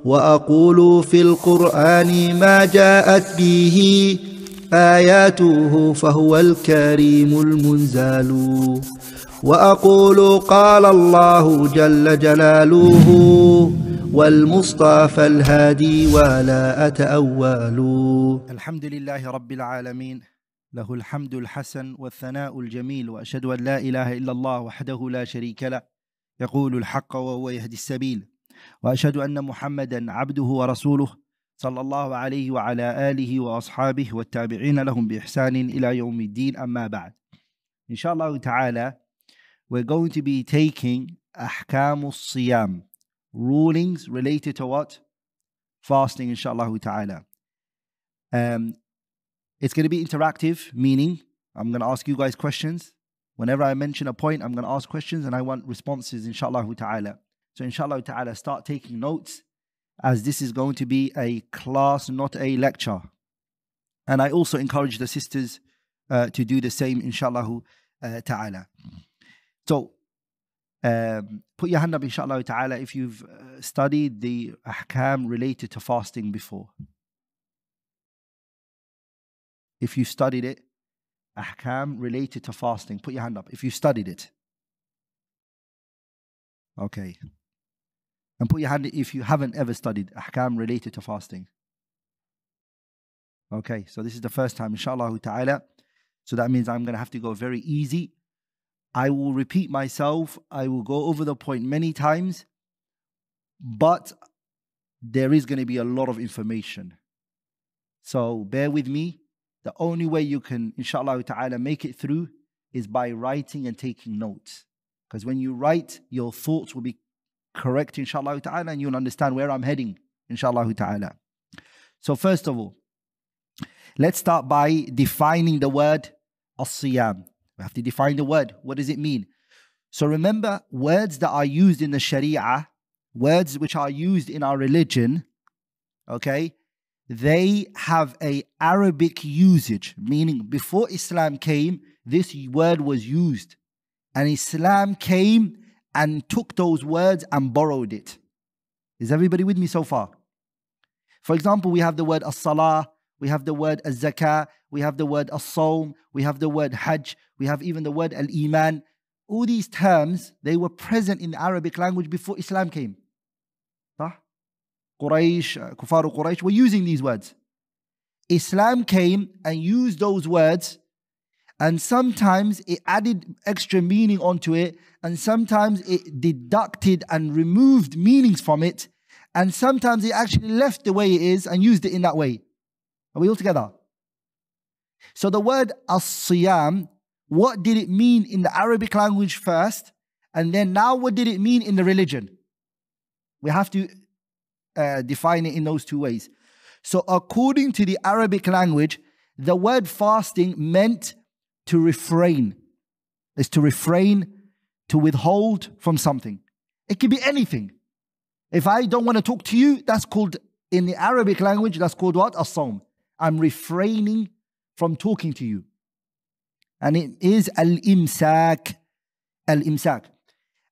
وأقول في القرآن ما جاءت به آياته فهو الكريم المنزال وأقول قال الله جل جلاله والمصطفى الهادي ولا أتأول. الحمد لله رب العالمين له الحمد الحسن والثناء الجميل وأشهد أن لا إله إلا الله وحده لا شريك له يقول الحق وهو يهدي السبيل وأشهد أن محمدا عبده ورسوله صلى الله عليه وعلى آله وأصحابه والتابعين لهم بإحسان إلى يوم الدين. أما بعد, inshallah ta'ala, we're going to be taking أحكام الصيام, rulings related to what? Fasting, inshallah ta'ala. It's going to be interactive, meaning I'm going to ask you guys questions. Whenever I mention a point, I'm going to ask questions and I want responses, inshallah ta'ala. So inshallah ta'ala, start taking notes, as this is going to be a class, not a lecture. And I also encourage the sisters to do the same, inshallah ta'ala. So put your hand up, inshallah ta'ala, if you've studied the ahkam related to fasting before. If you studied it, ahkam related to fasting, put your hand up if you studied it. Okay. And put your hand if you haven't ever studied ahkam related to fasting. Okay, so this is the first time, inshallah ta'ala. So that means I'm going to have to go very easy. I will repeat myself. I will go over the point many times. But there is going to be a lot of information. So bear with me. The only way you can, inshallah ta'ala, make it through is by writing and taking notes. Because when you write, your thoughts will be correct, inshallah ta'ala, and you'll understand where I'm heading, inshallah ta'ala. So first of all, let's start by defining the word as-siyam. We have to define the word. What does it mean? So remember, words that are used in the Sharia, words which are used in our religion, okay, they have a Arabic usage, meaning before Islam came, this word was used. And Islam came and took those words and borrowed it. Is everybody with me so far? For example, we have the word as-salah, we have the word az-zakah, we have the word as-sawm, we have the word hajj, we have even the word al-iman. All these terms, they were present in the Arabic language before Islam came. Quraysh, Kufaru Quraysh were using these words. Islam came and used those words, and sometimes it added extra meaning onto it, and sometimes it deducted and removed meanings from it, and sometimes it actually left the way it is and used it in that way. Are we all together? So the word as-siyam, what did it mean in the Arabic language first, and then now what did it mean in the religion? We have to define it in those two ways. So according to the Arabic language, the word fasting meant to refrain. It's to refrain, to withhold from something. It could be anything. If I don't want to talk to you, that's called, in the Arabic language, that's called what? As-sawm. I'm refraining from talking to you. And it is al-imsak. Al-imsak.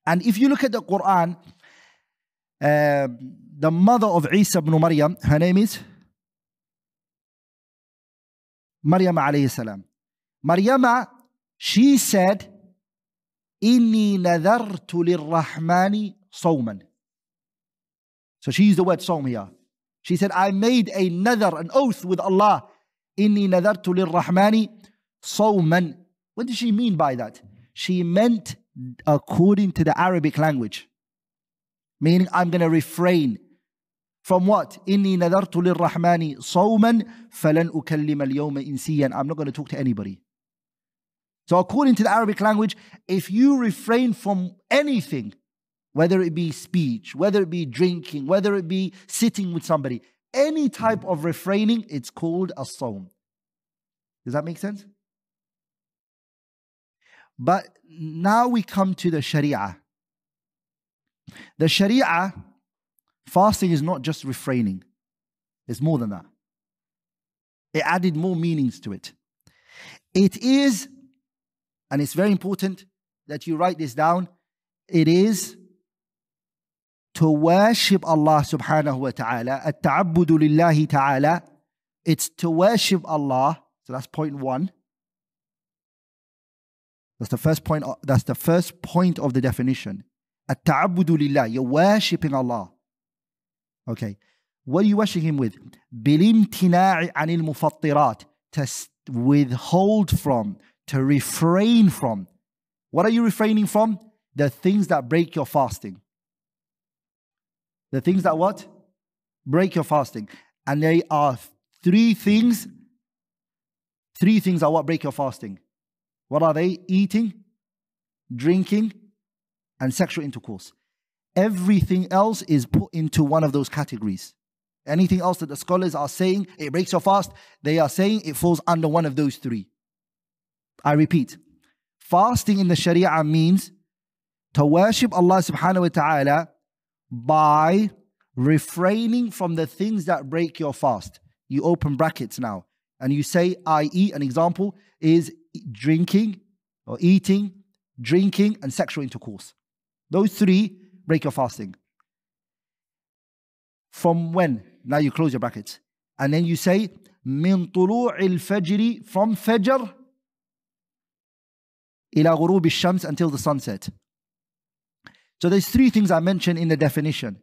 And if you look at the Quran, the mother of Isa ibn Maryam, her name is Maryam alayhi salam. Maryama, she said, Inni nadartu lirrahmani sawman. So she used the word sawm here. She said, I made a nadar, an oath with Allah. Inni nadartu lirrahmani sawman. What did she mean by that? She meant according to the Arabic language. Meaning, I'm going to refrain from what? Inni nadartu lirrahmani sawman falan ukallima al-yawma insiyan. I'm not going to talk to anybody. So according to the Arabic language, if you refrain from anything, whether it be speech, whether it be drinking, whether it be sitting with somebody, any type of refraining, it's called as-sawm. Does that make sense? But now we come to the Sharia. The Sharia, fasting is not just refraining. It's more than that. It added more meanings to it. It is, and it's very important that you write this down, it is to worship Allah subhanahu wa ta'ala, at-ta'abbudu lillahi ta'ala, it's to worship Allah. So that's point one. That's the first point. That's the first point of the definition. At-ta'abbudu lillah, you're worshipping Allah. Okay. What are you worshipping Him with? Bilimtina'i anil mufattirat, to withhold from, to refrain from. What are you refraining from? The things that break your fasting. The things that what? Break your fasting. And they are three things. Three things are what break your fasting. What are they? Eating, drinking, and sexual intercourse. Everything else is put into one of those categories. Anything else that the scholars are saying, it breaks your fast, they are saying it falls under one of those three. I repeat, fasting in the Sharia means to worship Allah subhanahu wa ta'ala by refraining from the things that break your fast. You open brackets now and you say, i.e., an example is drinking or eating, drinking, and sexual intercourse. Those three break your fasting. From when? Now you close your brackets. And then you say, min tulu'il fajri, from fajr, ila ghurub al-shams, until the sunset. So there's three things I mentioned in the definition.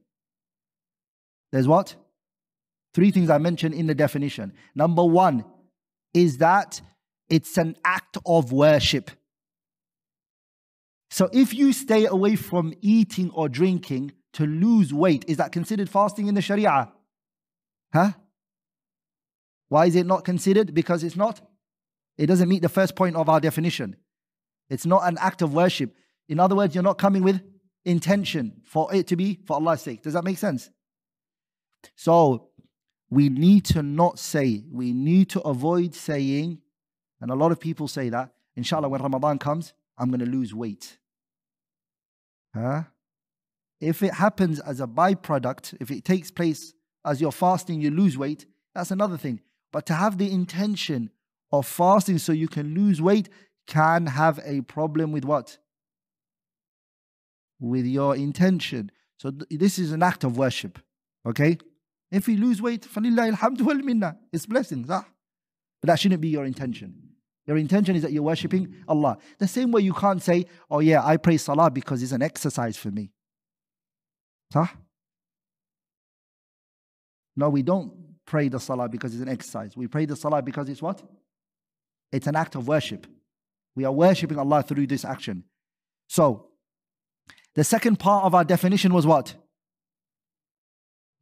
There's what? Three things I mentioned in the definition. Number one is that it's an act of worship. So if you stay away from eating or drinking to lose weight, is that considered fasting in the Sharia? Huh? Why is it not considered? Because it's not. It doesn't meet the first point of our definition. It's not an act of worship. In other words, you're not coming with intention for it to be for Allah's sake. Does that make sense? So we need to not say, we need to avoid saying, and a lot of people say that, inshallah, when Ramadan comes, I'm going to lose weight. Huh? If it happens as a byproduct, if it takes place as you're fasting, you lose weight, that's another thing. But to have the intention of fasting so you can lose weight can have a problem with what? With your intention. So this is an act of worship. Okay? If you lose weight, فَلِلَّهِ الْحَمْدُ وَالْمِنَّةِ, it's blessings. But that shouldn't be your intention. Your intention is that you're worshipping Allah. The same way you can't say, oh yeah, I pray salah because it's an exercise for me. No, we don't pray the salah because it's an exercise. We pray the salah because it's what? It's an act of worship. We are worshipping Allah through this action. So, the second part of our definition was what?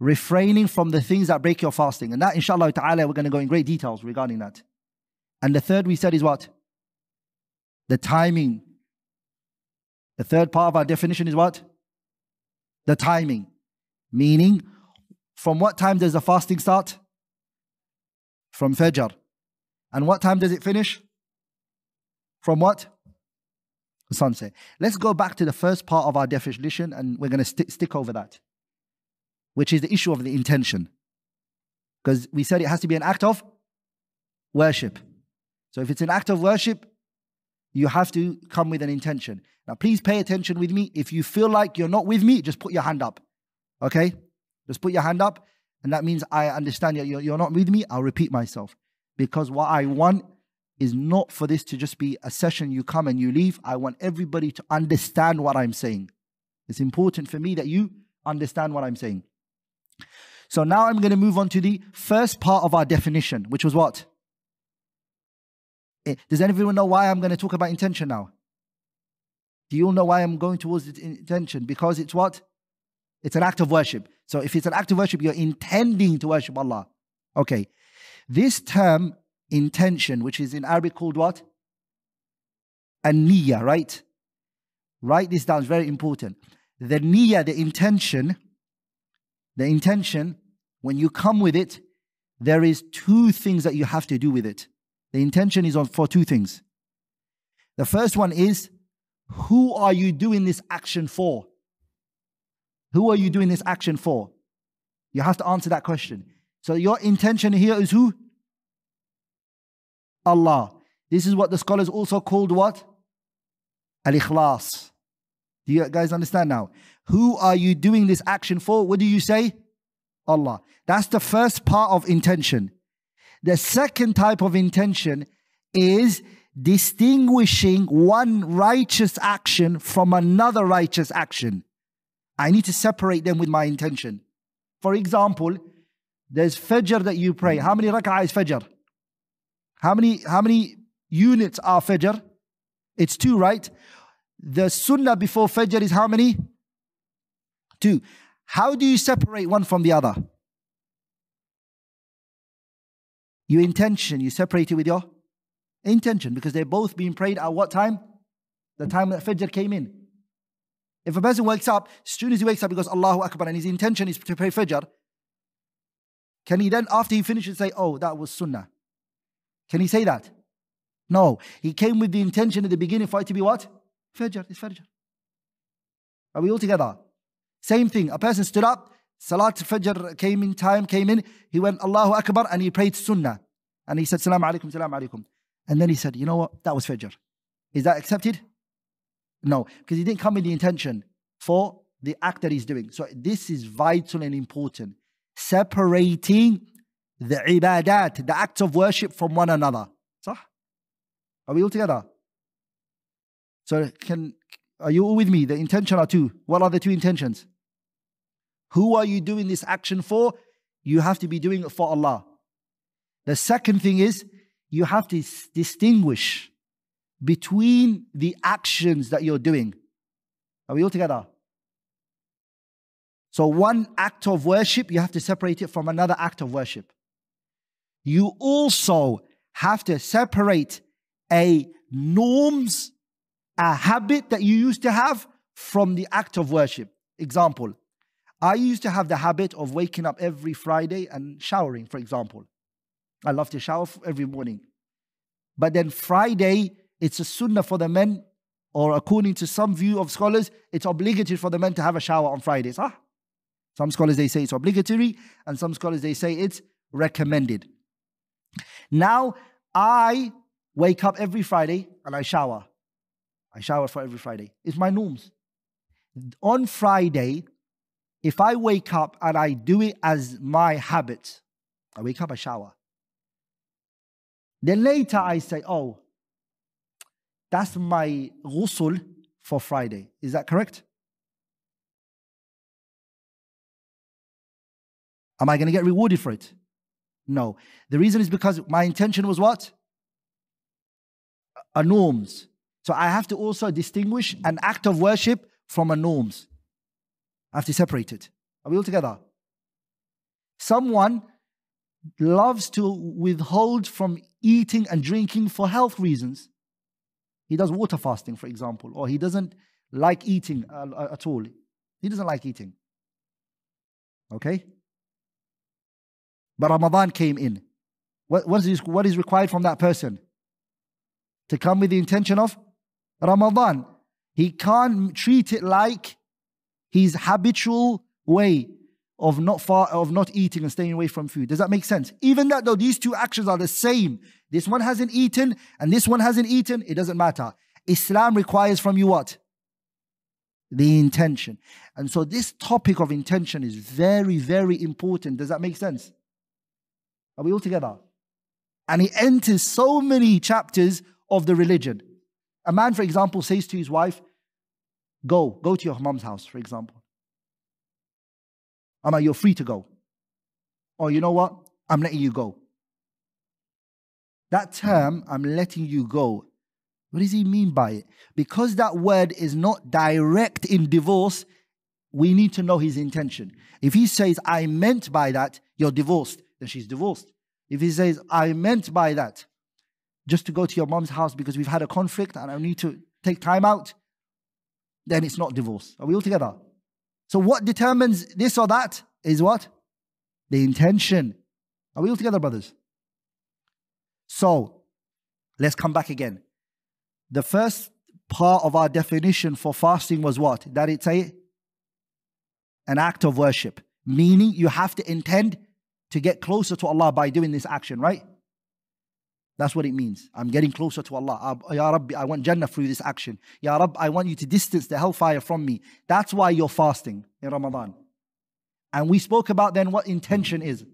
Refraining from the things that break your fasting. And that, inshallah ta'ala, we're going to go in great details regarding that. And the third we said is what? The timing. The third part of our definition is what? The timing. Meaning, from what time does the fasting start? From Fajr. And what time does it finish? From what? Sunset. Let's go back to the first part of our definition and we're going to stick over that, which is the issue of the intention. Because we said it has to be an act of worship. So if it's an act of worship, you have to come with an intention. Now please pay attention with me. If you feel like you're not with me, just put your hand up. Okay? Just put your hand up. And that means I understand you're not with me. I'll repeat myself. Because what I want is not for this to just be a session you come and you leave. I want everybody to understand what I'm saying. It's important for me that you understand what I'm saying. So now I'm going to move on to the first part of our definition, which was what? Does anyone know why I'm going to talk about intention now? Do you all know why I'm going towards the intention? Because it's what? It's an act of worship. So if it's an act of worship, you're intending to worship Allah. Okay. This term, intention, which is in Arabic called what? An-niyya, right? Write this down, it's very important. The niyya, the intention, when you come with it, there is two things that you have to do with it. The intention is for two things. The first one is, who are you doing this action for? Who are you doing this action for? You have to answer that question. So your intention here is who? Allah. This is what the scholars also called what? Al-Ikhlas. Do you guys understand now? Who are you doing this action for? What do you say? Allah. That's the first part of intention. The second type of intention is distinguishing one righteous action from another righteous action. I need to separate them with my intention. For example, there's Fajr that you pray. How many rak'ah is Fajr? How many units are Fajr? It's 2, right? The Sunnah before Fajr is how many? 2. How do you separate one from the other? Your intention, you separate it with your intention, because they're both being prayed at what time? The time that Fajr came in. If a person wakes up, as soon as he wakes up, he goes Allahu Akbar, and his intention is to pray Fajr, can he then, after he finishes, say, oh, that was Sunnah? Can he say that? No. He came with the intention at the beginning for it to be what? Fajr. It's Fajr. Are we all together? Same thing. A person stood up, Salat Fajr came in, he went Allahu Akbar and he prayed Sunnah. And he said, Salaam alaikum, Salaam alaikum. And then he said, you know what? That was Fajr. Is that accepted? No, because he didn't come with the intention for the act that he's doing. So this is vital and important. Separating the ibadat, the acts of worship, from one another. Sah? Are we all together? So are you all with me? The intention are 2. What are the 2 intentions? Who are you doing this action for? You have to be doing it for Allah. The second thing is, you have to distinguish between the actions that you're doing. Are we all together? So one act of worship, you have to separate it from another act of worship. You also have to separate a norms, a habit that you used to have, from the act of worship. Example, I used to have the habit of waking up every Friday and showering, for example. I love to shower every morning. But then Friday, it's a sunnah for the men, or according to some view of scholars, it's obligatory for the men to have a shower on Fridays. Huh? Some scholars, they say it's obligatory, and some scholars, they say it's recommended. Now, I wake up every Friday and I shower. I shower for every Friday. It's my norms. On Friday, if I wake up and I do it as my habit, I wake up, I shower. Then later I say, oh, that's my ghusl for Friday. Is that correct? Am I going to get rewarded for it? No. The reason is because my intention was what? A norms. So I have to also distinguish an act of worship from a norms. I have to separate it. Are we all together? Someone loves to withhold from eating and drinking for health reasons. He does water fasting, for example, or he doesn't like eating at all. He doesn't like eating. Okay? But Ramadan came in. What is required from that person? To come with the intention of Ramadan. He can't treat it like his habitual way of not eating and staying away from food. Does that make sense? Even that though these 2 actions are the same, this one hasn't eaten and this one hasn't eaten, it doesn't matter. Islam requires from you what? The intention. And so this topic of intention is very, very important. Does that make sense? Are we all together? And it enters so many chapters of the religion. A man, for example, says to his wife, go to your mom's house, for example. Amma, you're free to go. Or you know what? I'm letting you go. That term, I'm letting you go, what does he mean by it? Because that word is not direct in divorce, we need to know his intention. If he says, I meant by that, you're divorced, then she's divorced. If he says, I meant by that, just to go to your mom's house because we've had a conflict and I need to take time out, then it's not divorce. Are we all together? So what determines this or that is what? The intention. Are we all together, brothers? So, let's come back again. The first part of our definition for fasting was what? That it's an act of worship. Meaning you have to intend to get closer to Allah by doing this action, right? That's what it means. I'm getting closer to Allah. Ya Rabbi, I want Jannah through this action. Ya Rabbi, I want you to distance the hellfire from me. That's why you're fasting in Ramadan. And we spoke about then what intention is.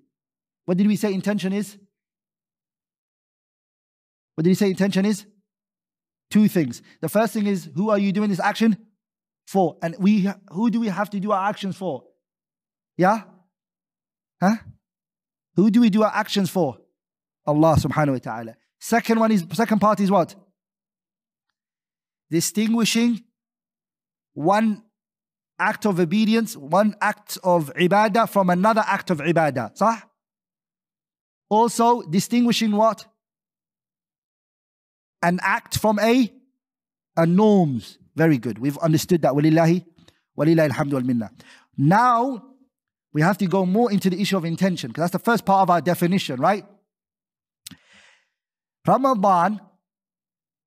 What did we say intention is? What did he say intention is? Two things. The first thing is, who are you doing this action for? And who do we have to do our actions for? Yeah? Huh? Who do we do our actions for? Allah subhanahu wa ta'ala. Second part is what? Distinguishing one act of obedience, one act of ibadah from another act of ibadah. Sah? Also distinguishing what? An act from a norms. Very good. We've understood that. Walillahi alhamdu wal minna. Now, we have to go more into the issue of intention, because that's the first part of our definition, right? Ramadan,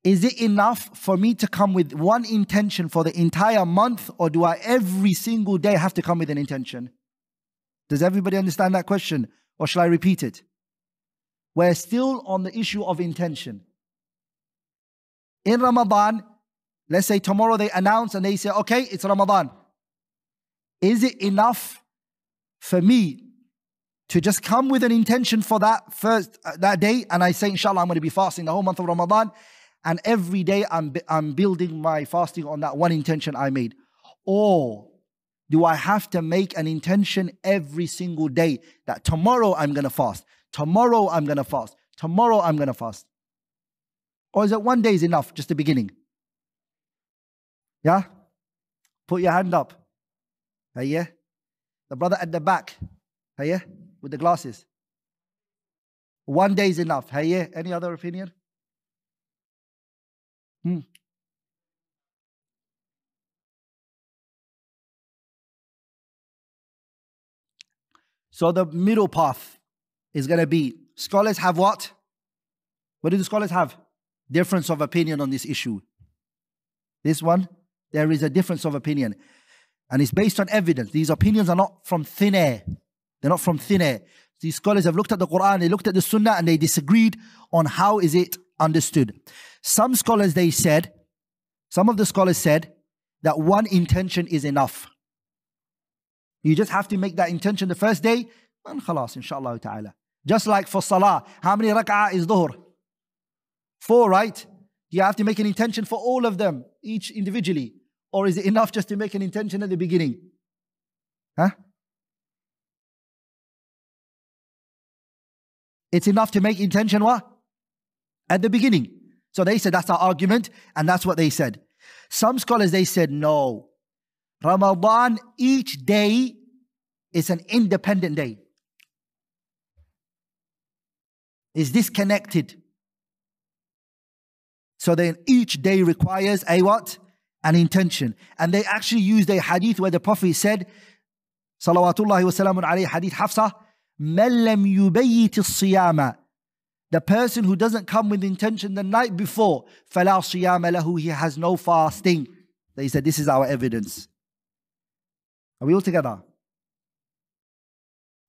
is it enough for me to come with one intention for the entire month, or do I every single day have to come with an intention? Does everybody understand that question? Or shall I repeat it? We're still on the issue of intention. In Ramadan, let's say tomorrow they announce and they say, okay, it's Ramadan. Is it enough for me to just come with an intention for that day, and I say, inshallah, I'm going to be fasting the whole month of Ramadan, and every day I'm building my fasting on that one intention I made? Or do I have to make an intention every single day that tomorrow I'm going to fast, tomorrow I'm going to fast, tomorrow I'm going to fast? Or is it one day is enough, just the beginning? Yeah? Put your hand up. Hey, yeah? The brother at the back. Hey, yeah? With the glasses. One day is enough. Hey, yeah? Any other opinion? So the middle path is going to be, scholars have what? What do the scholars have? Difference of opinion on this issue. This one, there is a difference of opinion. And it's based on evidence. These opinions are not from thin air. They're not from thin air. These scholars have looked at the Quran, they looked at the Sunnah, and they disagreed on how is it understood. Some of the scholars said that one intention is enough. You just have to make that intention the first day, and khalas, inshallah ta'ala. Just like for salah, how many rak'ah is dhuhr? 4, right? You have to make an intention for all of them, each individually. Or is it enough just to make an intention at the beginning? Huh? It's enough to make intention what? At the beginning. So they said that's our argument, and that's what they said. Some scholars, they said no. Ramadan, each day is an independent day. Is disconnected. So then each day requires a what? An intention. And they actually used a hadith where the Prophet said, Salawatullahi wa salamun alayhi, hadith Hafsa, مَنْ لَمْ يُبَيِّتِ الصِّيَامَ. The person who doesn't come with intention the night before, فَلَا صِيَامَ لَهُ, he has no fasting. They said this is our evidence. Are we all together?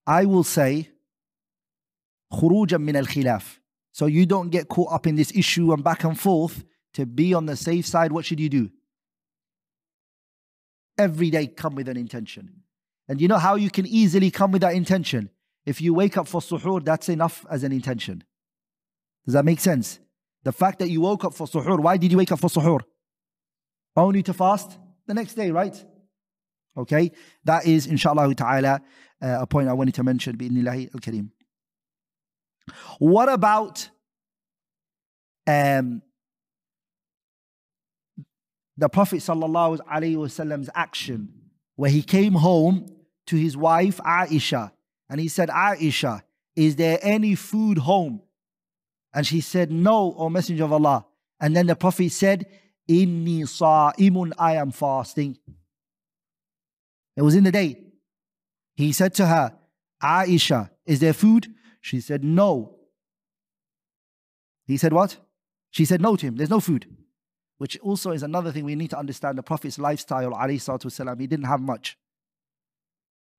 I will say, خُرُوجًا مِنَ الْخِلَافِ. So you don't get caught up in this issue and back and forth. To be on the safe side, what should you do? Every day come with an intention. And you know how you can easily come with that intention? If you wake up for suhoor, that's enough as an intention. Does that make sense? The fact that you woke up for suhoor, why did you wake up for suhoor? Only to fast the next day, right? Okay, that is, inshallah ta'ala, a point I wanted to mention, bi'idhnillahi al-kareem. What about the Prophet sallallahu alaihi wasallam's action where he came home to his wife Aisha and he said, Aisha, is there any food home? And she said, no, O Messenger of Allah. And then the Prophet said, Inni sa'imun, I am fasting. It was in the day. He said to her, Aisha, is there food? She said, no. He said, what? She said no to him, there's no food. Which also is another thing we need to understand. The Prophet's lifestyle, alayhi salatu wasalam, he didn't have much.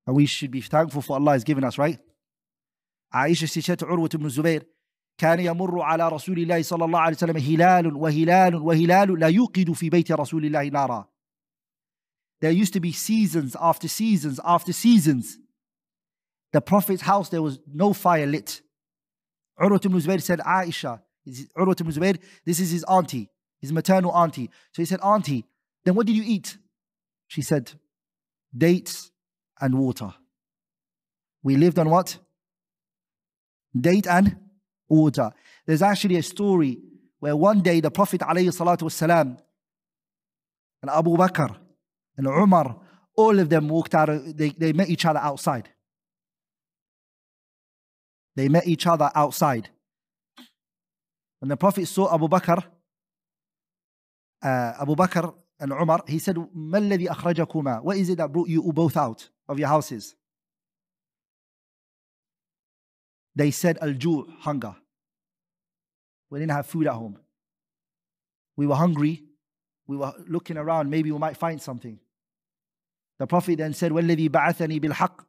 And we should be thankful for Allah has given us, right? Aisha, she said to Urwa ibn Zubayr, كان يمر على رسول الله صلى الله عليه وسلم هلال وهلال وهلال لا يوقد في بيت رسول الله نارا. There used to be seasons after seasons after seasons. The Prophet's house, there was no fire lit. Urwat ibn Zubayr said, Aisha, Urwat ibn Zubayr, this is his auntie, his maternal auntie. So he said, Auntie, then what did you eat? She said, dates and water. We lived on what? Date and water. There's actually a story where one day the Prophet ﷺ and Abu Bakr and Umar, all of them walked out, they met each other outside. They met each other outside. When the Prophet saw Abu Bakr and Umar, he said, مَا الَّذِي أَخْرَجَكُمَا? What is it that brought you both out of your houses? They said, al-ju', hunger. We didn't have food at home. We were hungry. We were looking around, maybe we might find something. The Prophet then said, وَالَّذِي بَعَثَنِي بِالْحَقِّ,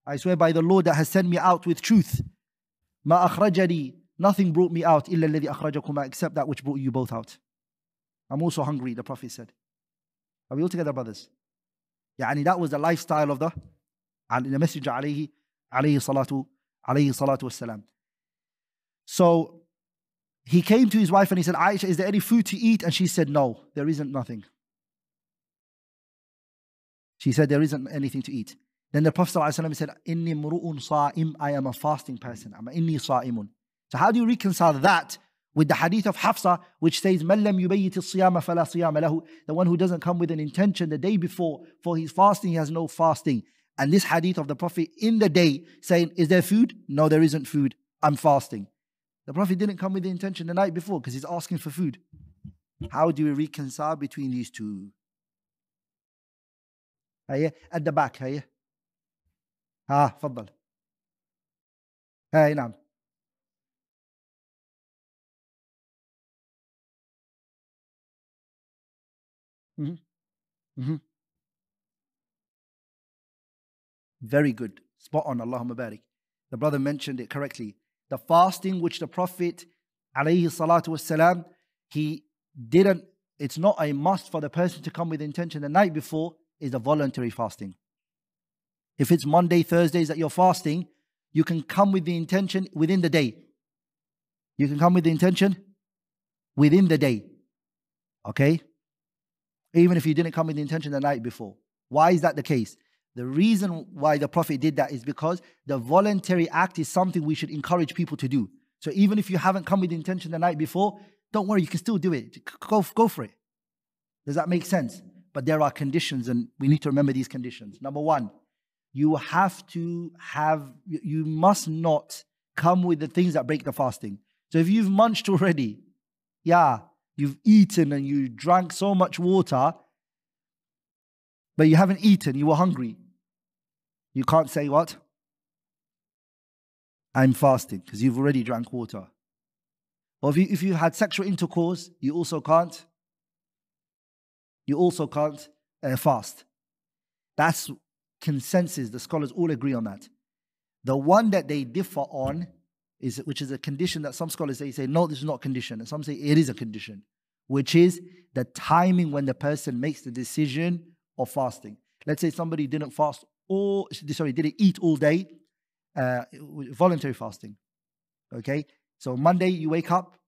I swear by the Lord that has sent me out with truth. مَا أَخْرَجَنِي, nothing brought me out, إِلَّا الَّذِي أَخْرَجَكُمَا, except that which brought you both out. I'm also hungry, the Prophet said. Are we all together, brothers? Yani that was the lifestyle of the Messenger alayhi salatu wassalam. So he came to his wife and he said, Aisha, is there any food to eat? And she said, no, there isn't nothing. She said, there isn't anything to eat. Then the Prophet ﷺ said, Inni mru'un sa'im, I am a fasting person. Inni sa'imun. So how do you reconcile that with the hadith of Hafsa, which says, Man lam yubayyit as-siyama fala siyama lahu, the one who doesn't come with an intention the day before for his fasting, he has no fasting. And this hadith of the Prophet in the day saying, is there food? No, there isn't food. I'm fasting. The Prophet didn't come with the intention the night before because he's asking for food. How do we reconcile between these two? At the back, هيا. تفضل. نعم. Very good. Spot on. Allahumma barik. The brother mentioned it correctly. The fasting which the Prophet alayhi salatu wasalam, he didn't, it's not a must for the person to come with intention the night before, is a voluntary fasting. If it's Monday, Thursdays that you're fasting, you can come with the intention within the day. You can come with the intention within the day. Okay? Even if you didn't come with the intention the night before. Why is that the case? The reason why the Prophet did that is because the voluntary act is something we should encourage people to do. So even if you haven't come with the intention the night before, don't worry, you can still do it. Go for it. Does that make sense? But there are conditions and we need to remember these conditions. Number one, you must not come with the things that break the fasting. So if you've munched already, you've eaten and you drank so much water, but you haven't eaten, you were hungry. You can't say what? I'm fasting, because you've already drank water. Or if you had sexual intercourse, you also can't fast. That's consensus. The scholars all agree on that. The one that they differ on which is a condition that some scholars say no, this is not a condition, and some say it is a condition, which is the timing when the person makes the decision of fasting. Let's say somebody didn't eat all day, voluntary fasting. Okay, so Monday you wake up,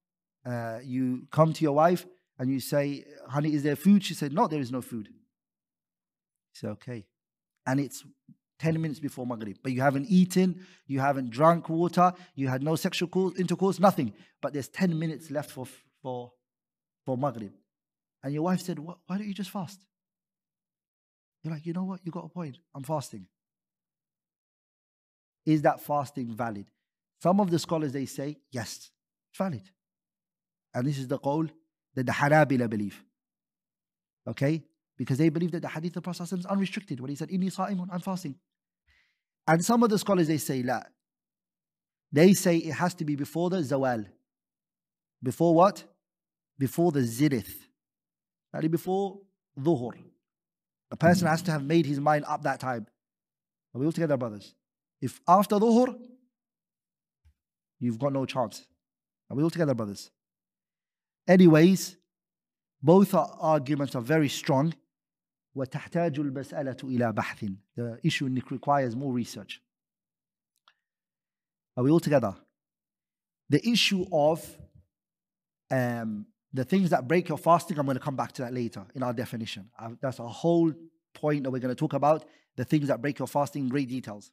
you come to your wife and you say, honey, is there food? She said, no, there is no food. You say, okay. And it's 10 minutes before Maghrib, but you haven't eaten, you haven't drunk water, you had no sexual intercourse, nothing. But there's 10 minutes left for Maghrib. And your wife said, why don't you just fast? You're like, you know what? You got a point. I'm fasting. Is that fasting valid? Some of the scholars, they say, yes, it's valid. And this is the qawl that the Hanabila believe. Okay? Because they believe that the hadith of the Prophet is unrestricted. When he said, Inni sa'imun, I'm fasting. And some of the scholars, they say, la. They say it has to be before the zawal. Before what? Before the zirith. That is before dhuhr. A person has to have made his mind up that time. Are we all together, brothers? If after dhuhr, you've got no chance. Are we all together, brothers? Anyways, both arguments are very strong. وَتَحْتَاجُ الْمَسْأَلَةُ إِلَى بَحْثٍ. The issue requires more research. Are we all together? The issue of the things that break your fasting, I'm going to come back to that later in our definition. That's a whole point that we're going to talk about, the things that break your fasting in great details.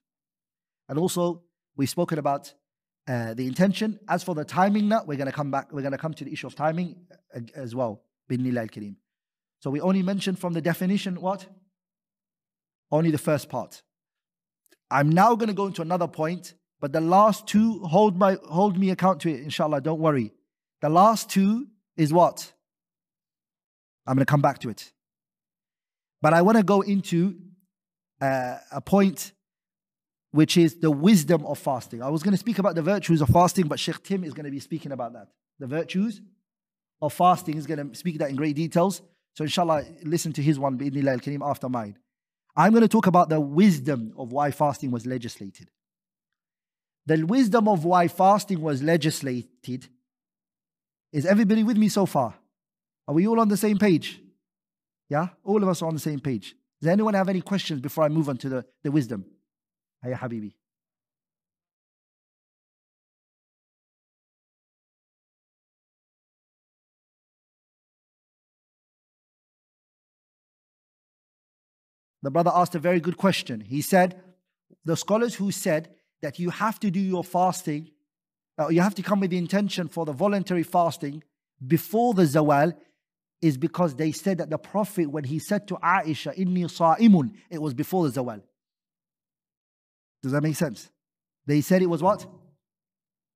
And also, we've spoken about the intention. As for the timing now, we're going to come to the issue of timing as well. Bi'idhnillah al-Kareem. So we only mentioned from the definition what? Only the first part. I'm now going to go into another point, but the last two, hold me account to it, inshallah, don't worry. The last two is what? I'm going to come back to it. But I want to go into a point which is the wisdom of fasting. I was going to speak about the virtues of fasting, but Sheikh Tim is going to be speaking about that. The virtues of fasting is going to speak that in great details. So inshallah, listen to his one, bi'idhnillah al-Kareem, after mine. I'm going to talk about the wisdom of why fasting was legislated. The wisdom of why fasting was legislated. Is everybody with me so far? Are we all on the same page? Yeah? All of us are on the same page. Does anyone have any questions before I move on to the wisdom? Hiya Habibi. The brother asked a very good question. He said, the scholars who said that you have to do your fasting, you have to come with the intention for the voluntary fasting before the zawal, is because they said that the Prophet, when he said to Aisha, Inni sa'imun, it was before the zawal. Does that make sense? They said it was what?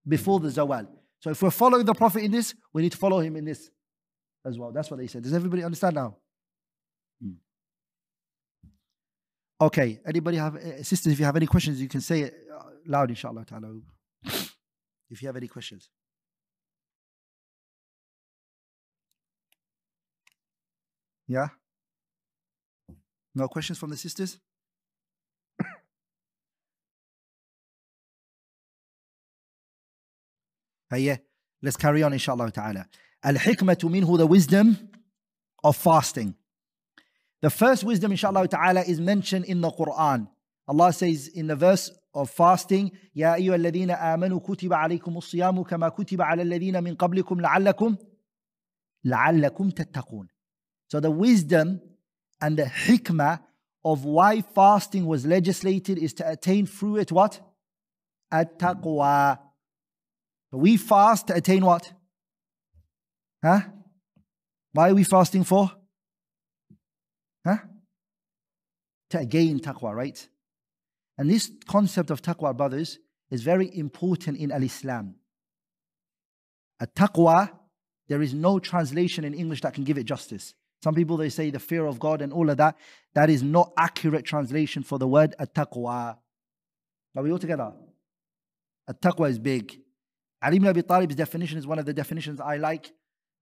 Before the zawal. So if we're following the Prophet in this, we need to follow him in this as well. That's what they said. Does everybody understand now? Okay, anybody have, sisters, if you have any questions, you can say it loud, inshallah ta'ala. If you have any questions. Yeah? No questions from the sisters? Yeah, let's carry on, inshallah ta'ala. Al-hikmatu minhu, the wisdom of fasting. The first wisdom, inshallah ta'ala, is mentioned in the Quran. Allah says in the verse of fasting, Ya ayyuha alladhina amanu kutiba alaykum as-siyamu kama kutiba ala alladhina min qablikum la'allakum tattaqun. So the wisdom and the hikmah of why fasting was legislated is to attain through it what? At-taqwa. We fast to attain what? Huh? Why are we fasting for? Huh? To gain taqwa, right? And this concept of taqwa, brothers, is very important in al-Islam. At-taqwa, there is no translation in English that can give it justice. Some people, they say the fear of God and all of that. That is not accurate translation for the word at-taqwa. Are we all together? At-taqwa is big. Ali ibn Abi Talib's definition is one of the definitions I like.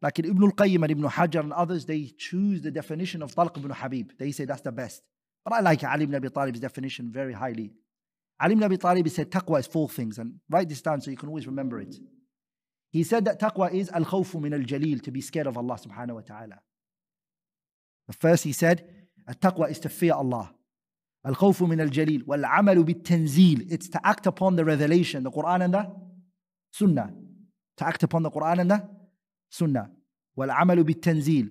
Like in Ibn al-Qayyim and Ibn Hajar and others, they choose the definition of Talq ibn Habib. They say that's the best. But I like Ali ibn Abi Talib's definition very highly. Ali ibn Abi Talib said taqwa is 4 things. And write this down so you can always remember it. He said that taqwa is al-khawfu min al-jalil, to be scared of Allah subhanahu wa ta'ala. The first he said, at-taqwa is to fear Allah. Al-khawfu min al-jalil. Wal-amalu bit-tanzil. It's to act upon the revelation, the Quran and the Sunnah. To act upon the Quran and the Sunnah. Wal-amalu bit-tanzil.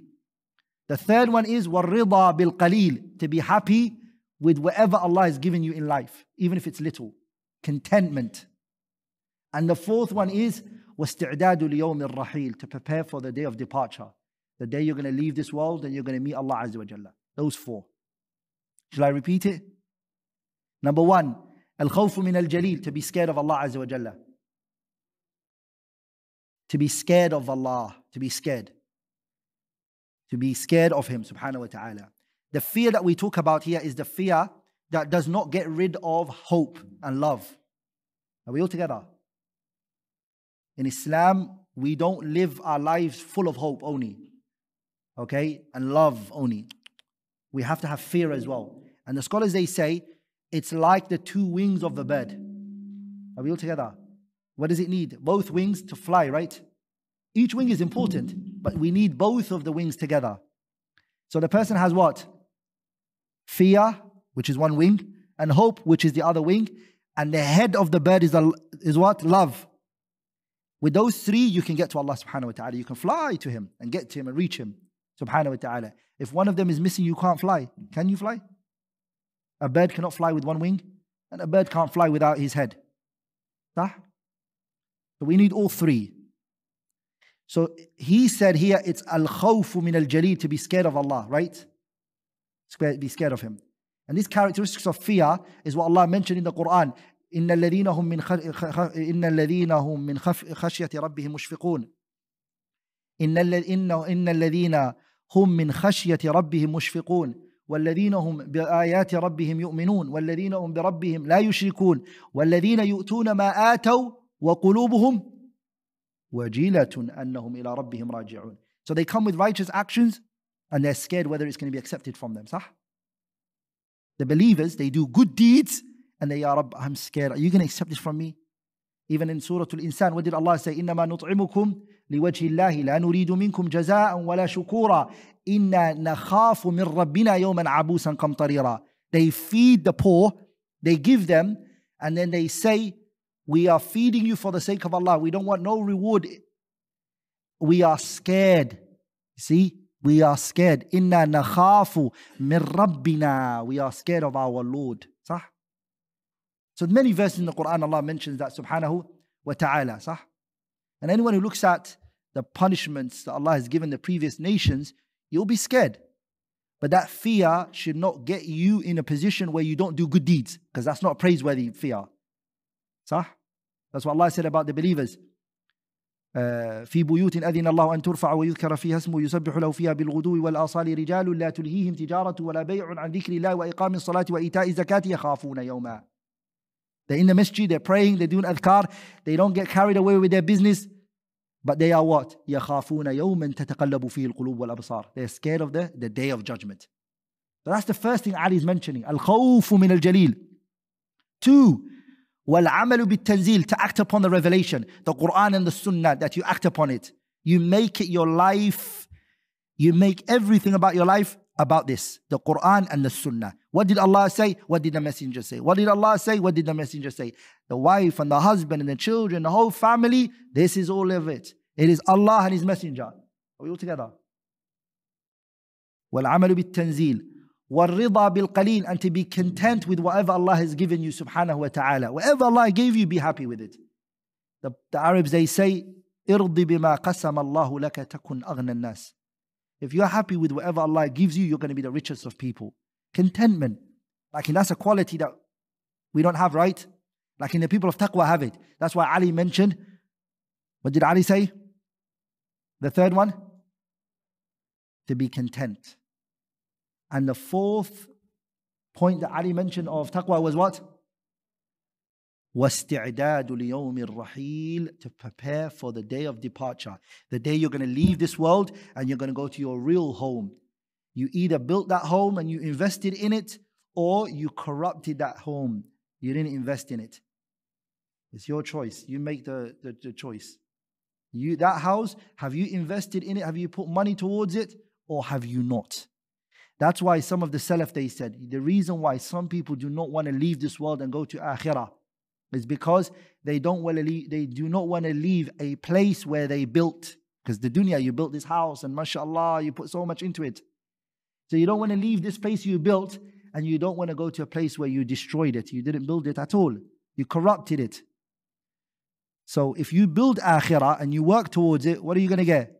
The third one is wal-rida bil-qalil. To be happy with whatever Allah has given you in life, even if it's little. Contentment. And the fourth one is وَاسْتِعْدَادُ لِيَوْمِ الرَّحِيلِ. To prepare for the day of departure. The day you're going to leave this world and you're going to meet Allah Azza wa Jalla. Those 4. Shall I repeat it? Number 1, al-khawfu min al-jalil. To be scared of Allah Azza wa Jalla. To be scared of Allah. To be scared. To be scared of Him subhanahu wa ta'ala. The fear that we talk about here is the fear that does not get rid of hope and love. Are we all together? In Islam, we don't live our lives full of hope only. Okay? And love only. We have to have fear as well. And the scholars, they say, it's like the 2 wings of the bird. Are we all together? What does it need? Both wings to fly, right? Each wing is important, but we need both of the wings together. So the person has what? Fear, which is one wing, and hope, which is the other wing, and the head of the bird is what? Love. With those three, you can get to Allah subhanahu wa ta'ala. You can fly to Him and get to Him and reach Him subhanahu wa ta'ala. If one of them is missing, you can't fly. Can you fly? A bird cannot fly with one wing, and a bird can't fly without his head. So we need all three. So he said here, it's al-khawfu min al-jalil, to be scared of Allah, right? Be scared of Him. And these characteristics of fear is what Allah mentioned in the Quran. إِنَّ الَّذِينَ هُم مِّنْ خَشْيَةِ رَبِّهِمْ مُشْفِقُونَ إِنَّ الَّذِينَ هُم مِّنْ خَشْيَةِ رَبِّهِمْ مُشْفِقُونَ والذين هم بآيات ربهم يؤمنون والذين هم بربهم لا يشركون والذين يؤتون ما آتوا وقلوبهم وجلة أنهم إلى ربهم راجعون. So they come with righteous actions and they're scared whether it's going to be accepted from them. صح? The believers, they do good deeds and they, Ya Rabb, I'm scared. Are you going to accept this from me? Even in Surah Al-Insan, what did Allah say? إنما نطعمكم لوجه الله لا نريد منكم جزاء ولا شكورا إنا نخاف من ربنا يوما عبوسا قمطريرا. They feed the poor, they give them, and then they say, we are feeding you for the sake of Allah. We don't want no reward. We are scared. See? We are scared. Inna nakhafu min rabbina. We are scared of our Lord. Sah? So many verses in the Quran, Allah mentions that subhanahu wa ta'ala. Sah? And anyone who looks at the punishments that Allah has given the previous nations, you'll be scared. But that fear should not get you in a position where you don't do good deeds, because that's not praiseworthy fear. Sah? That's what Allah said about the believers. في بيوت أذن الله أن ترفع ويذكر فيها اسمه يسبح له فيها بالغدو والآصال رجال لا تلهيهم تجارة ولا بيع عن ذكر الله وإقام الصلاة وإيتاء الزكاة يخافون يوما. They're in the masjid, they're praying, they're doing adhkar, they don't get carried away with their business, but they are what? يخافون يوما تتقلب فيه القلوب والأبصار. They're scared of the day of judgment. So that's the first thing Ali is mentioning. الخوف من الجليل. 2. وَالْعَمَلُ بِالتَّنزِيلِ, to act upon the revelation, the Quran and the Sunnah, that you act upon it. You make it your life. You make everything about your life about this, the Quran and the Sunnah. What did Allah say? What did the Messenger say? What did Allah say? What did the Messenger say? The wife and the husband and the children, the whole family, this is all of it. It is Allah and His Messenger. Are we all together? وَالْعَمَلُ بِالتَّنزِيلِ وَالرِّضَى بِالْقَلِيلِ, and to be content with whatever Allah has given you subhanahu wa ta'ala. Whatever Allah gave you, be happy with it. The Arabs, they say, إِرْضِ بِمَا قَسَمَ اللَّهُ لَكَ تَكُنْ أَغْنَى النَّاسِ. If you're happy with whatever Allah gives you, you're going to be the richest of people. Contentment. Like, that's a quality that we don't have, right? Like in the people of taqwa have it. That's why Ali mentioned, what did Ali say? The third one? To be content. And the fourth point that Ali mentioned of taqwa was what? وَاسْتِعْدَادُ لِيَوْمِ الرَّحِيلِ, to prepare for the day of departure. The day you're going to leave this world and you're going to go to your real home. You either built that home and you invested in it, or you corrupted that home. You didn't invest in it. It's your choice. You make the choice. That house, have you invested in it? Have you put money towards it? Or have you not? That's why some of the Salaf, they said, the reason why some people do not want to leave this world and go to Akhirah is because they do not want to leave a place where they built. Because the dunya, you built this house and mashallah, you put so much into it. So you don't want to leave this place you built, and you don't want to go to a place where you destroyed it. You didn't build it at all. You corrupted it. So if you build Akhirah and you work towards it, what are you going to get?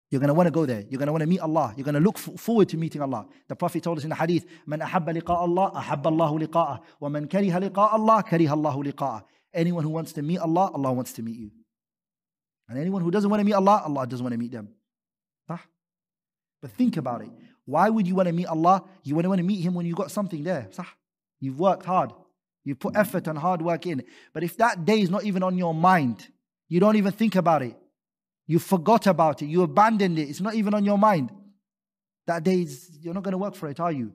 You're going to want to go there. You're going to want to meet Allah. You're going to look forward to meeting Allah. The Prophet told us in the hadith, مَنْ أَحَبَّ لِقَاءَ اللَّهِ أَحَبَّ اللَّهُ لِقَاءَهُ وَمَنْ كَرِهَ لِقَاءَ اللَّهِ كَرِهَ اللَّهُ لِقَاءَهُ. Anyone who wants to meet Allah, Allah wants to meet you. And anyone who doesn't want to meet Allah, Allah doesn't want to meet them. But think about it. Why would you want to meet Allah? You want to meet Him when you got something there. You've worked hard. You put effort and hard work in. But if that day is not even on your mind, you don't even think about it. You forgot about it. You abandoned it. It's not even on your mind. That day, you're not going to work for it, are you?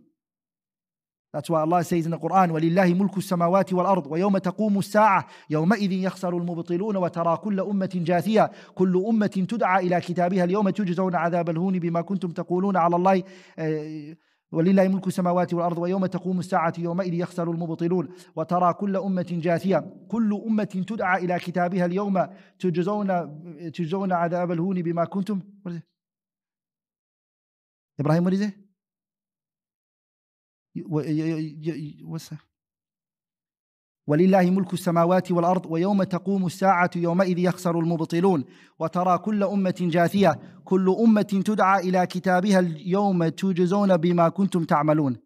That's why Allah says in the Quran, وَلِلَّهِ مُلْكُ السَّمَاوَاتِ وَالْأَرْضِ وَيَوْمَ تَقُومُ السَّاعَةِ يَوْمَئِذٍ يَخْسَرُ الْمُبْطِلُونَ وَتَرَى كُلَّ أُمَّةٍ جَاثِيَةٍ كُلُّ أُمَّةٍ تُدْعَى إِلَى كِتَابِهَا الْيَوْمَ تُجْزَوْنَ عَذَابَ الْهُونِ بِمَا كُنتُمْ تَقُولُونَ عَلَى اللَّهِ ولله ملك السماوات والأرض ويوم تقوم الساعة يومئذ يخسر المبطلون وترى كل أمة جاثية كل أمة تدعى إلى كتابها اليوم تجزون عذاب الهون بما كنتم. Ibrahim, what is it? What's that? ولله ملك السماوات والأرض ويوم تقوم الساعة يومئذ يخسر المبطلون وترى كل أمة جاثية كل أمة تدعى إلى كتابها اليوم تجزون بما كنتم تعملون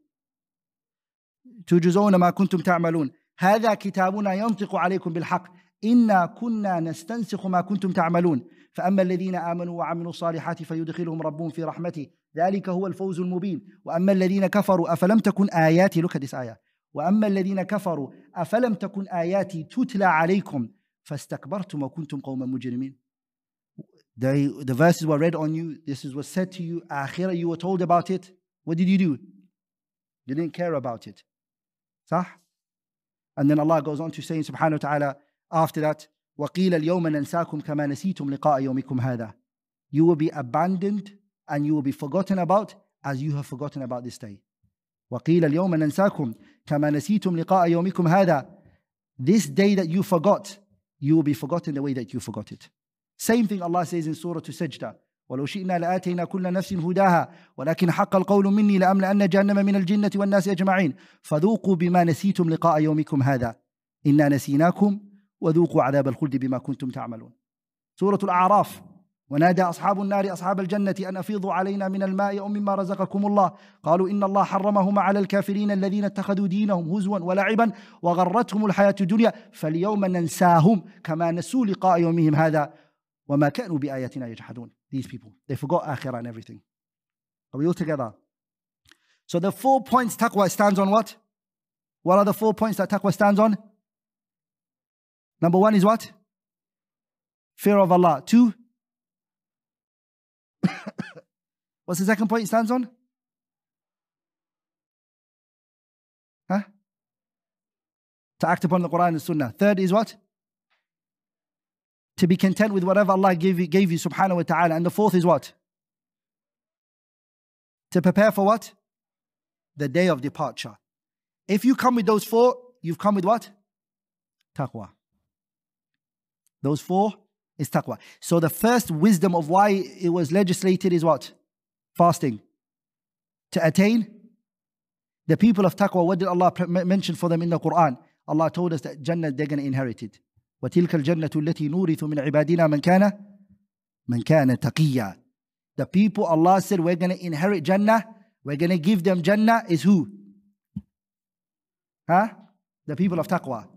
تجزون ما كنتم تعملون هذا كتابنا ينطق عليكم بالحق إنا كنا نستنسخ ما كنتم تعملون فأما الذين آمنوا وعملوا الصالحات فيدخلهم ربهم في رحمته ذلك هو الفوز المبين وأما الذين كفروا أفلم تكن آياتي look at this ayah وأما الذين كفروا أفلم تكن آياتي تتلى عليكم فاستكبرتم وكنتم قوما مجرمين. The verses were read on you. This is what said to you. Akhirah, you were told about it. What did you do? You didn't care about it. صح? And then Allah goes on to say subhanahu wa ta'ala after that وَقِيلَ الْيَوْمَ نَنْسَاكُمْ كَمَا نَسِيتُمْ لِقَاءَ يَوْمِكُمْ هَذَا. You will be abandoned and you will be forgotten about as you have forgotten about this day. وَقِيلَ الْيَوْمَ نَنْسَاكُمْ كَمَا نَسِيتُمْ لِقَاءَ يَوْمِكُمْ هَذَا. This day that you forgot, you will be forgotten the way that you forgot it. Same thing Allah says in Surah Sajda. وَلَوْ شِئْنَا لَآتَيْنَا كُلَّ نَفْسٍ هُدَاهَا وَلَكِنْ حَقَّ الْقَوْلُ مِنِّي لَأَمْلَأَنَّ جَهَنَّمَ مِنَ الْجِنَّةِ وَالنَّاسِ أَجْمَعِينَ فَذُوقُوا بِمَا نَسِيتُمْ لِقَاءَ يَوْمِكُمْ هَذَا إِنَّا نَسِينَاكُمْ وَذُوقُوا عَذَابَ الْخُلْدِ بِمَا كُنتُمْ تَعْمَلُونَ. Surah Al-A'raf. ونادى أصحاب النار أصحاب الجنة أن أفيضوا علينا من الماء أو مما رزقكم الله قالوا إن الله حرمهما على الكافرين الذين اتخذوا دينهم هزوا ولعبا وغرتهم الحياة الدنيا فاليوم ننساهم كما نسوا لقاء يومهم هذا وما كانوا بآياتنا يجحدون. These people, they forgot akhirah and everything. Are we all together? So the 4 points taqwa stands on what? What are the 4 points that taqwa stands on? Number 1 is what? Fear of Allah. 2, what's the second point it stands on? Huh? To act upon the Quran and Sunnah. 3rd is what? To be content with whatever Allah gave you subhanahu wa ta'ala. And the 4th is what? To prepare for what? The day of departure. If you come with those 4, you've come with what? Taqwa. Those 4 is taqwa. So the first wisdom of why it was legislated is what? Fasting. To attain the people of taqwa, what did Allah mention for them in the Quran? Allah told us that Jannah, they're going to inherit it. وَتِلْكَ الْجَنَّةُ الَّتِي نُورِثُ مِنْ عِبَادِنَا مَنْ كَانَ تَقِيًّا. The people, Allah said, we're going to inherit Jannah, we're going to give them Jannah, is who? Huh? The people of taqwa.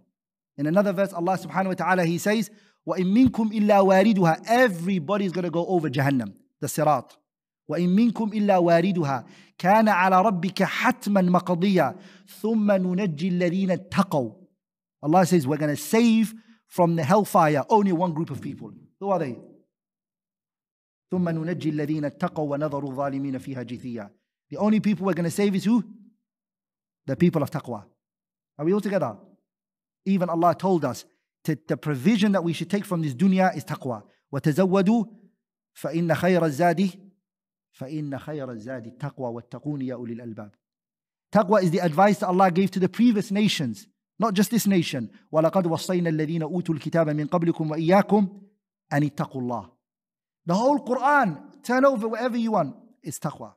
In another verse, Allah subhanahu wa ta'ala, He says, وَإِن مِّنكُمْ إِلَّا وَارِدُهَا. Everybody's going to go over Jahannam, the Sirat. وَإِن مِّنكُمْ إِلَّا وَارِدُهَا كَانَ عَلَى رَبِّكَ حَتْمًا مَقَضِيًّا ثُمَّ نُنَجِّي الَّذِينَ اتَّقَوْا. Allah says, we're going to save from the hellfire only one group of people. Who are they? ثُمَّ نُنَجِّي الَّذِينَ اتَّقَوْا وَنَذَرُ الظَّالِمِينَ فِيهَا جِثِيًّا. The only people we're going to save is who? The people of taqwa. Are we all together? Even Allah told us the provision that we should take from this dunya is taqwa. وَتَزَوَّدُوا فَإِنَّ خَيْرَ الزَّادِ التَّقْوَى وَاتَّقُونِ يَا أُولِي الْأَلْبَابِ. Taqwa is the advice that Allah gave to the previous nations, not just this nation. وَلَقَدْ وَصَّيْنَا الَّذِينَ أُوتُوا الْكِتَابَ مِنْ قَبْلِكُمْ وَإِيَّاكُمْ أَنِ اتَّقُوا اللَّهِ. The whole Quran, turn over wherever you want, is taqwa.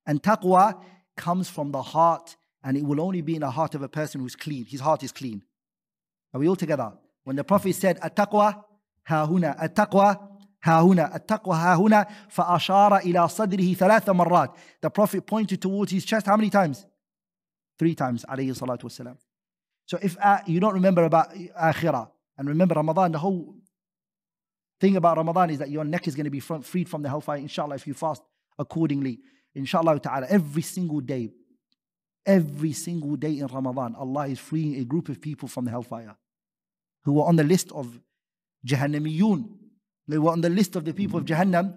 And taqwa comes from the heart, and it will only be in the heart of a person who's clean. His heart is clean. Are we all together? When the Prophet said, "At-taqwa ha-huna, at-taqwa ha-huna, at-taqwa ha-huna," فَأَشَارَ إِلَى صَدْرِهِ ثَلَاثَ مَرَّاتٍ. The Prophet pointed towards his chest how many times? 3 times, alayhi salatu wasalam. So if you don't remember about akhirah, and remember Ramadan, the whole thing about Ramadan is that your neck is going to be freed from the hellfire, inshallah, if you fast accordingly. Inshallah ta'ala, every single day in Ramadan, Allah is freeing a group of people from the hellfire who were on the list of Jahannamiyun. They were on the list of the people of Jahannam.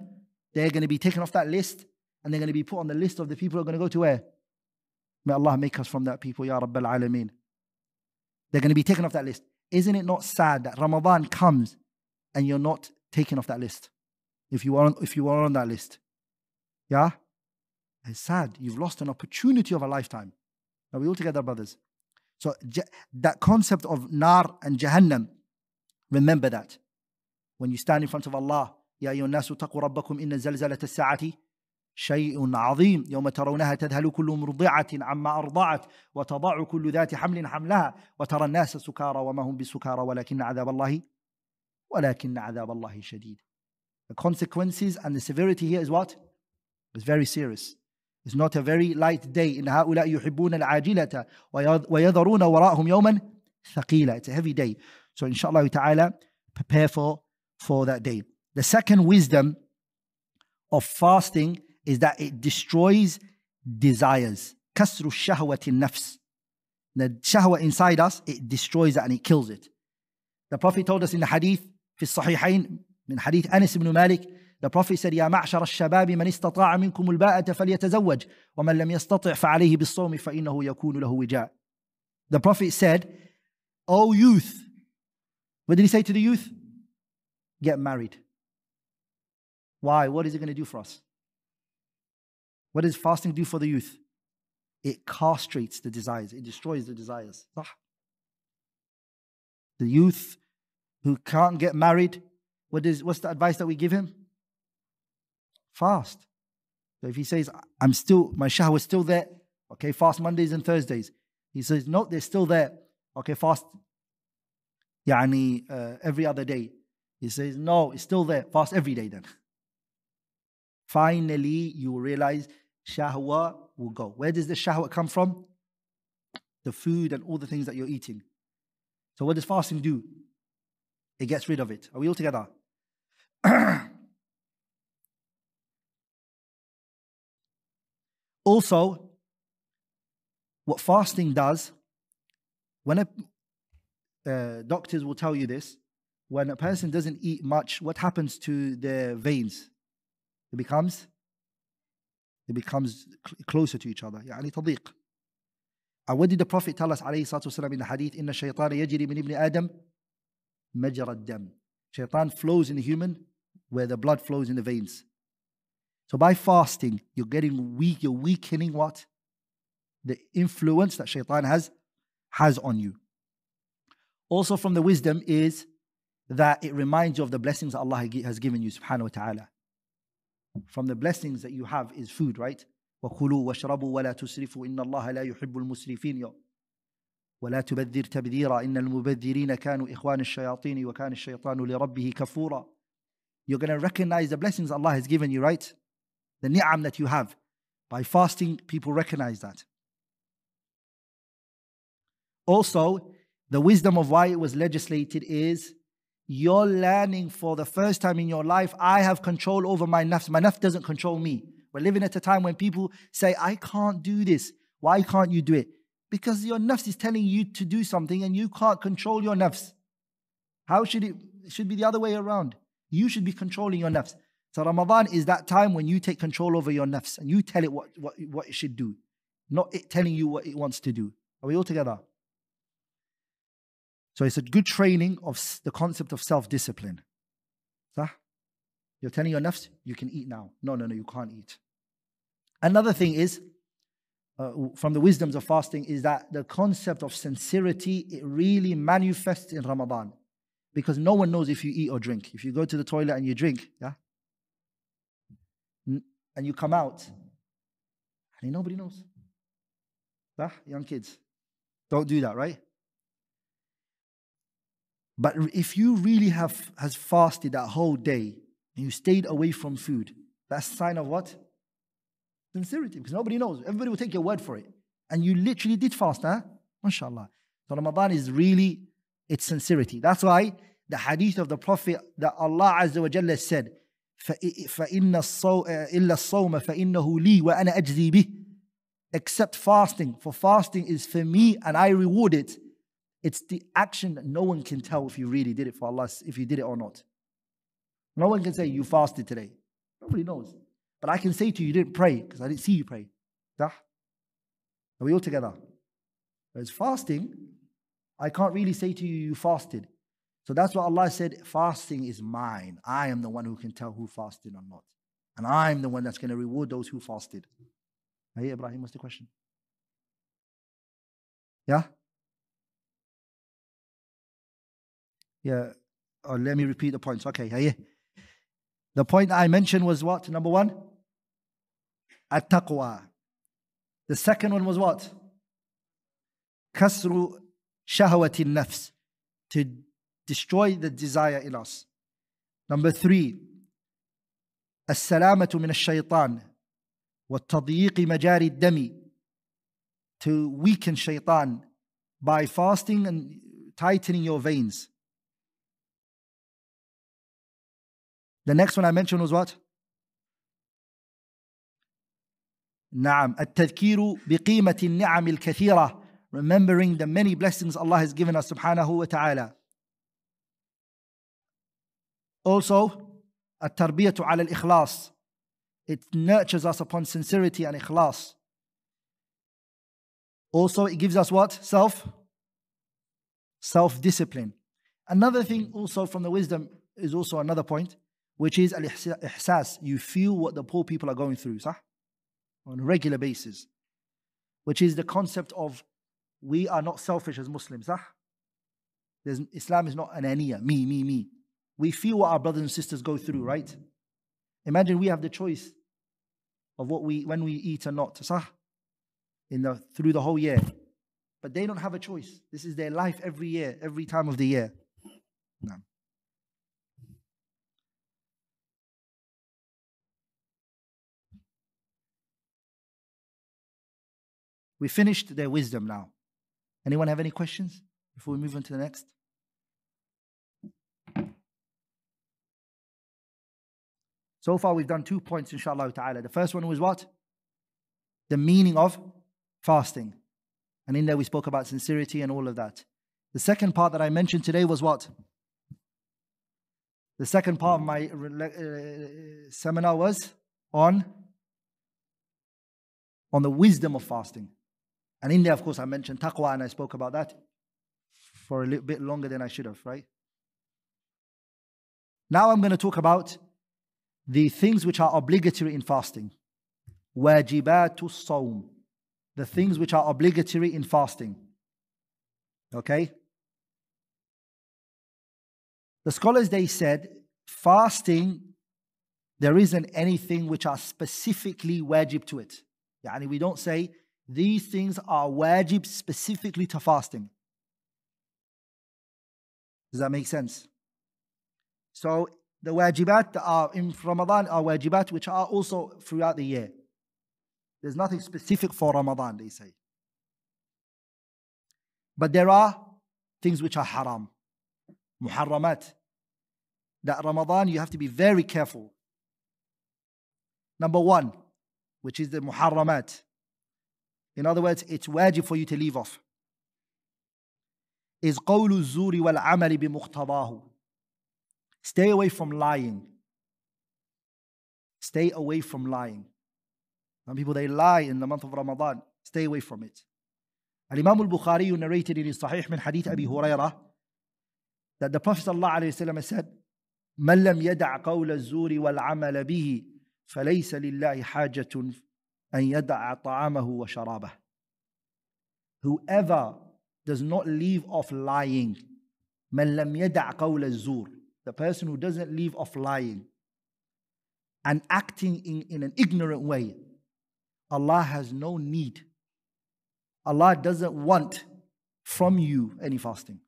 They're going to be taken off that list, and they're going to be put on the list of the people who are going to go to where? May Allah make us from that people, Ya Rabbal Alameen. They're going to be taken off that list. Isn't it not sad that Ramadan comes and you're not taken off that list? If you are on that list. Yeah? It's sad. You've lost an opportunity of a lifetime. Are we all together, brothers? So that concept of nar and Jahannam, remember that. When you stand in front of Allah, يا أيها الناس اتقوا ربكم إن زلزلة الساعة شيء عظيم يوم ترونها تذهل كل مرضعة عما أرضعت وتضع كل ذات حمل حملها وترى الناس سكارى وما هم بسكارى ولكن عذاب الله شديد. The consequences and the severity here is what? It's very serious. It's not a very light day. إن هؤلاء يحبون العاجلة ويذرون وراءهم يوما ثقيلا. It's a heavy day. So inshallah ta'ala, prepare for that day. The second wisdom of fasting is that it destroys desires. كسر الشهوة النفس. The shahwa inside us, it destroys it and it kills it. The Prophet told us in the hadith, في الصحيحين, من hadith Anas ibn Malik, the Prophet said, يا معشر الشباب من استطاع منكم الباءة فليتزوج ومن لم يستطع فعليه بالصوم فإنه يكون له وجاء. The Prophet said, O youth, what did he say to the youth? Get married. Why? What is it going to do for us? What does fasting do for the youth? It castrates the desires. It destroys the desires. The youth who can't get married, what's the advice that we give him? Fast. So if he says, my shahwa is still there, okay, fast Mondays and Thursdays. He says, no, they're still there. Okay, fast every other day. He says, no, it's still there. Fast every day then. Finally, you will realize shahwa will go. Where does the shahwa come from? The food and all the things that you're eating. So what does fasting do? It gets rid of it. Are we all together? Also, what fasting does, when doctors will tell you this, when a person doesn't eat much, what happens to their veins? It becomes closer to each other. يعني تضيق. And what did the Prophet tell us عليه الصلاة والسلام in the hadith? إن الشيطان يجري من ابن آدم مجرى الدم. Shaitan flows in the human where the blood flows in the veins. So by fasting, you're getting weak, you're weakening what? The influence that shaitan has on you. Also from the wisdom is that it reminds you of the blessings that Allah has given you, subhanahu wa ta'ala. From the blessings that you have is food, right? وَكُلُوا وَاشْرَبُوا وَلَا تُسْرِفُوا إِنَّ اللَّهَ لَا يُحِبُّ الْمُسْرِفِينَ وَلَا تُبَذِّرْ تَبْذِيرًا إِنَّ الْمُبَذِّرِينَ كَانُوا إِخْوَانَ الشَّيَاطِينِ وَكَانَ الشَّيْطَانُ لِرَبِّهِ كَفُورًا. You're going to recognize the blessings Allah has given you, right? The ni'am that you have. By fasting, people recognize that. Also, the wisdom of why it was legislated is you're learning for the first time in your life, I have control over my nafs. My nafs doesn't control me. We're living at a time when people say, I can't do this. Why can't you do it? Because your nafs is telling you to do something and you can't control your nafs. How should it? It should be the other way around. You should be controlling your nafs. So Ramadan is that time when you take control over your nafs and you tell it what it should do, not it telling you what it wants to do. Are we all together? So it's a good training of the concept of self-discipline. You're telling your nafs, you can eat now. No, you can't eat. Another thing is, from the wisdoms of fasting, is that the concept of sincerity, it really manifests in Ramadan. Because no one knows if you eat or drink. If you go to the toilet and you drink, and you come out, and nobody knows. Young kids, don't do that, right? But if you really has fasted that whole day and you stayed away from food, that's a sign of what? Sincerity, because nobody knows. Everybody will take your word for it. And you literally did fast, MashaAllah. So Ramadan is really, it's sincerity. That's why the hadith of the Prophet that Allah Azza wa Jalla said, فَإِنَّ إِلَّا الصَّوْمَ فَإِنَّهُ لِي وَأَنَا أَجْزِي بِهِ. Except fasting, for fasting is for me and I reward it. It's the action that no one can tell if you really did it for Allah, if you did it or not. No one can say you fasted today. Nobody knows. But I can say to you, you didn't pray because I didn't see you pray. Are we all together? Whereas fasting, I can't really say to you, you fasted. So that's what Allah said, fasting is mine. I am the one who can tell who fasted or not. And I'm the one that's going to reward those who fasted. Hey, Ibrahim, what's the question? Yeah? Yeah. Oh, let me repeat the points. Okay, hey. The point I mentioned was what? Number one? At-taqwa. The second one was what? Kasru shahwati nafs. To destroy the desire in us. Number three, السلامة من الشيطان والتضييق مجاري الدم. To weaken shaitan by fasting and tightening your veins. The next one I mentioned was what? نعم التذكير بقيمة النعم الكثيرة. Remembering the many blessings Allah has given us subhanahu wa ta'ala. Also, التربية على الإخلاص. It nurtures us upon sincerity and ikhlas. Also, it gives us what? Self-discipline. Another thing also from the wisdom is also another point, which is al-ihsas. You feel what the poor people are going through, صح? On a regular basis. Which is the concept of we are not selfish as Muslims, صح? Islam is not an aniyah, me. We feel what our brothers and sisters go through, right? Imagine we have the choice of when we eat or not, صح? Through the whole year. But they don't have a choice. This is their life every year, every time of the year. No. We finished their wisdom now. Anyone have any questions before we move on to the next? So far we've done 2 points, inshallah ta'ala. The first one was what? The meaning of fasting. And in there we spoke about sincerity and all of that. The second part that I mentioned today was what? The second part of my seminar was on the wisdom of fasting. And in there, of course, I mentioned taqwa and I spoke about that for a little bit longer than I should have, right? Now I'm going to talk about the things which are obligatory in fasting. Wajibatu sawm. The things which are obligatory in fasting. Okay? The scholars, they said, fasting, there isn't anything which are specifically wajib to it. Yani we don't say, these things are wajib specifically to fasting. Does that make sense? So, the wajibat that are in Ramadan are wajibat which are also throughout the year. There's nothing specific for Ramadan, they say. But there are things which are haram. Muharramat. That Ramadan you have to be very careful. Number one, which is the muharramat. In other words, it's wajib for you to leave off. Is qawlu zuri wal amali bi muqtadahu. Stay away from lying. Stay away from lying. Some people, they lie in the month of Ramadan. Stay away from it. Al-Imam al-Bukhari narrated in his Sahih min hadith Abi Hurairah that the Prophet ﷺ said, مَنْ لَمْ يَدَعْ قَوْلَ الزُّورِ وَالْعَمَلَ بِهِ فَلَيْسَ لِلَّهِ حَاجَةٌ أَنْ يَدَعَ طَعَامَهُ وَشَرَابَهُ. Whoever does not leave off lying, مَنْ لَمْ يَدَعْ قَوْلَ الزُّورِ, the person who doesn't leave off lying and acting in an ignorant way, Allah has no need. Allah doesn't want from you any fasting.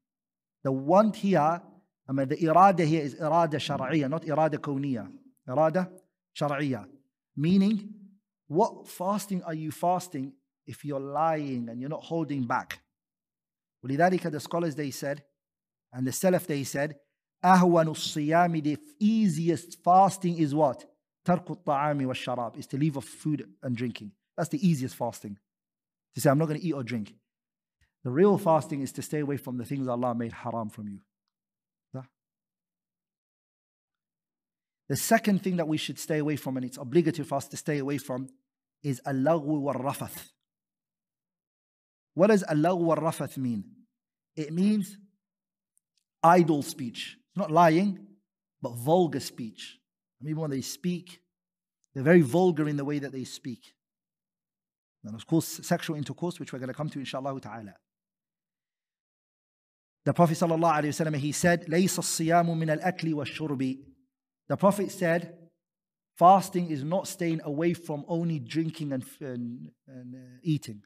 The want here, the irada here is irada shar'iyya, not irada kawniyya. Irada shar'iyya. Meaning, what fasting are you fasting if you're lying and you're not holding back? وَلِذَلِكَ the scholars, they said, and the Salaf, they said, أَهْوَنُ الصِّيَامِ, the easiest fasting is what? تَرْكُ الطَّعَامِ وَالشَّرَابِ, is to leave off food and drinking. That's the easiest fasting. To say, I'm not going to eat or drink. The real fasting is to stay away from the things Allah made haram from you. The second thing that we should stay away from, and it's obligatory for us to stay away from, is al-laghwu wal-rafath. What does al-lagw wal-rafath mean? It means idle speech. It's not lying, but vulgar speech. Even when they speak, they're very vulgar in the way that they speak. And of course, sexual intercourse, which we're going to come to inshallah ta'ala. The Prophet sallallahu alaihi wasallam, he said, لَيْسَ الصِّيَامُ مِنَ الْأَكْلِ وَالشُّرْبِ. The Prophet said, fasting is not staying away from only drinking and eating.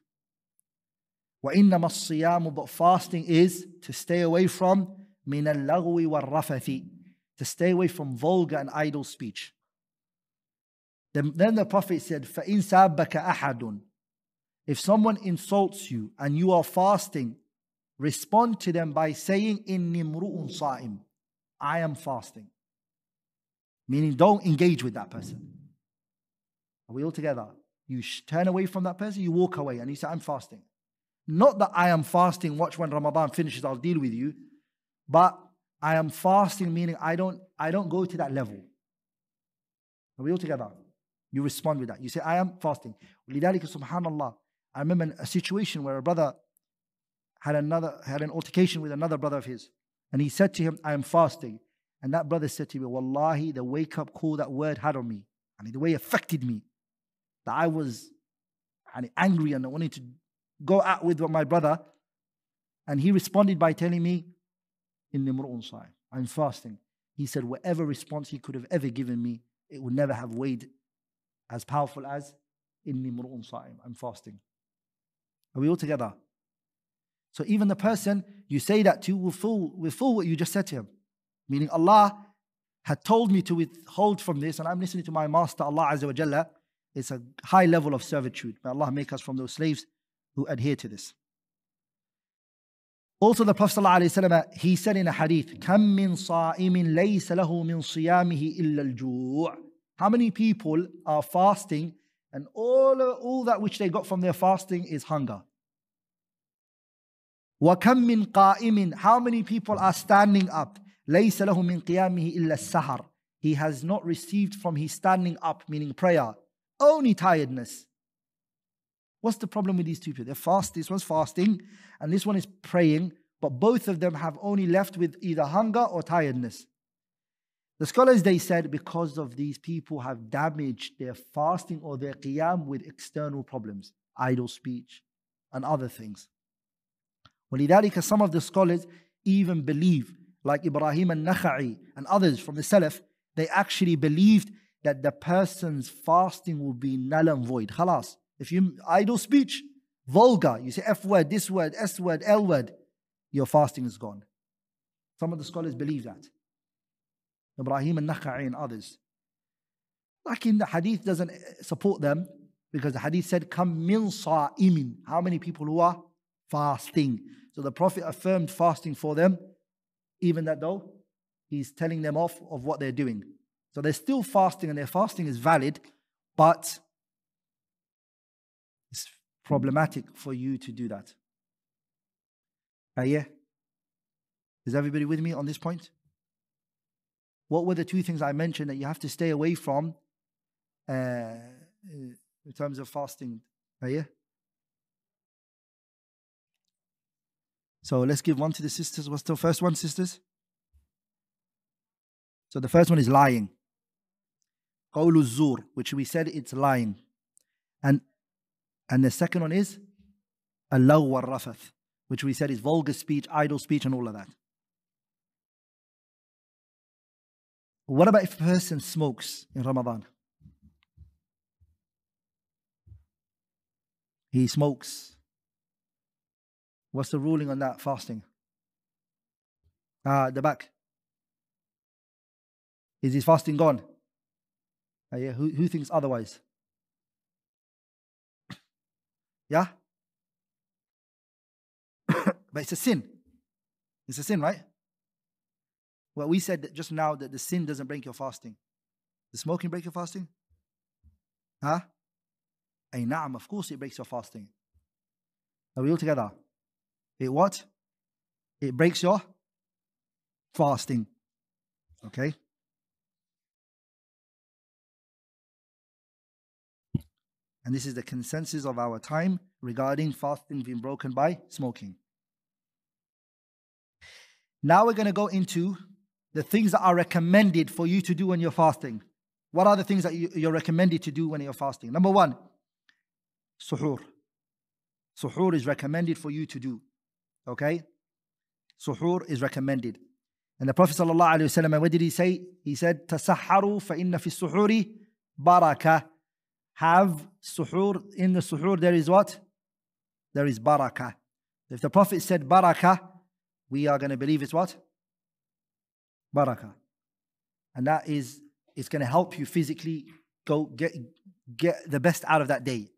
وَإِنَّمَا الصِّيَامُ, but fasting is to stay away from مِنَ اللَّغْوِ وَالرَّفَثِ, to stay away from vulgar and idle speech. Then the Prophet said, فَإِنْ سَابَّكَ أَحَدٌ, if someone insults you and you are fasting, respond to them by saying, إِنِّي امْرُؤٌ صَائِمٌ, I am fasting. Meaning, don't engage with that person. Are we all together? You turn away from that person, you walk away, and you say, I'm fasting. Not that I am fasting, watch when Ramadan finishes, I'll deal with you. But I am fasting, meaning I don't go to that level. Are we all together? You respond with that. You say, I am fasting. لذلك subhanallah, I remember a situation where a brother had an altercation with another brother of his. And he said to him, I am fasting. And that brother said to me, Wallahi, the wake-up call that word had on me, and the way it affected me, that I was angry and I wanted to go out with my brother. And he responded by telling me, إِنِّي امْرُؤٌ صَائِمٌ, I'm fasting. He said, whatever response he could have ever given me, it would never have weighed as powerful as إِنِّي امْرُؤٌ صَائِمٌ, I'm fasting. Are we all together? So even the person you say that to will feel what you just said to him. Meaning Allah had told me to withhold from this, and I'm listening to my master, Allah Azza wa Jalla. It's a high level of servitude. May Allah make us from those slaves who adhere to this. Also the Prophet ﷺ, he said in a hadith, كَم مِّن صَائِمٍ لَيْسَ لَهُ مِن صِيَامِهِ إِلَّا الْجُوعِ. How many people are fasting and all that which they got from their fasting is hunger? وَكَم مِّن قَائِمٍ. How many people are standing up? لَيْسَ لَهُ مِن قِيَامِهِ إِلَّا السَّحَرِ. He has not received from his standing up, meaning prayer, only tiredness. What's the problem with these two people? This one's fasting and this one is praying, but both of them have only left with either hunger or tiredness. The scholars, they said, because of these people have damaged their fasting or their qiyam with external problems, idle speech and other things. وَلِذَلِكَ some of the scholars even believe, like Ibrahim al-Nakha'i and others from the Salaf, they actually believed that the person's fasting will be null and void. Khalas. If you idle speech, vulgar, you say F word, this word, S word, L word, your fasting is gone. Some of the scholars believe that. Ibrahim al-Nakha'i and others. Like in the hadith doesn't support them, because the hadith said, Kam min sa'imin. How many people who are fasting? So the Prophet affirmed fasting for them, even that though he's telling them off of what they're doing. So they're still fasting and their fasting is valid, but it's problematic for you to do that. Yeah? Is everybody with me on this point? What were the two things I mentioned that you have to stay away from in terms of fasting? Yeah? So let's give one to the sisters. What's the first one, sisters? So the first one is lying. Qawlu zur, which we said it's lying. And the second one is al-lagw wal-rafath, which we said is vulgar speech, idle speech, and all of that. What about if a person smokes in Ramadan? He smokes. What's the ruling on that fasting? At the back. Is his fasting gone? Yeah. Who thinks otherwise? Yeah? But it's a sin. It's a sin, right? Well, we said that just now that the sin doesn't break your fasting. Does smoking break your fasting? Huh? Ay na'am, of course it breaks your fasting. Are we all together? It what? It breaks your fasting. Okay? And this is the consensus of our time. regarding fasting being broken by smoking. Now we're going to go into the things that are recommended for you to do when you're fasting. What are the things that you're recommended to do when you're fasting? Number one, suhoor. Suhoor is recommended for you to do. Okay? Suhoor is recommended. And the Prophet ﷺ, what did he say? He said, تَسَحَّرُوا فَإِنَّ فِي السُّحُورِ barakah. Have suhoor. In the suhoor there is what? There is barakah. If the Prophet said barakah, we are going to believe it's what? Barakah. And that is, it's going to help you physically go get the best out of that day.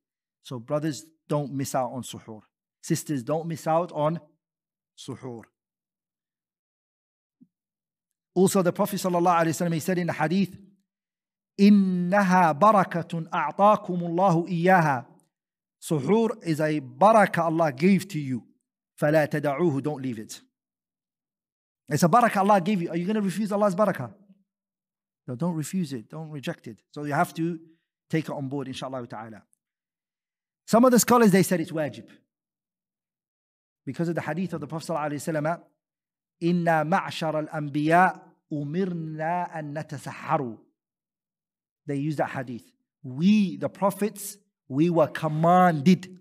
So brothers, don't miss out on suhoor. Sisters, don't miss out on suhoor. Also the Prophet ﷺ, he said in the hadith, إِنَّهَا بَرَكَةٌ أَعْطَاكُمُ اللَّهُ إِيَّاهَا. Suhoor is a barakah Allah gave to you. فَلَا تَدَعُوهُ. Don't leave it. It's a barakah Allah gave you. Are you going to refuse Allah's barakah? No, don't refuse it. Don't reject it. So you have to take it on board, inshallah ta'ala. Some of the scholars, they said it's wajib. Because of the hadith of the Prophet ﷺ, إِنَّا مَعْشَرَ الْأَنْبِيَاءِ أُمِرْنَا أَن نَتَسَحَّرُوا. They use that hadith. We, the prophets, we were commanded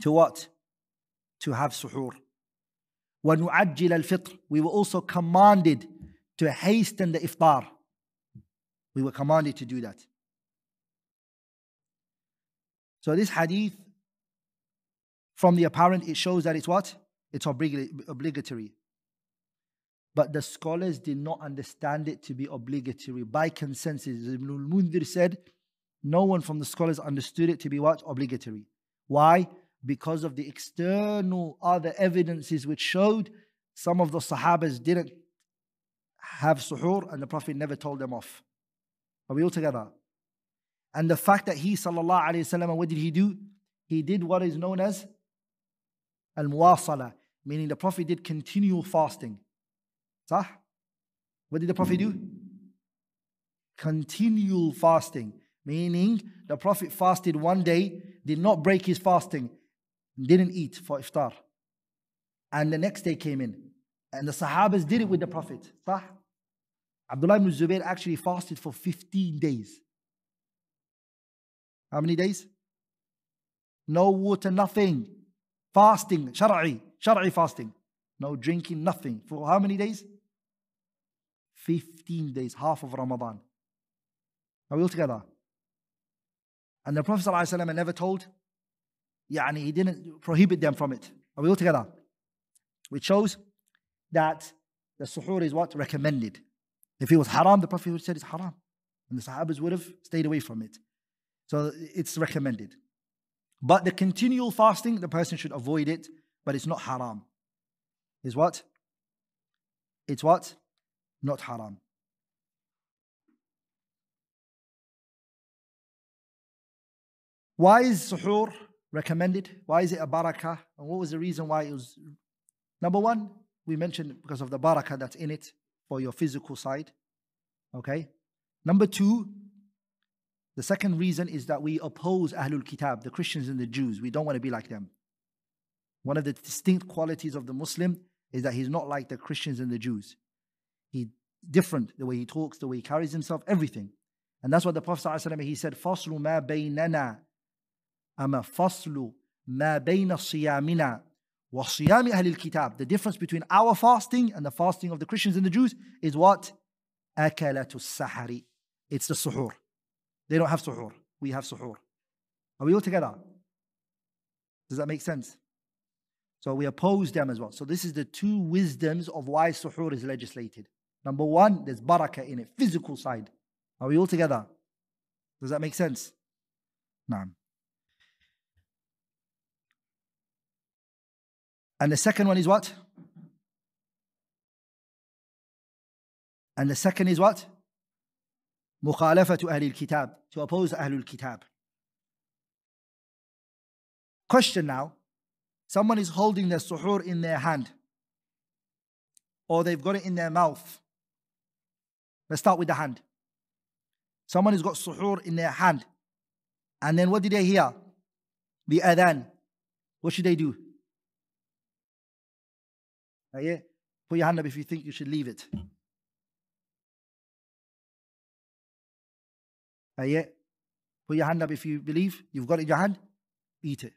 to what? To have suhoor. وَنُعَجِّلَ الْفِطْرِ. We were also commanded to hasten the iftar. We were commanded to do that. So this hadith, from the apparent, it shows that it's what? It's obligatory. But the scholars did not understand it to be obligatory. By consensus, Ibn al-Mundhir said, no one from the scholars understood it to be what? Obligatory. Why? Because of the external other evidences which showed some of the Sahabas didn't have suhoor and the Prophet never told them off. Are we all together? And the fact that he, sallallahu alayhi wasallam, what did he do? He did what is known as al-muwasala, meaning the Prophet did continual fasting. Sah? What did the Prophet do? Continual fasting, meaning the Prophet fasted one day, did not break his fasting, didn't eat for iftar. And the next day came in. And the Sahabas did it with the Prophet. Sah? Abdullah ibn Zubayr actually fasted for 15 days. How many days? No water, nothing. Fasting, shar'i fasting. No drinking, nothing. For how many days? 15 days, half of Ramadan. Are we all together? And the Prophet ﷺ never told, he didn't prohibit them from it. Are we all together? Which shows that the suhoor is what? Recommended. If it was haram, the Prophet would have said it's haram. And the Sahabas would have stayed away from it. So it's recommended. But the continual fasting, the person should avoid it, but it's not haram. It's what? It's what? Not haram. Why is suhoor recommended? Why is it a barakah? And what was the reason why it was? Number one, we mentioned because of the barakah that's in it for your physical side. Okay? Number two, the second reason is that we oppose Ahlul Kitab, the Christians and the Jews. We don't want to be like them. One of the distinct qualities of the Muslim is that he's not like the Christians and the Jews. He's different, the way he talks, the way he carries himself, everything. And that's what the Prophet ﷺ, he said, فَصْلُ مَا بَيْنَنَا أَمَا فَصْلُ مَا بَيْنَ صِيَامِنَا وَصِيَامِ أَهْلِ الْكِتَابِ. The difference between our fasting and the fasting of the Christians and the Jews is what? أَكَلَةُ السَّحَرِ. It's the suhoor. They don't have suhoor. We have suhoor. Are we all together? Does that make sense? So we oppose them as well. So this is the two wisdoms of why suhoor is legislated. Number one, there's barakah in it, physical side. Are we all together? Does that make sense? Naam. And the second one is what? And the second is what? مخالفة أهل الكتاب, to oppose أهل الكتاب. Question now, someone is holding their suhoor in their hand, or they've got it in their mouth. Let's start with the hand. Someone has got suhoor in their hand, and then what did they hear? the adhan, what should they do? Yeah? Put your hand up if you think you should leave it. Yeah? Put your hand up if you believe you've got it in your hand, eat it.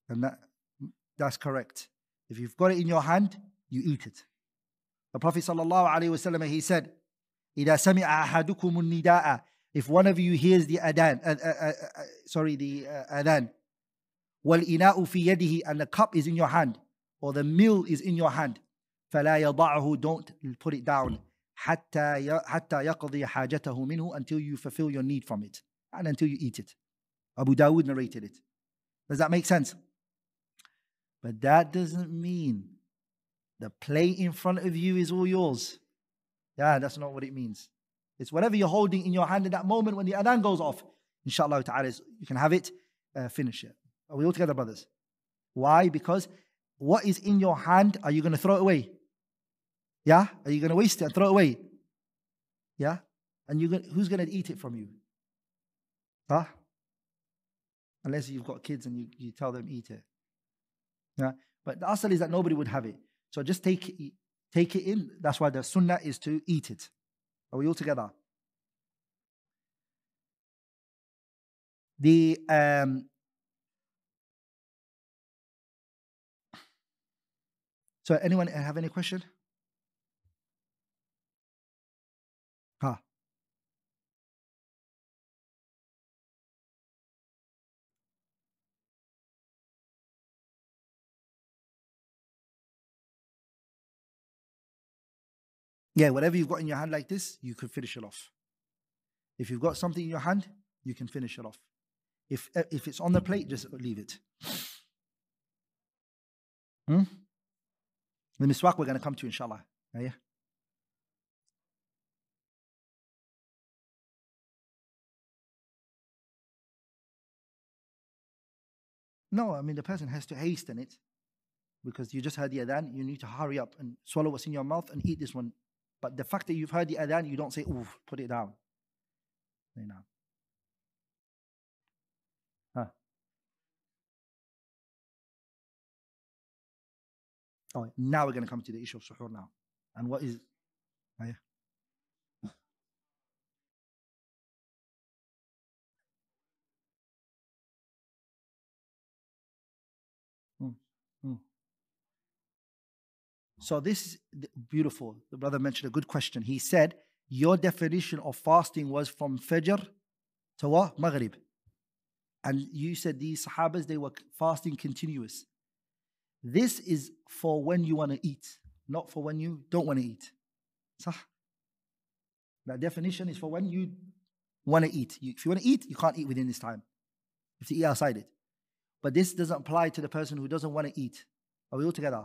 And that's correct. If you've got it in your hand, you eat it. The Prophet ﷺ, he said, إِذَا سَمِعَ أَحَدُكُمُ النِّدَاءَ, if one of you hears the adhan, adhan, وَالْإِنَاءُ فِي يَدِهِ, and the cup is in your hand, or the meal is in your hand, فَلَا يَضَعْهُ, don't put it down, حَتَّى يَقْضِيَ حَاجَتَهُ مِنْهُ, until you fulfill your need from it, and until you eat it. Abu Dawood narrated it. Does that make sense? But that doesn't mean the plate in front of you is all yours. Yeah, that's not what it means. It's whatever you're holding in your hand at that moment when the adhan goes off. Inshallah ta'ala, you can have it, finish it. Are we all together, brothers? Why? Because what is in your hand, are you going to throw it away? Yeah? Are you going to waste it and throw it away? Yeah? And who's going to eat it from you? Huh? Unless you've got kids and you tell them eat it. Yeah? But the asal is that nobody would have it. So just take it in. That's why the sunnah is to eat it. Are we all together? So anyone have any question? Huh? Yeah, whatever you've got in your hand like this, you could finish it off. If you've got something in your hand, you can finish it off. If it's on the plate, just leave it. The miswak we're going to come to, inshallah. Yeah. No, I mean the person has to hasten it because you just heard the adhan. You need to hurry up and swallow what's in your mouth and eat this one. But the fact that you've heard the adhan, you don't say, "Ooh, put it down." Say now. Oh, now we're going to come to the issue of suhoor now. And what is... yeah. So this is beautiful. The brother mentioned a good question. He said, your definition of fasting was from Fajr to what? Maghrib. And you said these Sahabas, they were fasting continuous. This is for when you want to eat, not for when you don't want to eat. Sah? That definition is for when you want to eat. If you want to eat, you can't eat within this time. You have to eat outside it. But this doesn't apply to the person who doesn't want to eat. Are we all together?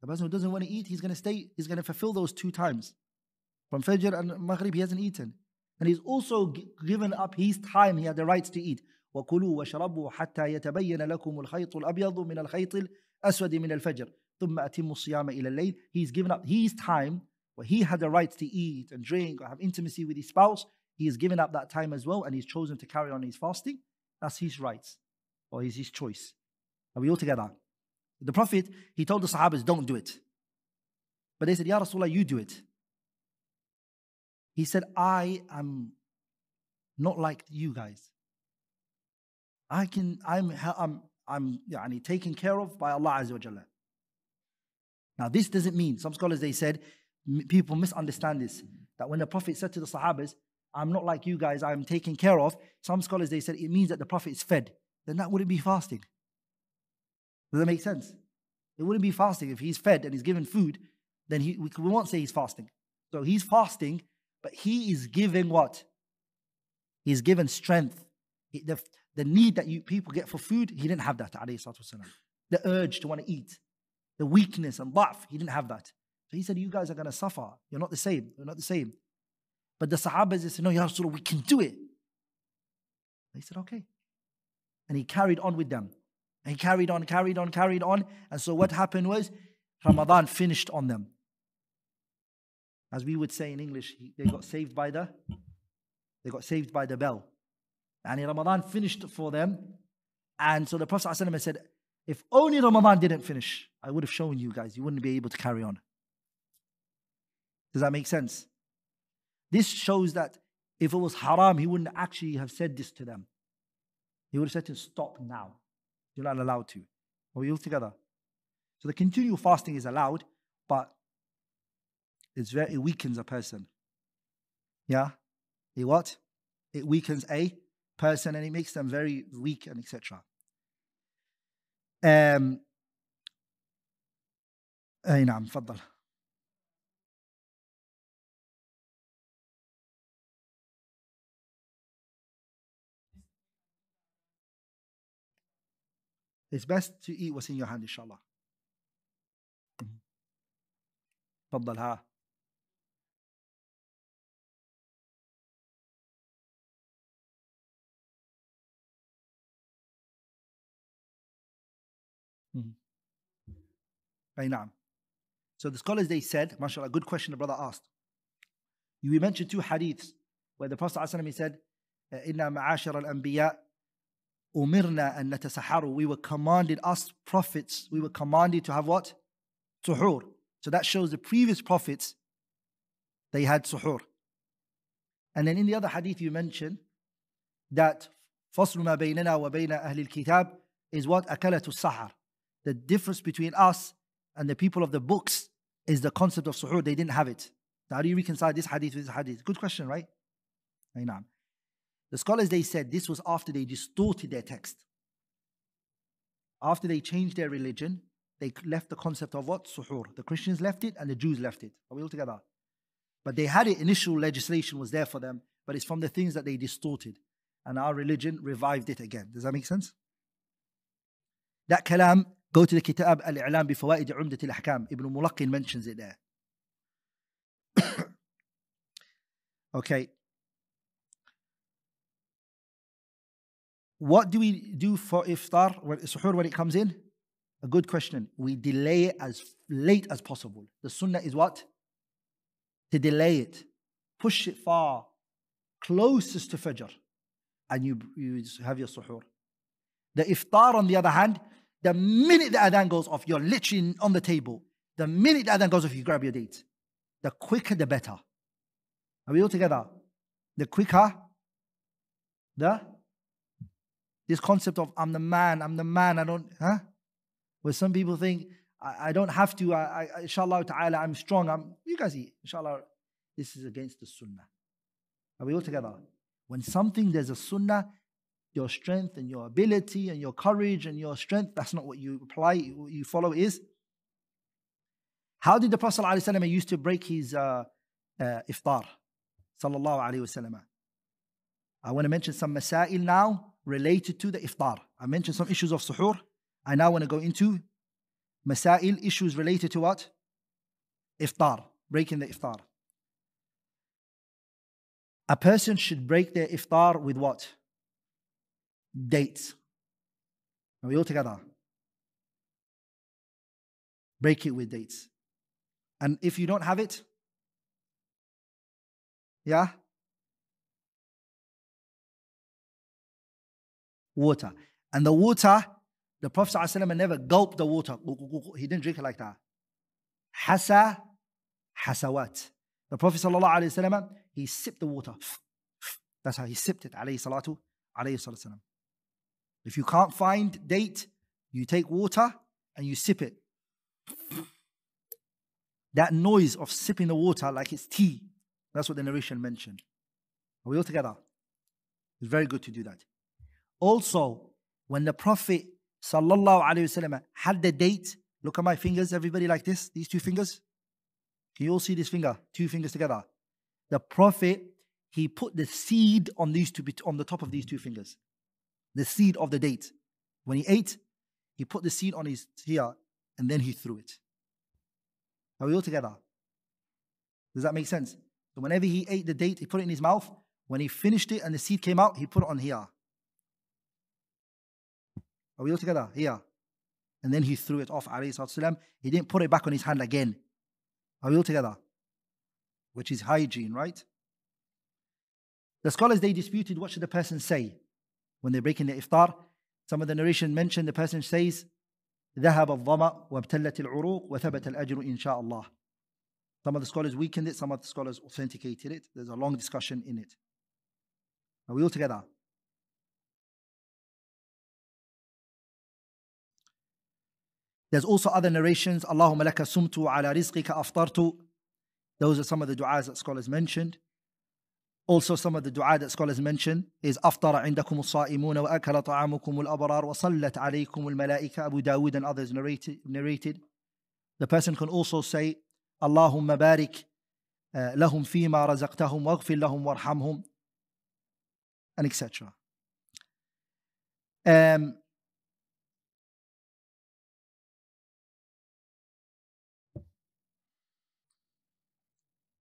The person who doesn't want to eat, he's going to fulfill those 2 times. From Fajr and Maghrib, he hasn't eaten. And he's also given up his time, he had the rights to eat. وَكُلُوا وَشَرَبُوا حَتَّى يَتَبَيَّنَ لَكُمُ الْخَيْطُ الْأَبْيَضُ مِنَ الْخَيْطِ الْأَسْوَدِ مِنَ الْفَجْرِ ثُمَّ أَتِمُّوا الصِّيَامَ إِلَى اللَّيْلِ. He's given up his time where he had the rights to eat and drink or have intimacy with his spouse. He has given up that time as well and he's chosen to carry on his fasting. That's his rights or is his choice. Are we all together? The Prophet, he told the Sahabas, don't do it. But they said, Ya Rasulullah, you do it. He said, I am not like you guys. I'm taken care of by Allah Azza wa Jalla. Now this doesn't mean, some scholars they said, people misunderstand this, that when the Prophet said to the Sahabas, I'm not like you guys, I'm taken care of, some scholars they said it means that the Prophet is fed. Then that wouldn't be fasting. Does that make sense? It wouldn't be fasting. If he's fed and he's given food, then we won't say he's fasting. So he's fasting, but he is given what? He's given strength. The need that people get for food, he didn't have that, alayhi salatu wasalam. The urge to want to eat, the weakness and da'f, he didn't have that. So he said, you guys are going to suffer. You're not the same. You're not the same. But the Sahabas, they said, no, Ya Rasulullah, we can do it. They said, okay. And he carried on with them. And he carried on. And so what happened was, Ramadan finished on them. As we would say in English, they got saved by the bell. And Ramadan finished for them. And so the Prophet ﷺ said, if only Ramadan didn't finish, I would have shown you guys. You wouldn't be able to carry on. Does that make sense? This shows that if it was haram, he wouldn't actually have said this to them. He would have said to them, stop now. You're not allowed to. Are we all together? So the continual fasting is allowed, but it weakens a person. Yeah? It what? It weakens a person and it makes them very weak and etc. أي نعم تفضل. It's best to eat what's in your hand, inshallah. تفضل ها. أي نعم. So the scholars, they said, mashallah, good question the brother asked. You mentioned two hadiths where the Prophet ﷺ said, إِنَّا مَعَاشَرَ الْأَنْبِيَاءِ أُمِرْنَا أَن نَتَسَحَّرُوا. We were commanded, us prophets, we were commanded to have what? Suhoor. So that shows the previous prophets, they had suhoor. And then in the other hadith you mentioned that فَصْلُ مَا بَيْنَنَا وَبَيْنَ أَهْلِ الْكِتَابِ is what? أَكَلَةُ السَّحَرِ. The difference between us and the people of the books is the concept of suhoor. They didn't have it. So how do you reconcile this hadith with this hadith? Good question, right? The scholars, they said this was after they distorted their text. After they changed their religion, they left the concept of what? Suhoor. The Christians left it and the Jews left it. Are we all together? But they had it, initial legislation was there for them, but it's from the things that they distorted. And our religion revived it again. Does that make sense? That kalam, go to the Kitab Al-I'lam bi Fawaid Umdat Al-Ahkam. Ibn Mulaqin mentions it there. Okay. What do we do for iftar, suhoor, when it comes in? A good question. We delay it as late as possible. The sunnah is what? To delay it. Push it far, closest to Fajr. And you have your suhoor. The iftar, on the other hand, the minute the adhan goes off, you're literally on the table. The minute the adhan goes off, you grab your date. The quicker, the better. Are we all together? The quicker, this concept of I'm the man, I don't, where some people think, I don't have to, inshallah ta'ala, I'm strong, you guys eat, inshallah. This is against the sunnah. Are we all together? When there's a sunnah, your strength and your ability and your courage and your strength, that's not what you apply, what you follow is. How did the Prophet ﷺ used to break his iftar? Sallallahu alayhi wasallam. I want to mention some masail now related to the iftar. I mentioned some issues of suhoor. I now want to go into masail, issues related to what? Iftar, breaking the iftar. A person should break their iftar with what? Dates. Are we all together? Break it with dates. And if you don't have it, water. And the water, the Prophet ﷺ never gulped the water. He didn't drink it like that. Hasawat. The Prophet ﷺ, he sipped the water. That's how he sipped it. Alayhi salatu wasalam. If you can't find date, you take water and you sip it. That noise of sipping the water like it's tea, that's what the narration mentioned. Are we all together? It's very good to do that. Also, when the Prophet sallallahu alaihi wasallam had the date, look at my fingers, everybody, like this, these two fingers. Can you all see this finger? Two fingers together. The Prophet, he put the seed on the top of these two fingers. The seed of the date. When he ate, he put the seed on his here and then he threw it. Are we all together? Does that make sense? So whenever he ate the date, he put it in his mouth. When he finished it and the seed came out, he put it on here. Are we all together? Here. And then he threw it off, alayhi salatu wasalam. He didn't put it back on his hand again. Are we all together? Which is hygiene, right? The scholars, they disputed what should the person say. when they're breaking the iftar. Some of the narration mentioned the person says, ذهب الظمأ وابتلت العروق وثبت الأجر إن شاء الله. Some of the scholars weakened it, some of the scholars authenticated it. There's a long discussion in it. Are we all together? There's also other narrations. Allahumma laka sumtu wa ala rizqika aftartu. Those are some of the du'as that scholars mentioned. Also, some of the du'a that scholars mention is أفطر عندكم الصائمون وأكل طعامكم الأبرار وصلت عليكم الملائكة. Abu Dawood and others narrated. The person can also say اللهم بارك لهم فيما رزقتهم واغفر لهم وارحمهم, and etc.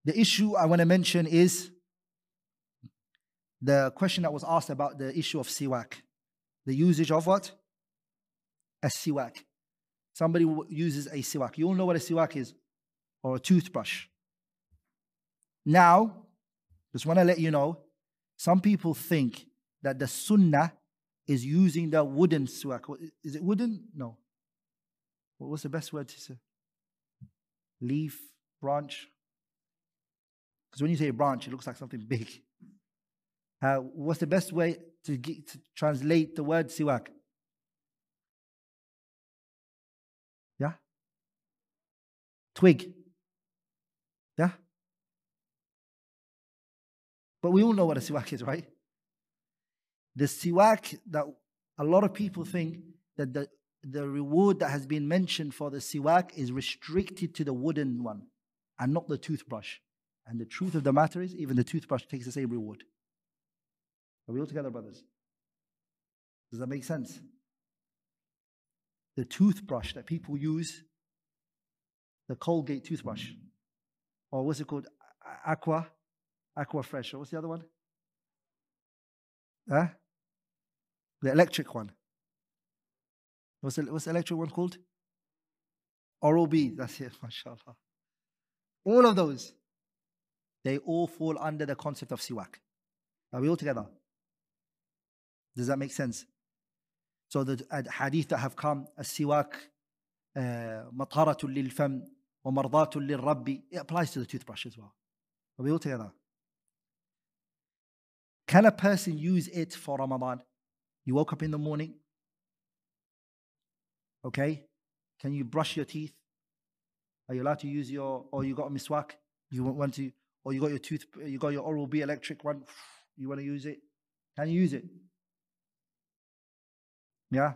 The issue I want to mention is the question that was asked about the issue of siwak. The usage of what? A siwak. Somebody uses a siwak. You all know what a siwak is, or a toothbrush. Now, just want to let you know, some people think that the sunnah is using the wooden siwak. Is it wooden? No. What's the best word to say? Leaf, branch? Because when you say branch, it looks like something big. What's the best way to translate the word siwak? Yeah? Twig. Yeah? But we all know what a siwak is, right? The siwak, that a lot of people think that the reward that has been mentioned for the siwak is restricted to the wooden one and not the toothbrush. And the truth of the matter is, even the toothbrush takes the same reward. Are we all together, brothers? Does that make sense? The toothbrush that people use, the Colgate toothbrush, or what's it called? Aqua Fresh, or what's the other one? The electric one. What's the electric one called? Oral-B, that's it, mashallah. All of those, they all fall under the concept of siwak. Are we all together? Does that make sense? So the hadith that have come, as-siwak matharatun lil-fam wa mardatun lil-rabbi, it applies to the toothbrush as well. Are we all together? Can a person use it for Ramadan? You woke up in the morning, okay? Can you brush your teeth? Are you allowed to use or you got a miswak? You want to, or you got your Oral-B electric one, you want to use it? Can you use it? Yeah?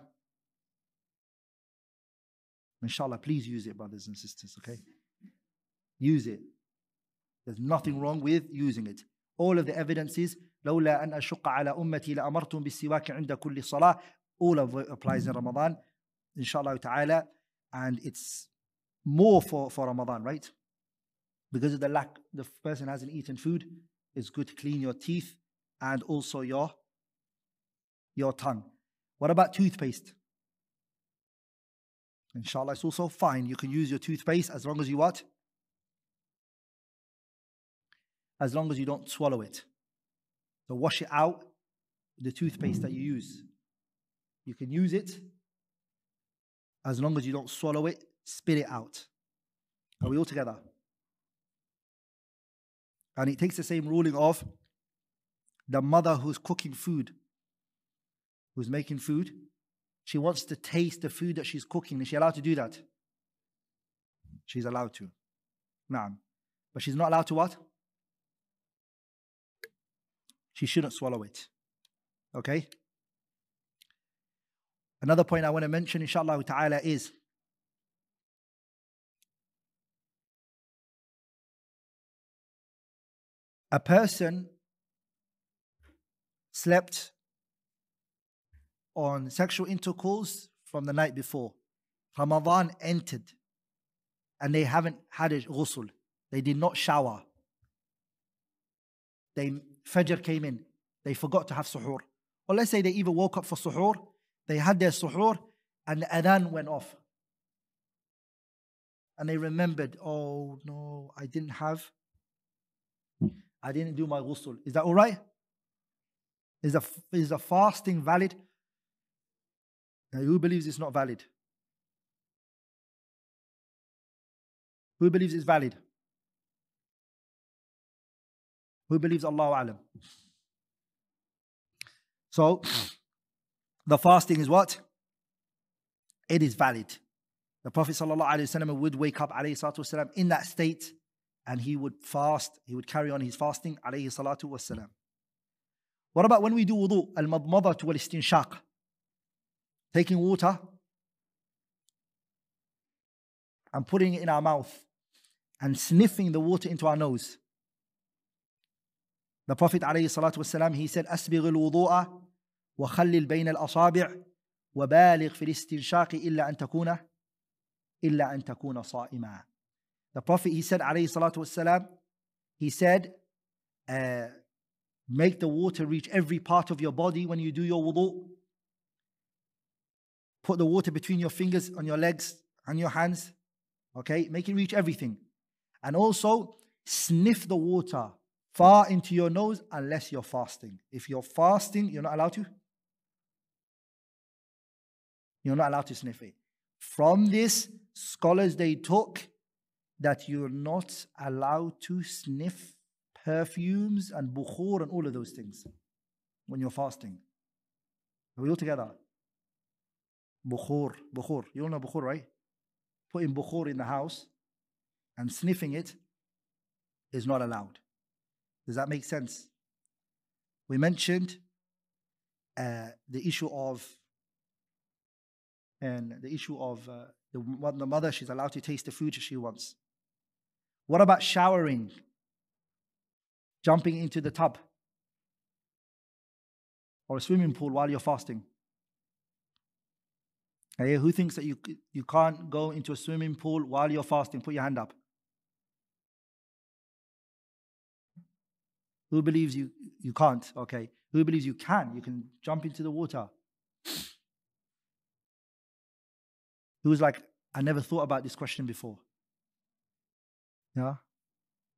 Inshallah, please use it, brothers and sisters, okay? Use it. There's nothing wrong with using it. All of the evidence is لولا أن أشق على أمتي لأمرتهم بالسواك عند كل صلاة. All of it applies in Ramadan, inshallah ta'ala, and it's more for Ramadan, right? Because of the lack, the person hasn't eaten food, it's good to clean your teeth and also your tongue. What about toothpaste? Inshallah, it's also fine. You can use your toothpaste as long as you what? As long as you don't swallow it. So wash it out, the toothpaste that you use. You can use it as long as you don't swallow it, spit it out. Are we all together? And it takes the same ruling of the mother who's cooking food, who's making food. She wants to taste the food that she's cooking. Is she allowed to do that? She's allowed to. Naam. But she's not allowed to what? She shouldn't swallow it. Okay? Another point I want to mention, inshallah ta'ala, is a person slept on sexual intercourse from the night before. Ramadan entered and they haven't had a ghusl. They did not shower. Fajr came in. They forgot to have suhoor. Or let's say they even woke up for suhoor. They had their suhoor and the adhan went off. And they remembered, oh no, I didn't do my ghusl. Is that all right? Is the fasting valid? Now, who believes it's not valid? Who believes it's valid? Who believes Allahu Alam? So, the fasting is what? It is valid. The Prophet ﷺ would wake up والسلام, in that state, and he would fast, he would carry on his fasting والسلام. What about when we do wudu? Al-madmadatu wal-istinshaq. Taking water and putting it in our mouth and sniffing the water into our nose. The Prophet ﷺ, he said, أسبغ الوضوء وخلل بين الأصابع وبالغ في الاستنشاق إلا أن تكون صائما. The Prophet, he said, ﷺ, he said, make the water reach every part of your body when you do your wudu. Put the water between your fingers, on your legs, and your hands. Okay, make it reach everything. And also, sniff the water far into your nose unless you're fasting. If you're fasting, you're not allowed to. You're not allowed to sniff it. From this, scholars, they took that you're not allowed to sniff perfumes and bukhur and all of those things when you're fasting. Are we all together? Bukhur. You all know bukhur, right? Putting bukhur in the house and sniffing it is not allowed. Does that make sense? We mentioned the issue of the mother, she's allowed to taste the food she wants. What about showering? Jumping into the tub or a swimming pool while you're fasting? Okay, who thinks that you can't go into a swimming pool while you're fasting? Put your hand up. Who believes you can't? Okay. Who believes you can? You can jump into the water. Who's like, I never thought about this question before? Yeah?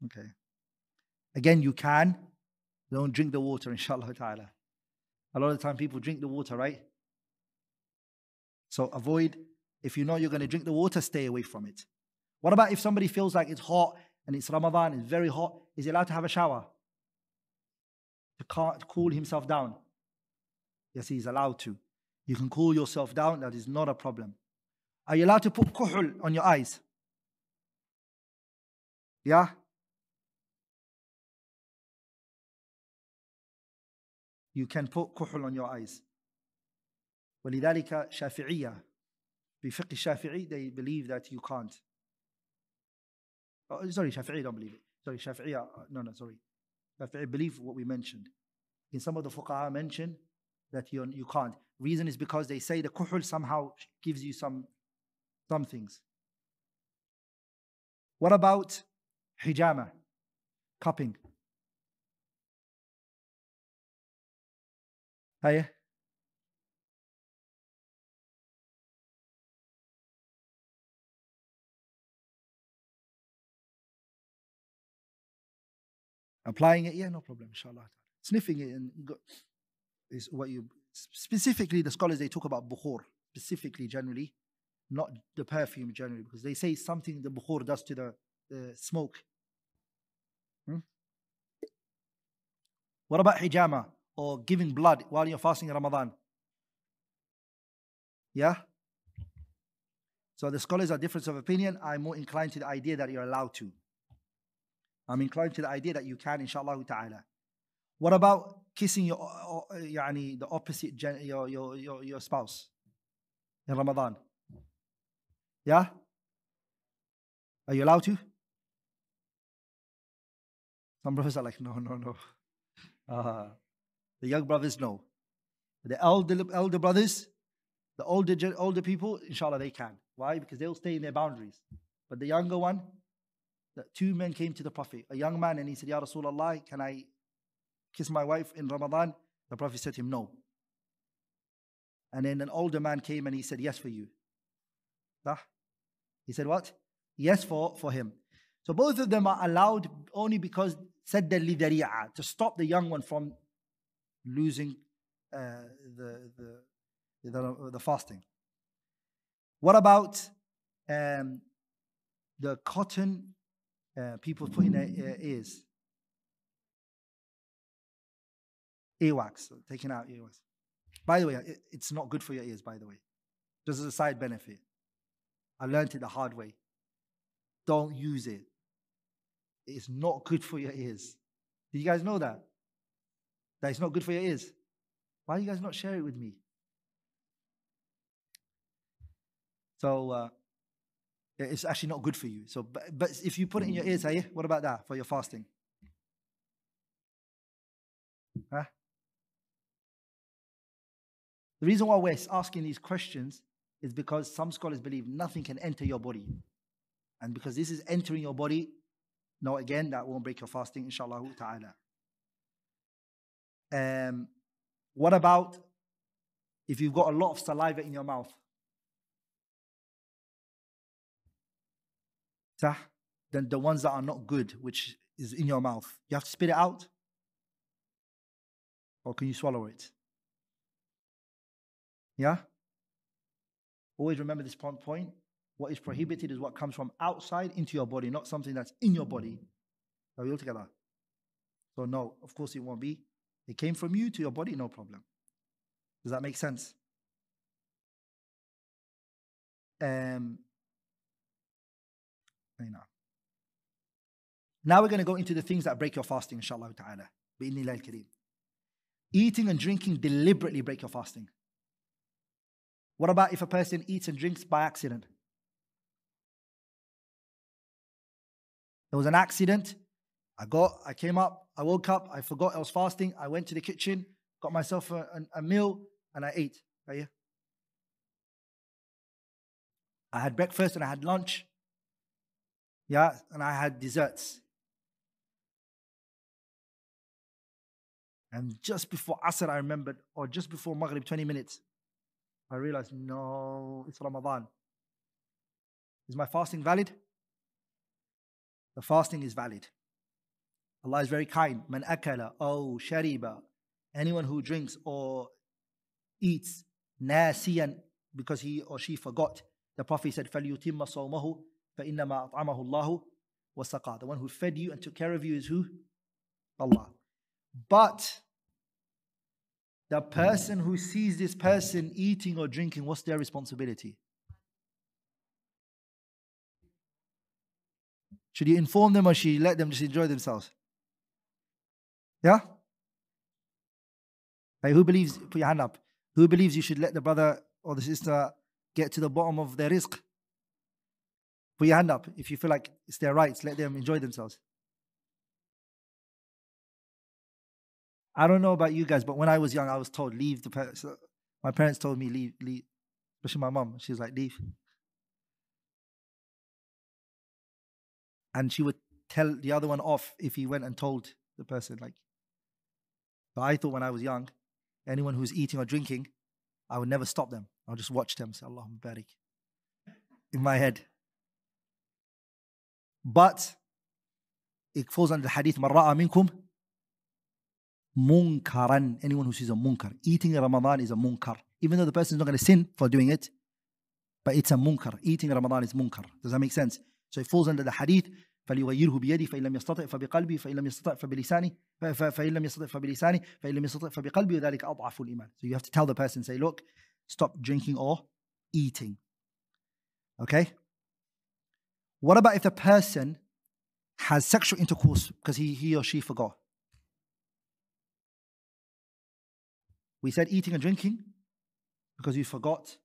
Okay. Again, you can. Don't drink the water, inshallah ta'ala. A lot of the time people drink the water, right? So avoid, if you know you're going to drink the water, stay away from it. What about if somebody feels like it's hot and it's Ramadan, it's very hot, is he allowed to have a shower? To cool himself down? Yes, he's allowed to. You can cool yourself down, that is not a problem. Are you allowed to put kuhul on your eyes? Yeah? You can put kuhul on your eyes. ولذلك شافعية بفقه الشافعي, they believe that you can't. Oh, sorry, Shafi'i don't believe it. Sorry, Shafi'iyya, sorry. Shafi'i believe what we mentioned. In some of the fuqaha mention that you can't. Reason is because they say the kuhul somehow gives you some things. What about hijama, cupping? Hey? Applying it, yeah, no problem, inshallah. Sniffing it is what you, specifically the scholars, they talk about bukhur, specifically generally, not the perfume generally, because they say something the bukhur does to the smoke. What about hijama, or giving blood while you're fasting in Ramadan? Yeah? So the scholars are different of opinion. I'm more inclined to the idea that you're allowed to. I'm inclined to the idea that you can, inshallah ta'ala. What about kissing the opposite your spouse in Ramadan? Yeah? Are you allowed to? Some brothers are like, no. The young brothers, no. The elder brothers, the older people, inshallah, they can. Why? Because they'll stay in their boundaries. But the younger one, the two men came to the Prophet, a young man, and he said, Ya Rasulullah, can I kiss my wife in Ramadan? The Prophet said to him, no. And then an older man came and he said, yes for you. He said what? Yes for him. So both of them are allowed only because saddan li dhari'a, to stop the young one from losing the fasting. What about the cotton people put in their ears? Earwax, taking out earwax. By the way, it's not good for your ears, by the way. Just as a side benefit. I learned it the hard way. Don't use it. It's not good for your ears. Did you guys know that? That it's not good for your ears? Why do you guys not share it with me? So, it's actually not good for you. So, but if you put it in your ears, what about that for your fasting? Huh? The reason why we're asking these questions is because some scholars believe nothing can enter your body. And because this is entering your body, no, again, that won't break your fasting, inshallah ta'ala. What about if you've got a lot of saliva in your mouth? Then the ones that are not good, which is in your mouth, you have to spit it out? Or can you swallow it? Yeah? Always remember this point. What is prohibited is what comes from outside into your body, not something that's in your body. Are we all together? So no, of course it won't be. It came from you to your body, no problem. Does that make sense? Now we're going to go into the things that break your fasting, inshallah ta'ala. Bi'idhnillah al-kareem. Eating and drinking deliberately break your fasting. What about if a person eats and drinks by accident? There was an accident. I came up, I woke up, I forgot I was fasting. I went to the kitchen, got myself a meal, and I ate. I had breakfast and I had lunch. Yeah, and I had desserts. And just before Asr, I remembered, or just before Maghrib, 20 minutes, I realized, no, it's Ramadan. Is my fasting valid? The fasting is valid. Allah is very kind. Man akala, oh, shariba. Anyone who drinks or eats nasiyan because he or she forgot. The Prophet said, فَلْيُتِمَّ صَوْمَهُ فَإِنَّمَا أَطْعَمَهُ اللَّهُ وَسَقَى. The one who fed you and took care of you is who? Allah. But the person who sees this person eating or drinking, what's their responsibility? Should you inform them or should you let them just enjoy themselves? Yeah? Like who believes, put your hand up, who believes you should let the brother or the sister get to the bottom of their rizq? Put your hand up if you feel like it's their rights, let them enjoy themselves. I don't know about you guys, but when I was young, I was told, leave the parents. My parents told me, leave. Especially my mom. She was like, leave. And she would tell the other one off if he went and told the person. But I thought when I was young, anyone who's eating or drinking, I would never stop them. I'll just watch them, say, Allahumma barik, in my head. But it falls under the hadith, مَنْ رَأَى مِنْكُمْ munkaran. Anyone who sees a munkar. Eating in Ramadan is a munkar. Even though the person is not going to sin for doing it, but it's a munkar. Eating in Ramadan is munkar. Does that make sense? So it falls under the hadith, فَلْيُغَيِّرْهُ بِيَدِهِ فَإِنْ لَمْ يَسْتَطِعْ فَبِقَلْبِهِ فَإِنْ لَمْ يَسْتَطِعْ فَبِلِسَانِهِ فَإِنْ لَمْ يَسْتَطِعْ فَبِلِسَانِهِ فَإِنْ لَمْ يَسْتَطِعْ فَبِقَلْبِهِ وَذَلِكَ أَضْعَفُ الْإِيمَانِ. So you have to tell the person, say, look, stop drinking or eating. Okay? What about if the person has sexual intercourse because he or she forgot? We said eating and drinking because you forgot.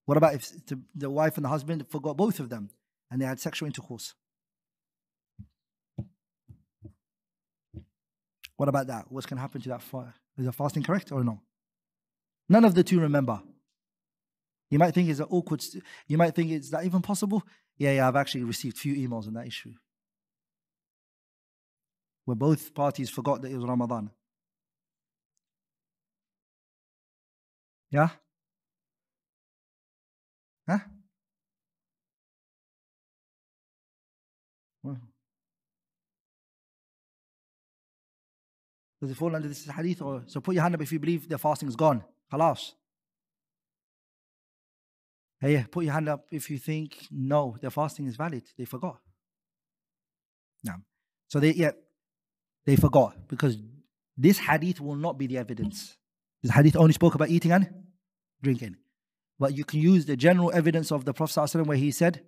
What about if the wife and the husband forgot both of them and they had sexual intercourse? What about that? What's going to happen to that? Is the fasting correct or no? None of the two remember. You might think it's an awkward. You might think, is that even possible? Yeah, I've actually received few emails on that issue where both parties forgot that it was Ramadan. Yeah? Huh? Well, Does it fall under this hadith? Or so put your hand up if you believe their fasting is gone. Khalas. Hey, put your hand up if you think no, their fasting is valid. They forgot. No. So they forgot, because this hadith will not be the evidence. This hadith only spoke about eating and drinking. But you can use the general evidence of the Prophet ﷺ where he said,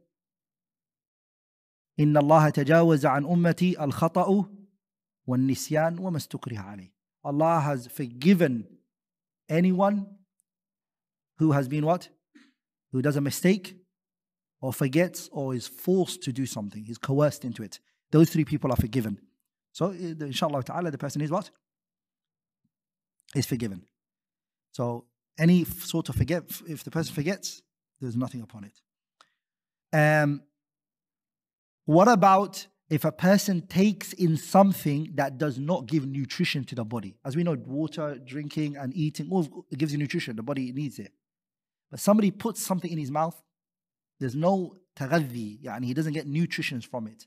إِنَّ اللَّهَ تَجَاوَزَ عَنْ أُمَّتِي الْخَطَأُ وَالنِّسْيَانُ وَمَا اسْتُكْرِهَ عَلَيْهِ. Allah has forgiven anyone who has been what? Who does a mistake or forgets or is forced to do something. He's coerced into it. Those three people are forgiven. So inshallah ta'ala, the person is what? Is forgiven. So any sort of forget, if the person forgets, there's nothing upon it. What about if a person takes in something that does not give nutrition to the body? As we know, water, drinking and eating, all it gives you nutrition. The body needs it. But somebody puts something in his mouth, there's no taghadhi, yani he doesn't get nutrition from it.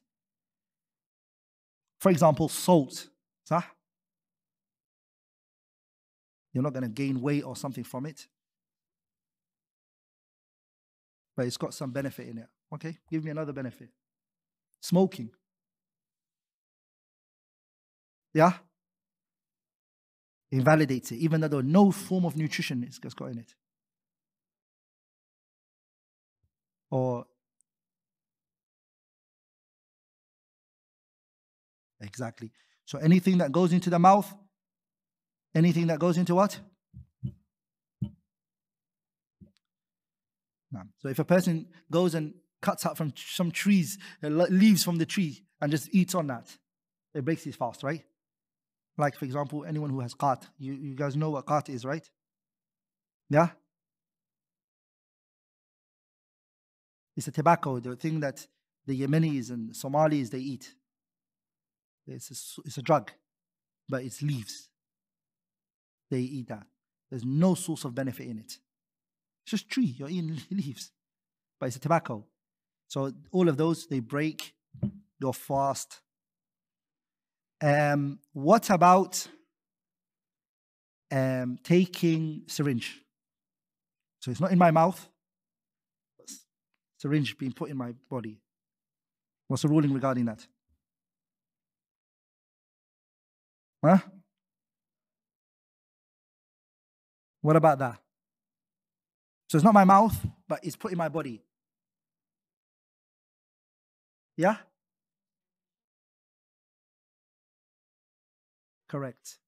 For example, salt. Sah? You're not going to gain weight or something from it. But it's got some benefit in it. Okay, give me another benefit. Smoking. Yeah? Invalidates it, even though there's no form of nutrition it's got in it. Or exactly. So anything that goes into the mouth, anything that goes into what? No. So if a person goes and cuts out from some trees, leaves from the tree, and just eats on that, it breaks his fast, right? Like, for example, anyone who has qat. You guys know what qat is, right? Yeah? It's a tobacco, the thing that the Yemenis and Somalis, they eat. It's a drug, but it's leaves. They eat that. There's no source of benefit in it. It's just tree, you're eating leaves. But it's a tobacco. So all of those, they break your fast. What about taking syringe? So it's not in my mouth. Syringe being put in my body. What's the ruling regarding that? Huh? What about that? So it's not my mouth, but it's put in my body. Yeah? Correct.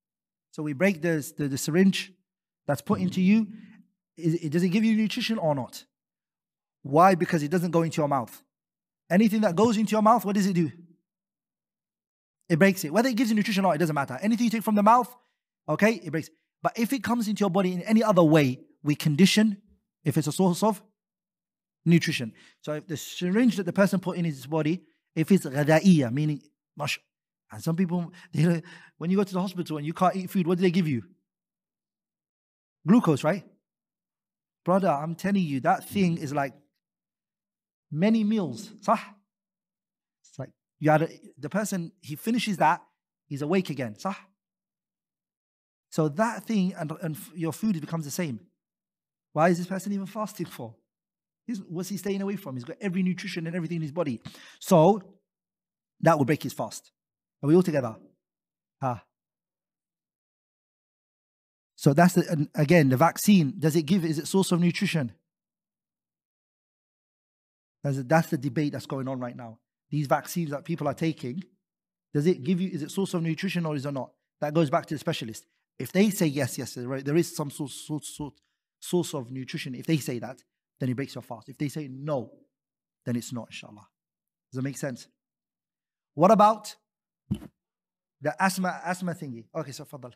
So we break the syringe that's put into you. Does it give you nutrition or not? Why? Because it doesn't go into your mouth. Anything that goes into your mouth, what does it do? It breaks it. Whether it gives you nutrition or not, it doesn't matter. Anything you take from the mouth, okay, it breaks. But if it comes into your body in any other way, we condition if it's a source of nutrition. So if the syringe that the person put in his body, if it's ghada'iyya, meaning mush, and some people, when you go to the hospital and you can't eat food, what do they give you? Glucose, right? Brother, I'm telling you, that thing is like many meals. Sah? It's like the person, he finishes that, he's awake again. Sah? So that thing and your food becomes the same. Why is this person even fasting for? What's he staying away from? He's got every nutrition and everything in his body. So that will break his fast. Are we all together? So that's again, the vaccine. Is it source of nutrition? That's the debate that's going on right now. These vaccines that people are taking, is it source of nutrition or is it not? That goes back to the specialist. If they say yes, right, there is some source of nutrition. If they say that, then it breaks your fast. If they say no, then it's not, inshallah. Does that make sense? What about the asthma thingy? Okay, so fadal.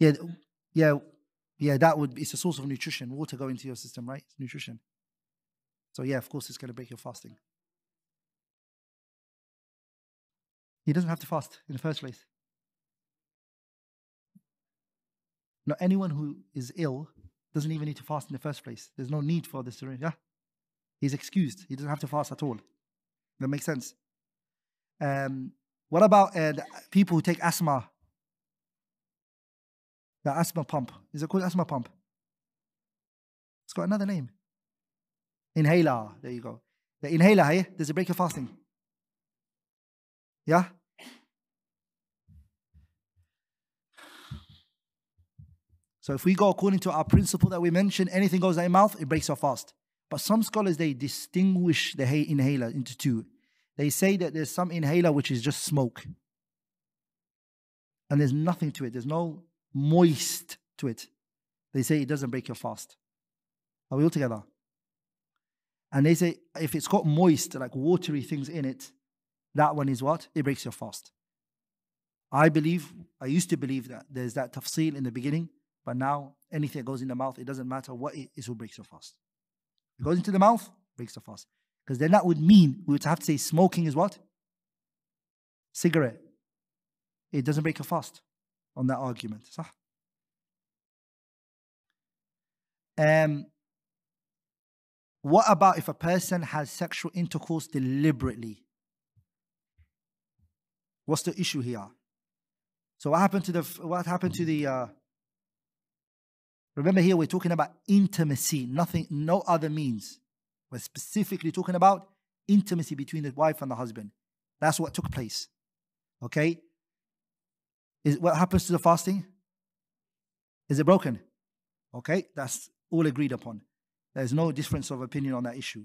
Yeah, it's a source of nutrition. Water going into your system, right? It's nutrition. So yeah, of course it's going to break your fasting. He doesn't have to fast in the first place. Not anyone who is ill doesn't even need to fast in the first place. There's no need for this. Yeah? He's excused. He doesn't have to fast at all. That makes sense. What about people who take asthma? The asthma pump. Is it called asthma pump? It's got another name. Inhaler. There you go. The inhaler, hey? Does it break your fasting? Yeah? So if we go according to our principle that we mentioned, anything goes in your mouth, it breaks your fast. But some scholars, they distinguish the inhaler into two. They say that there's some inhaler which is just smoke. And there's nothing to it. There's no moist to it. They say it doesn't break your fast. Are we all together? And they say if it's got moist, like watery things in it, that one is what? It breaks your fast. I used to believe that there's that tafsil in the beginning, but now anything that goes in the mouth, it doesn't matter what it is, what breaks your fast. It goes into the mouth, breaks the fast. Because then that would mean we would have to say smoking is what? Cigarette. It doesn't break your fast on that argument. What about if a person has sexual intercourse deliberately? What's the issue here? So what happened to the remember here we're talking about intimacy, no other means. We're specifically talking about intimacy between the wife and the husband. That's what took place. Okay? What happens to the fasting? Is it broken? Okay? That's all agreed upon. There's no difference of opinion on that issue.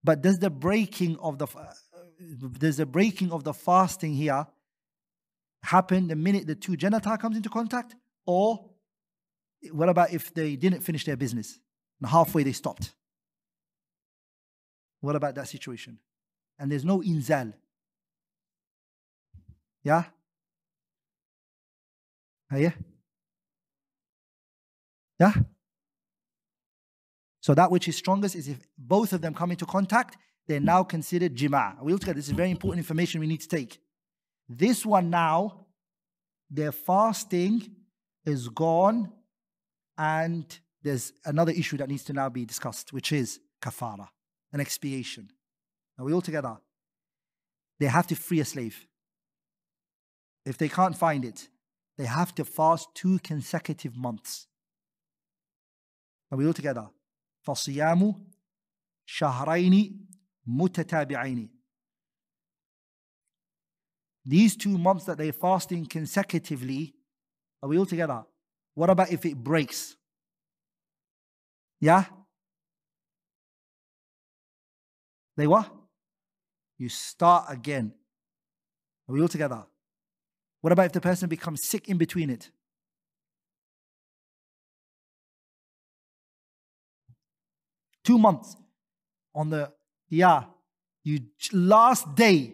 But does the breaking of the fasting here happen the minute the two genitals comes into contact? Or what about if they didn't finish their business and halfway they stopped? What about that situation? And there's no inzal. Yeah? Yeah? Yeah? So that which is strongest is if both of them come into contact, they're now considered jima'. This is very important information we need to take. This one now, their fasting is gone, and there's another issue that needs to now be discussed, which is kafara, an expiation. Are we all together? They have to free a slave. If they can't find it, they have to fast 2 consecutive months. Are we all together? فَصِيَامُ شَهْرَيْنِ مُتَتَابِعَيْنِ. These 2 months that they're fasting consecutively, are we all together? What about if it breaks? Yeah? They what? You start again. Are we all together? What about if the person becomes sick in between it? Two months on the, last day,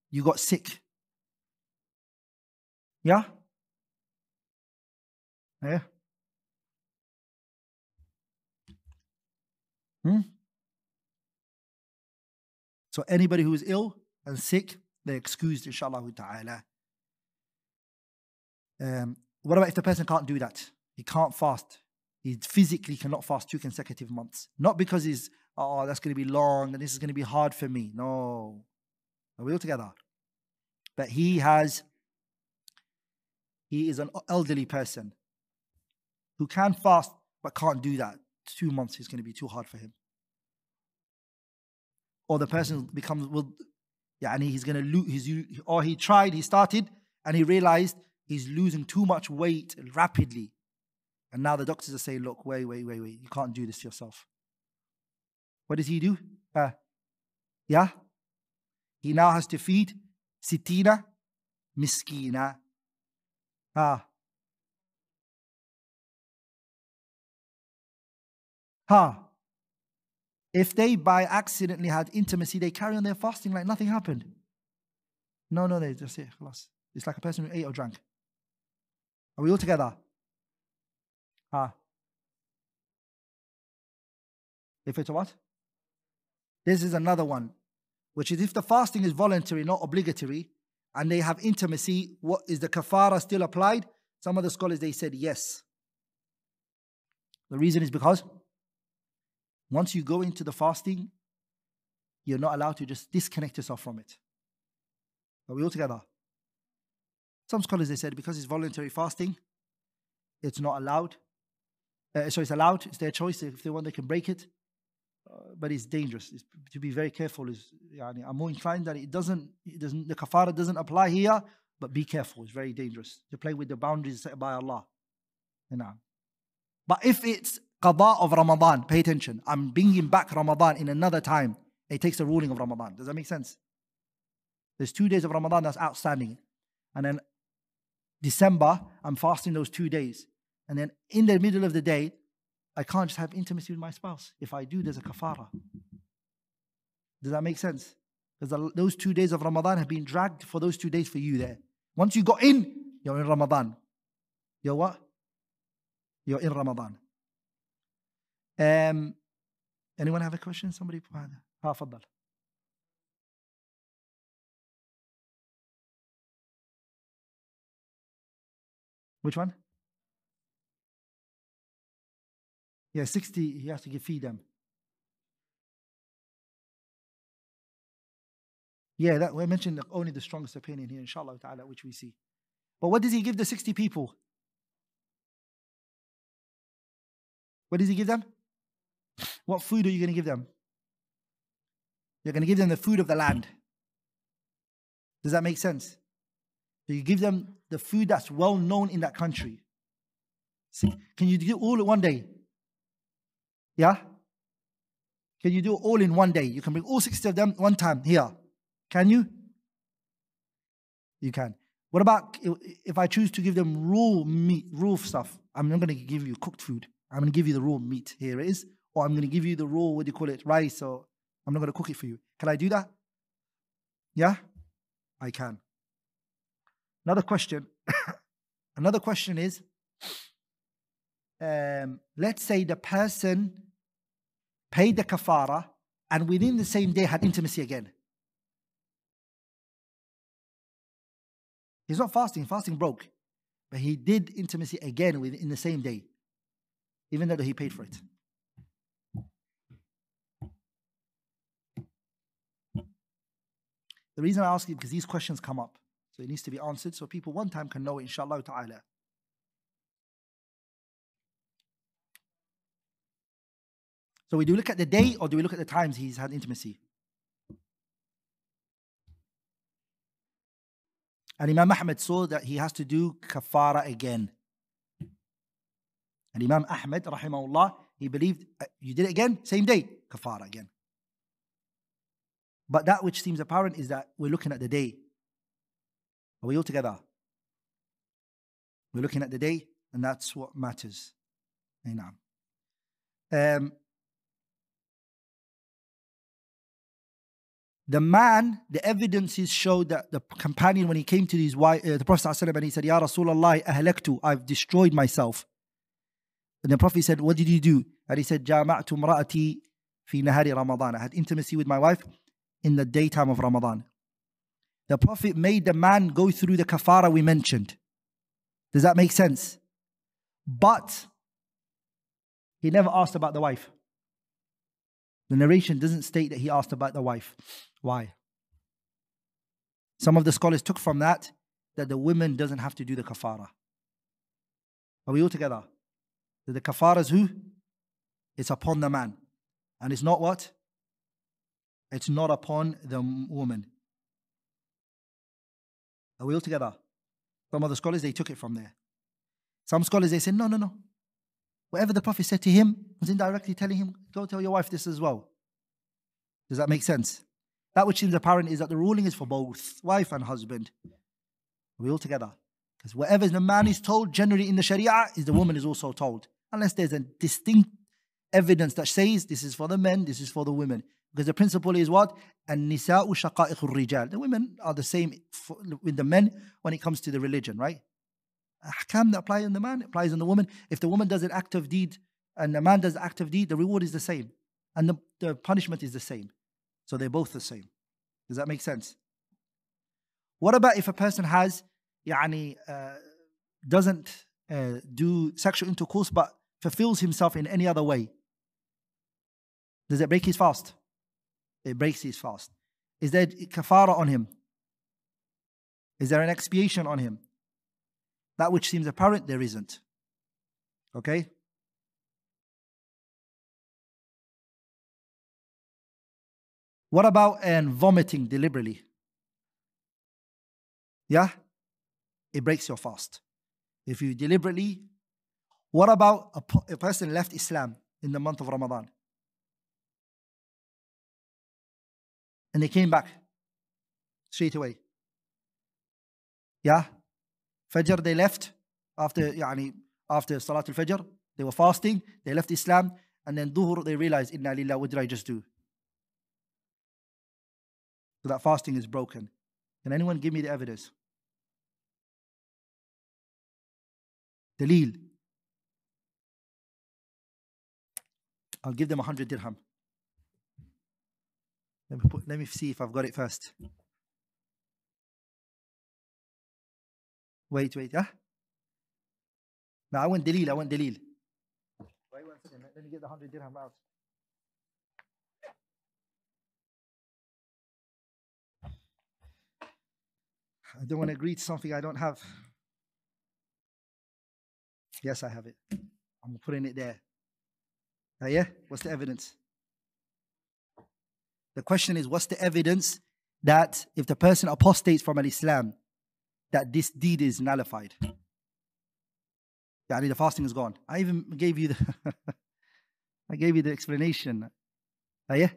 you got sick. Yeah? Yeah? So anybody who is ill and sick, they're excused, inshallah ta'ala. What about if the person can't do that? He can't fast. He physically cannot fast 2 consecutive months. Not because he's, that's going to be long and this is going to be hard for me. No. Are we all together? But he is an elderly person who can fast but can't do that. 2 months is going to be too hard for him. Or the person he's going to lose, or he started and he realized he's losing too much weight rapidly. And now the doctors are saying, look, wait, you can't do this to yourself. What does he do? He now has to feed sitina miskina. If they by accidentally had intimacy, they carry on their fasting like nothing happened. No, they just say, it's like a person who ate or drank. Are we all together? If it's a what? This is another one, which is if the fasting is voluntary, not obligatory, and they have intimacy, what is the kafara still applied? Some of the scholars, they said yes. The reason is because once you go into the fasting, you're not allowed to just disconnect yourself from it. Are we all together? Some scholars, they said, because it's voluntary fasting, it's not allowed. It's allowed. It's their choice. If they want, they can break it. But it's dangerous. To be very careful. I'm more inclined that the kafara doesn't apply here, but be careful. It's very dangerous to play with the boundaries set by Allah. But if it's qada of Ramadan, pay attention. I'm bringing back Ramadan in another time. It takes the ruling of Ramadan. Does that make sense? There's 2 days of Ramadan that's outstanding. And then December, I'm fasting those 2 days. And then in the middle of the day, I can't just have intimacy with my spouse. If I do, there's a kafara. Does that make sense? Because those 2 days of Ramadan have been dragged for those 2 days for you there. Once you got in, you're in Ramadan. You're what? You're in Ramadan. Anyone have a question? Somebody? Faddal. Which one? Yeah, 60, he has to feed them. Yeah, that we mentioned only the strongest opinion here, inshallah ta'ala, which we see. But what does he give the 60 people? What does he give them? What food are you going to give them? You're going to give them the food of the land. Does that make sense? So you give them the food that's well known in that country. See, can you do all in one day? Yeah? Can you do it all in one day? You can bring all 60 of them one time here. Can you? You can. What about if I choose to give them raw meat, raw stuff? I'm not going to give you cooked food. I'm going to give you the raw meat. Here it is. Or I'm going to give you the raw, what do you call it, rice. Or I'm not going to cook it for you. Can I do that? Yeah? I can. Another question. Another question is, let's say the person paid the kafara and within the same day had intimacy again. He's not fasting. Fasting broke. But he did intimacy again in the same day. Even though he paid for it. The reason I ask you because these questions come up. So it needs to be answered so people one time can know it, inshallah ta'ala. So do we look at the day or do we look at the times he's had intimacy? And Imam Ahmed saw that he has to do kafara again. And Imam Ahmed, rahimahullah, he believed you did it again, same day, kafara again. But that which seems apparent is that we're looking at the day. Are we all together? We're looking at the day, and that's what matters. The man, the evidences show that the companion, when he came to his wife, the Prophet ﷺ, and he said, Ya Rasulullah, ahlaktu, I've destroyed myself. And the Prophet said, what did you do? And he said, Jama'tu mra'ati fi nahari Ramadan. I had intimacy with my wife in the daytime of Ramadan. The Prophet made the man go through the kafara we mentioned. Does that make sense? But he never asked about the wife. The narration doesn't state that he asked about the wife. Why? Some of the scholars took from that the woman doesn't have to do the kafara. Are we all together? The kafara is who? It's upon the man. And it's not what? It's not upon the woman. Are we all together? Some of the scholars, they took it from there. Some scholars, they said, no. Whatever the Prophet said to him was indirectly telling him, go tell your wife this as well. Does that make sense? That which seems apparent is that the ruling is for both wife and husband. Are we all together? Because whatever the man is told generally in the Sharia is the woman is also told. Unless there's a distinct evidence that says this is for the men, this is for the women. Because the principle is what? An-nisa'u shaqa'iqur rijal. The women are the same with the men when it comes to the religion, right? Ahkam that apply on the man applies on the woman. If the woman does an act of deed and the man does an act of deed, the reward is the same. And the punishment is the same. So they're both the same. Does that make sense? What about if a person has, doesn't do sexual intercourse, but fulfills himself in any other way, does it break his fast? It breaks his fast. Is there kafara on him? Is there an expiation on him? That which seems apparent, there isn't. Okay? What about vomiting deliberately? Yeah? It breaks your fast. If you deliberately, what about a person left Islam in the month of Ramadan? And they came back straight away. Yeah? Fajr, they left after Salat al-Fajr. They were fasting, they left Islam, and then Dhuhr, they realized, Inna lillah, what did I just do? So that fasting is broken. Can anyone give me the evidence? Daleel. I'll give them 100 dirham. Let me see if I've got it first. Wait, yeah? No, I want Daleel. Wait 1 second. Let me get the 100 dirham out. I don't want to agree to something I don't have. Yes, I have it. I'm putting it there. Yeah? What's the evidence? The question is, what's the evidence that if the person apostates from Islam, that this deed is nullified? The fasting is gone. I even gave you the explanation. Yeah?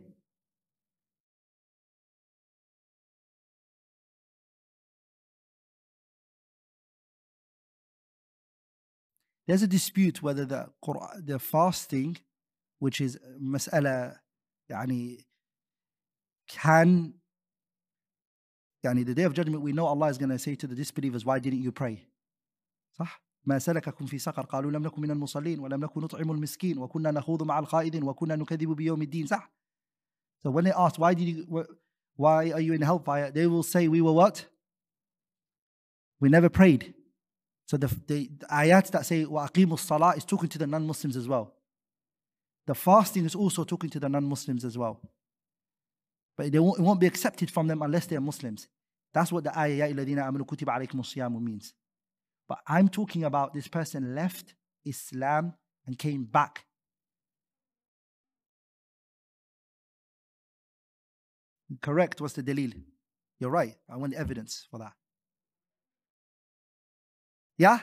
There's a dispute whether the fasting, which is mas'ala, can, the day of judgment, we know Allah is going to say to the disbelievers, why didn't you pray? صح؟ ما سلككم في سقر قالوا لم نكن من المصلين ولم نكن نطعم المسكين وكنا نخوض مع الخائضين وكنا نكذب بيوم الدين. صح? So when they ask, why are you in hellfire? They will say, we were what? We never prayed. So the ayats that say وَأَقِيمُوا الصَّلَاةِ is talking to the non-Muslims as well. The fasting is also talking to the non-Muslims as well. But it won't be accepted from them unless they are Muslims. That's what the ayah يَا الَّذِينَ آمَنُوا كُتِبَ عَلَيْكُمُ الصِّيَامُ means. But I'm talking about this person left Islam and came back. Correct. What's the dalil? You're right. I want the evidence for that. Yeah?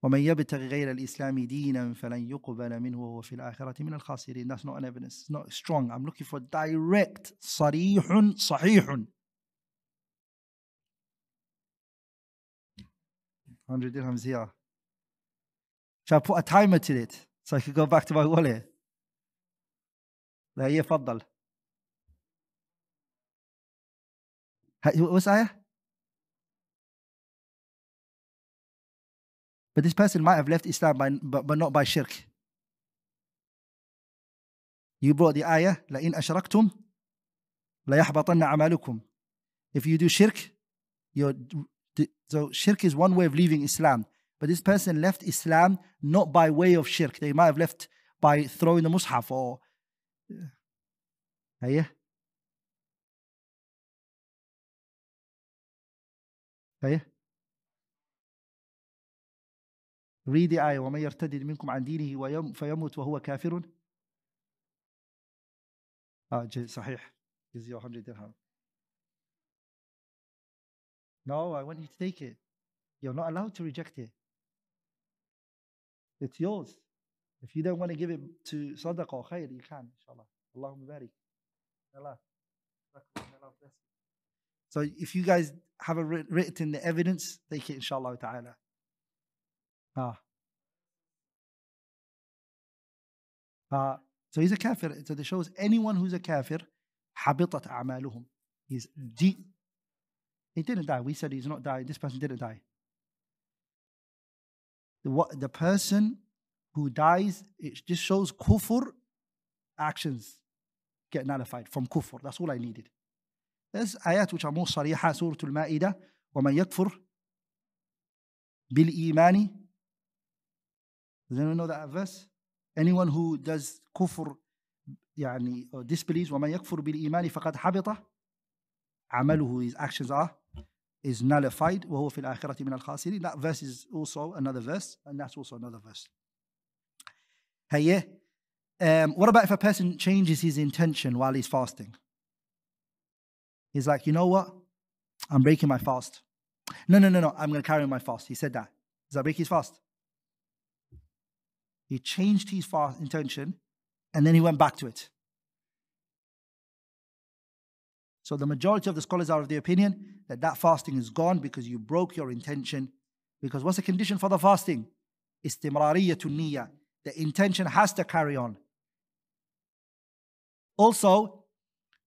وَمَنْ يَبْتَغِ غَيْرَ الْإِسْلَامِ دِينًا فَلَنْ يُقْبَلَ مِنْهُ وَهُوَ فِي الْآخِرَةِ مِنَ الْخَاسِرِينَ. That's not an evidence. It's not strong. I'm looking for direct, صَرِيحٌ صَحِيحٌ. 100 dirhams here. Shall I put a timer to it so I can go back to my wallet? لا يفضل. What's ayah? But this person might have left Islam but not by shirk. You brought the ayah, لَإِنْ أَشْرَكْتُمْ لَيَحْبَطَنَّ عَمَلُكُمْ. If you do shirk, so shirk is one way of leaving Islam. But this person left Islam not by way of shirk. They might have left by throwing the mushaf or... Yeah. Read the ayah. وَمَنْ يَرْتَدِدْ مِنْكُمْ عَنْ دِينِهِ فَيَمُوتْ وَهُوَ كَافِرٌ. صحيح. Gives you 100 dirham. No, I want you to take it. You're not allowed to reject it. It's yours. If you don't want to give it to sadaqah or khair, you can, inshallah. Allahumma barik. Allah. So if you guys have written the evidence, take it, inshallah ta'ala. So he's a kafir. So it shows anyone who's a kafir, حَبِطَتْ أَعْمَالُهُم. He didn't die. We said he's not died. This person didn't die. The person who dies, it just shows kufr actions get nullified from kufr. That's all I needed. There's ayat which are more صريحة. Surah Al-Ma'idah. وَمَنْ يَكْفُرْ bil-imani. Does anyone know that verse? Anyone who does kufr, يعني, or disbelieves, وَمَنْ يَكْفُرْ بِالْإِيمَانِ فَقَدْ حَبِطَ عَمَلُهُ, his actions is nullified. وَهُوَ فِي الْآخِرَةِ مِنَ الْخَاسِرِينَ. That verse is also another verse, and that's also another verse. Hey, yeah. What about if a person changes his intention while he's fasting? He's like, you know what? I'm breaking my fast. No, I'm going to carry on my fast. He said that. Does that break his fast? He changed his fast intention and then he went back to it. So the majority of the scholars are of the opinion that that fasting is gone because you broke your intention. Because what's the condition for the fasting? Istimrariyatun niyya. The intention has to carry on. Also,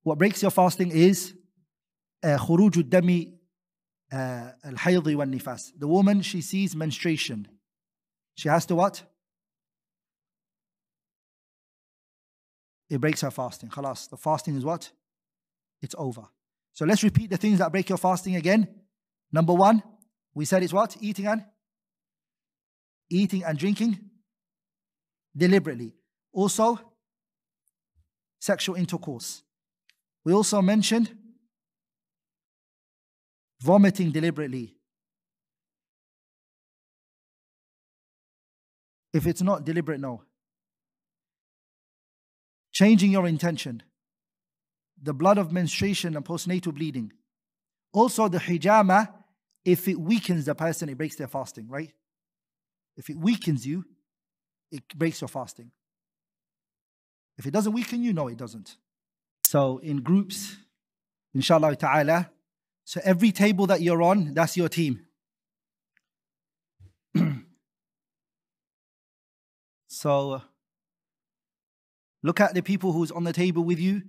what breaks your fasting is khuruj ad-dami al-hayd wal-nifas. The woman, she sees menstruation. She has to what? It breaks her fasting. Khalas, the fasting is what? It's over. So let's repeat the things that break your fasting again. Number 1, we said it's what? Eating and drinking deliberately. Also, sexual intercourse. We also mentioned vomiting deliberately. If it's not deliberate, no. Changing your intention. The blood of menstruation and postnatal bleeding. Also the hijama, if it weakens the person, it breaks their fasting, right? If it weakens you, it breaks your fasting. If it doesn't weaken you, no, it doesn't. So in groups, inshallah ta'ala, so every table that you're on, that's your team. So look at the people who's on the table with you,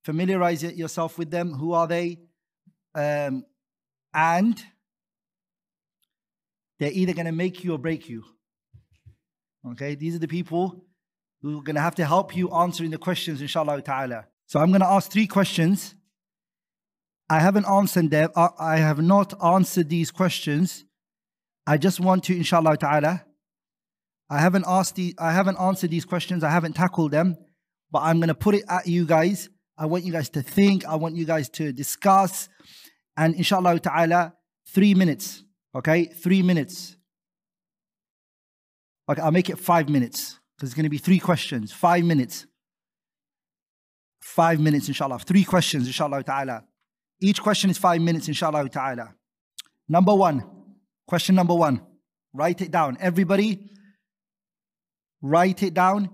familiarize yourself with them. Who are they? And they're either going to make you or break you. Okay, these are the people who are going to have to help you answering the questions, inshallah ta'ala. So I'm going to ask 3 questions. I haven't answered them. I have not answered these questions. I just want to, inshallah ta'ala. I haven't answered these questions. I haven't tackled them. But I'm going to put it at you guys. I want you guys to think. I want you guys to discuss. And inshallah ta'ala, 3 minutes. Okay, 3 minutes. Okay, I'll make it 5 minutes. Because it's going to be 3 questions. 5 minutes. 5 minutes, inshallah. 3 questions, inshallah ta'ala. Each question is 5 minutes, inshallah ta'ala. Number 1. Question number 1. Write it down. Everybody, write it down.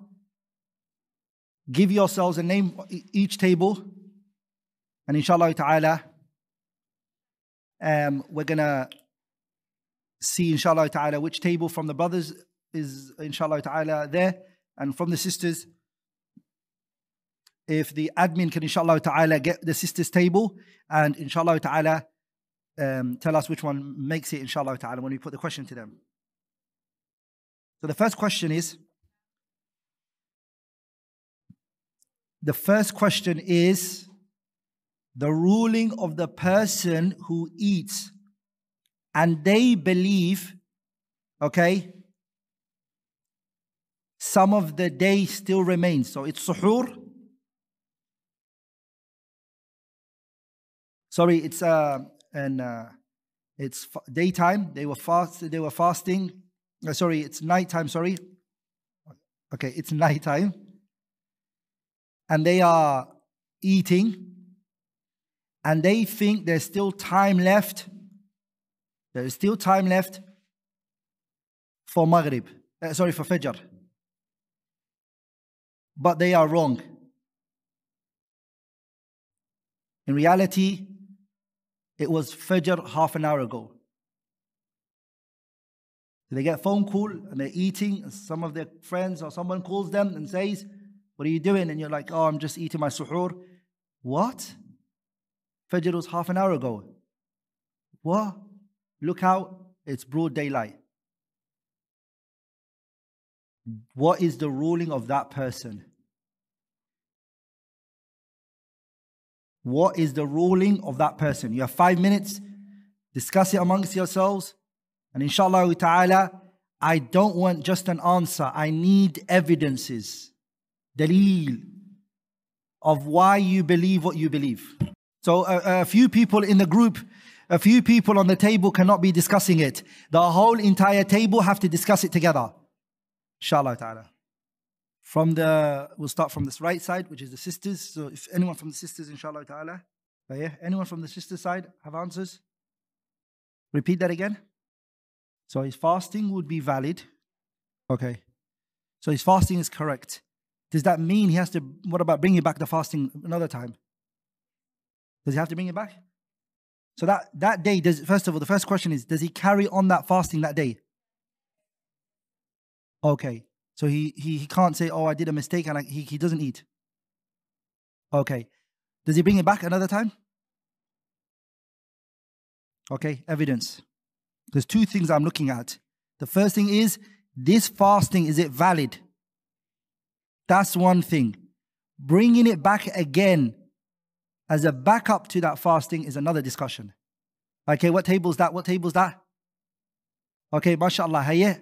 Give yourselves a name each table. And inshallah ta'ala, we're going to see, inshallah ta'ala, which table from the brothers is, inshallah ta'ala, there. And from the sisters, if the admin can, inshallah ta'ala, get the sisters' table. And inshallah ta'ala, tell us which one makes it, inshallah ta'ala, when we put the question to them. So the first question is, the ruling of the person who eats and they believe, okay, some of the day still remains. So it's suhoor. Sorry, it's daytime. They were fasting. Sorry, it's nighttime. Sorry. Okay, it's nighttime. And they are eating. And they think there's still time left. There is still time left for Maghrib. For Fajr. But they are wrong. In reality, it was Fajr half an hour ago. They get a phone call and they're eating. And some of their friends or someone calls them and says, "What are you doing?" And you're like, "Oh, I'm just eating my suhoor." What? Fajr was half an hour ago. What? Look out, it's broad daylight. What is the ruling of that person? What is the ruling of that person? You have 5 minutes. Discuss it amongst yourselves. And inshallah ta'ala, I don't want just an answer. I need evidences, daleel, of why you believe what you believe. So a few people in the group, a few people on the table cannot be discussing it. The whole entire table have to discuss it together. Inshallah ta'ala. We'll start from this right side, which is the sisters. So if anyone from the sisters, inshallah ta'ala. Yeah, anyone from the sister side have answers? Repeat that again. So his fasting would be valid. Okay. So his fasting is correct. Does that mean he has to, what about bringing back the fasting another time? Does he have to bring it back? So that day, first of all, the first question is, does he carry on that fasting that day? Okay. So he can't say, oh, I did a mistake, and he doesn't eat. Okay. Does he bring it back another time? Okay, evidence. There's two things I'm looking at. The first thing is, this fasting, is it valid? That's one thing. Bringing it back again as a backup to that fasting is another discussion. Okay, what table is that? What table is that? Okay, mashallah. Hayya.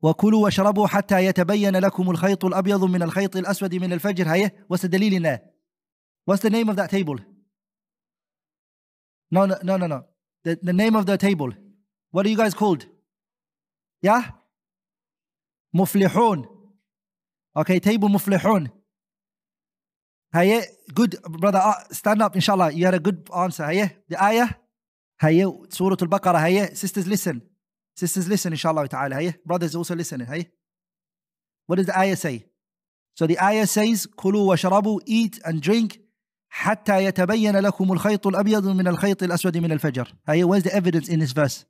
وَكُلُوا وَشَرَبُوا حَتَّى يَتَبَيَّنَ لَكُمُ الْخَيْطُ الْأَبْيَضُ مِنَ الْخَيْطِ الْأَسْوَدِ مِنَ الْفَجْرِ. Hayya. What's the dalil in there? What's the name of that table? No. The name of the table. What are you guys called? Yeah? Muflihun. Okay, table Muflihun. Hayya. Good, brother. Stand up, inshallah. You had a good answer. Hayya. The ayah. Hayya. Surah Al-Baqarah. Hayya. Sisters, listen. Sisters, listen, inshallah ta'ala. Hayya. Brothers also listening. Hayya. What does the ayah say? So the ayah says, Kulu wa sharabu, eat and drink, حتى يتبين لكم الخيط الأبيض من الخيط الأسود من الفجر. Hayya, where's the evidence in this verse?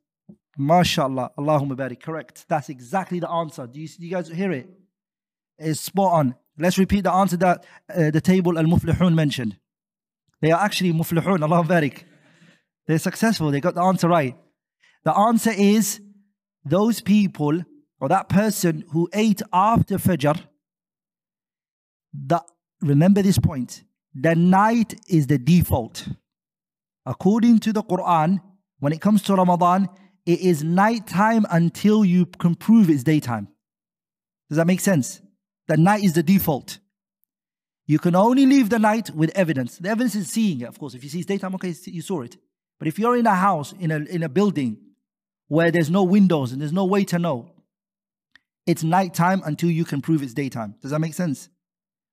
MashaAllah. Allahumma barik. Correct. That's exactly the answer. Do you guys hear it? It's spot on. Let's repeat the answer that the table Al-Muflihun mentioned. They are actually Muflihun. Allahumma barik. They're successful. They got the answer right. The answer is, those people or that person who ate after Fajr, remember this point, the night is the default. According to the Quran, when it comes to Ramadan, it is nighttime until you can prove it's daytime. Does that make sense? The night is the default. You can only leave the night with evidence. The evidence is seeing it, of course. If you see it's daytime, okay, you saw it. But if you're in a house, in a building, where there's no windows and there's no way to know, it's nighttime until you can prove it's daytime. Does that make sense?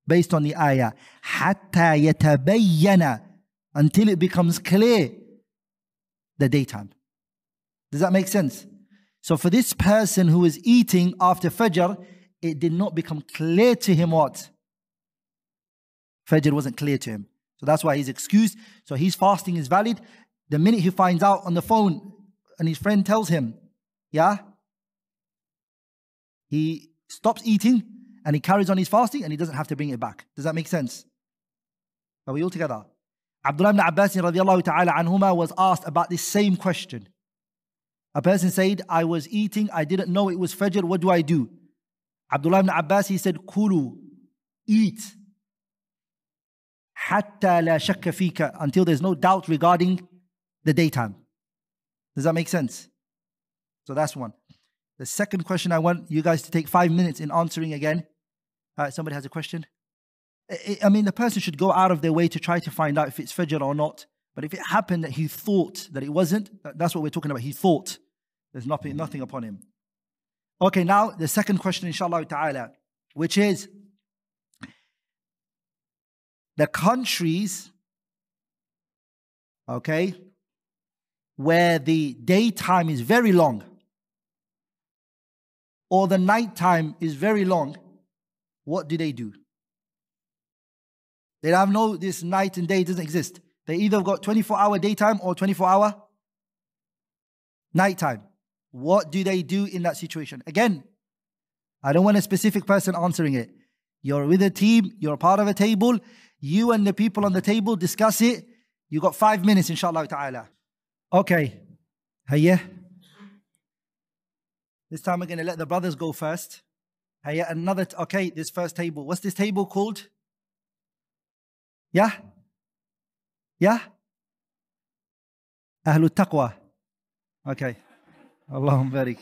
Based on the ayah, حَتَّى يَتَبَيَّنَ, until it becomes clear the daytime. Does that make sense? So for this person who is eating after Fajr, it did not become clear to him what? Fajr wasn't clear to him. So that's why he's excused. So his fasting is valid. The minute he finds out on the phone and his friend tells him, yeah, he stops eating and he carries on his fasting and he doesn't have to bring it back. Does that make sense? Are we all together? Abdullah ibn Abbas radiallahu ta'ala anhuma was asked about this same question. A person said, I was eating, I didn't know it was Fajr, what do I do? Abdullah ibn Abbas, he said, Kulu, eat. Hatta la shakka fika, until there's no doubt regarding the daytime. Does that make sense? So that's one. The second question, I want you guys to take 5 minutes in answering again. Somebody has a question? I mean, the person should go out of their way to try to find out if it's Fajr or not. But if it happened that he thought that it wasn't, that's what we're talking about. He thought. There's nothing upon him. Okay, now the second question, inshallah ta'ala, which is the countries, okay, where the daytime is very long or the nighttime is very long, what do? They have this night and day doesn't exist. They either got 24-hour daytime or 24-hour nighttime. What do they do in that situation? Again, I don't want a specific person answering it. You're with a team, you're part of a table, you and the people on the table discuss it. You got 5 minutes, inshallah ta'ala. Okay. Hayya. This time we're going to let the brothers go first. Hayya, okay, this first table. What's this table called? Yeah? Yeah? Ahlul Taqwa. Okay. Allahumma barik.